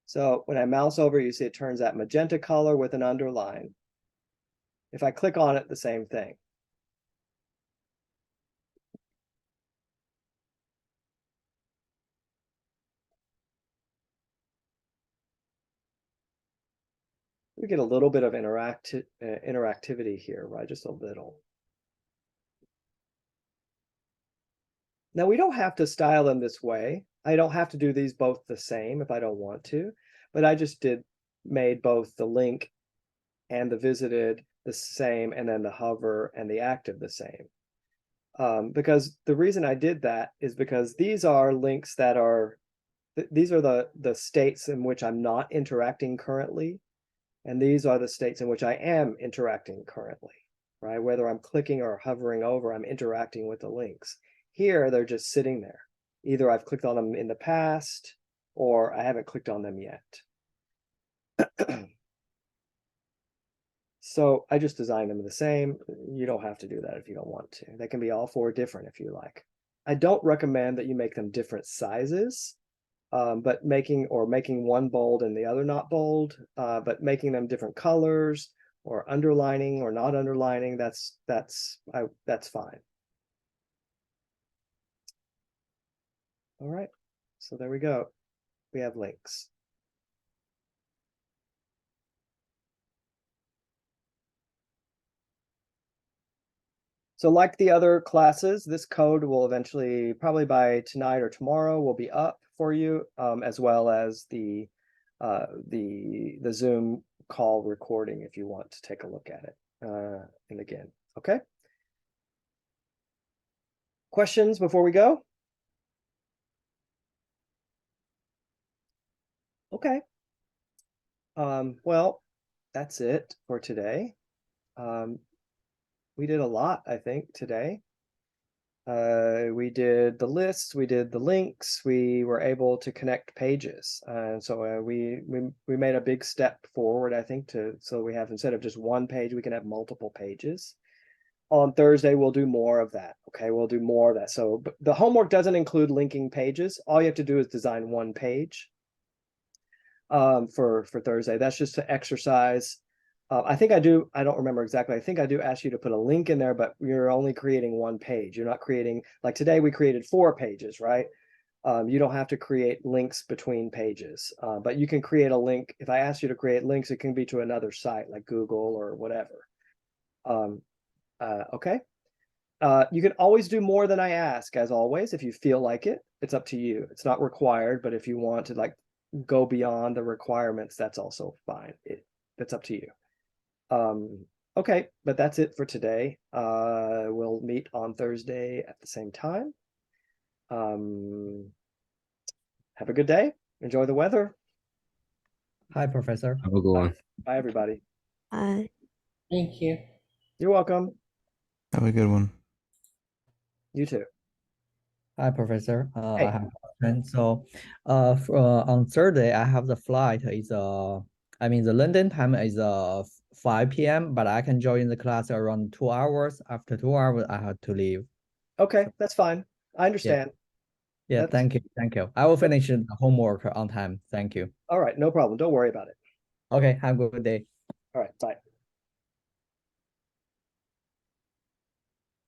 So when I mouse over, you see it turns that magenta color with an underline. If I click on it, the same thing. We get a little bit of interactivity here, right? Just a little. Now we don't have to style them this way. I don't have to do these both the same if I don't want to, but I just made both the link and the visited the same, and then the hover and the active the same. Because the reason I did that is because these are links that are, these are the states in which I'm not interacting currently. And these are the states in which I am interacting currently, right? Whether I'm clicking or hovering over, I'm interacting with the links. Here, they're just sitting there. Either I've clicked on them in the past or I haven't clicked on them yet. So I just designed them the same. You don't have to do that if you don't want to. They can be all 4 different if you like. I don't recommend that you make them different sizes, but making one bold and the other not bold, but making them different colors or underlining or not underlining, that's fine. All right, so there we go. We have links. So like the other classes, this code will eventually, probably by tonight or tomorrow, will be up for you, as well as the Zoom call recording if you want to take a look at it. And again, okay. Questions before we go? Okay. Well, that's it for today. We did a lot, I think, today. We did the lists, we did the links, we were able to connect pages. And so we made a big step forward, I think, so we have, instead of just one page, we can have multiple pages. On Thursday, we'll do more of that. Okay, we'll do more of that. So but the homework doesn't include linking pages. All you have to do is design one page for Thursday. That's just to exercise. I think I do. I don't remember exactly. I think I do ask you to put a link in there, but you're only creating one page. You're not creating, like today we created 4 pages, right? You don't have to create links between pages, but you can create a link. If I ask you to create links, it can be to another site like Google or whatever. Okay. You can always do more than I ask, as always, if you feel like it. It's up to you. It's not required, but if you want to like go beyond the requirements, that's also fine. That's up to you. Okay, but that's it for today. We'll meet on Thursday at the same time. Have a good day. Enjoy the weather. Hi, Professor. Have a good one. Bye, everybody. Bye. Thank you. You're welcome. Have a good one. You too. Hi, Professor. Hey. I have a question. So, on Thursday, I have the flight. I mean, the London time is 5 p.m., but I can join the class around 2 hours. After 2 hours, I have to leave. Okay, that's fine. I understand. Yeah, That's- thank you. Thank you. I will finish the homework on time. Thank you. All right, no problem. Don't worry about it. Okay, have a good day. All right, bye.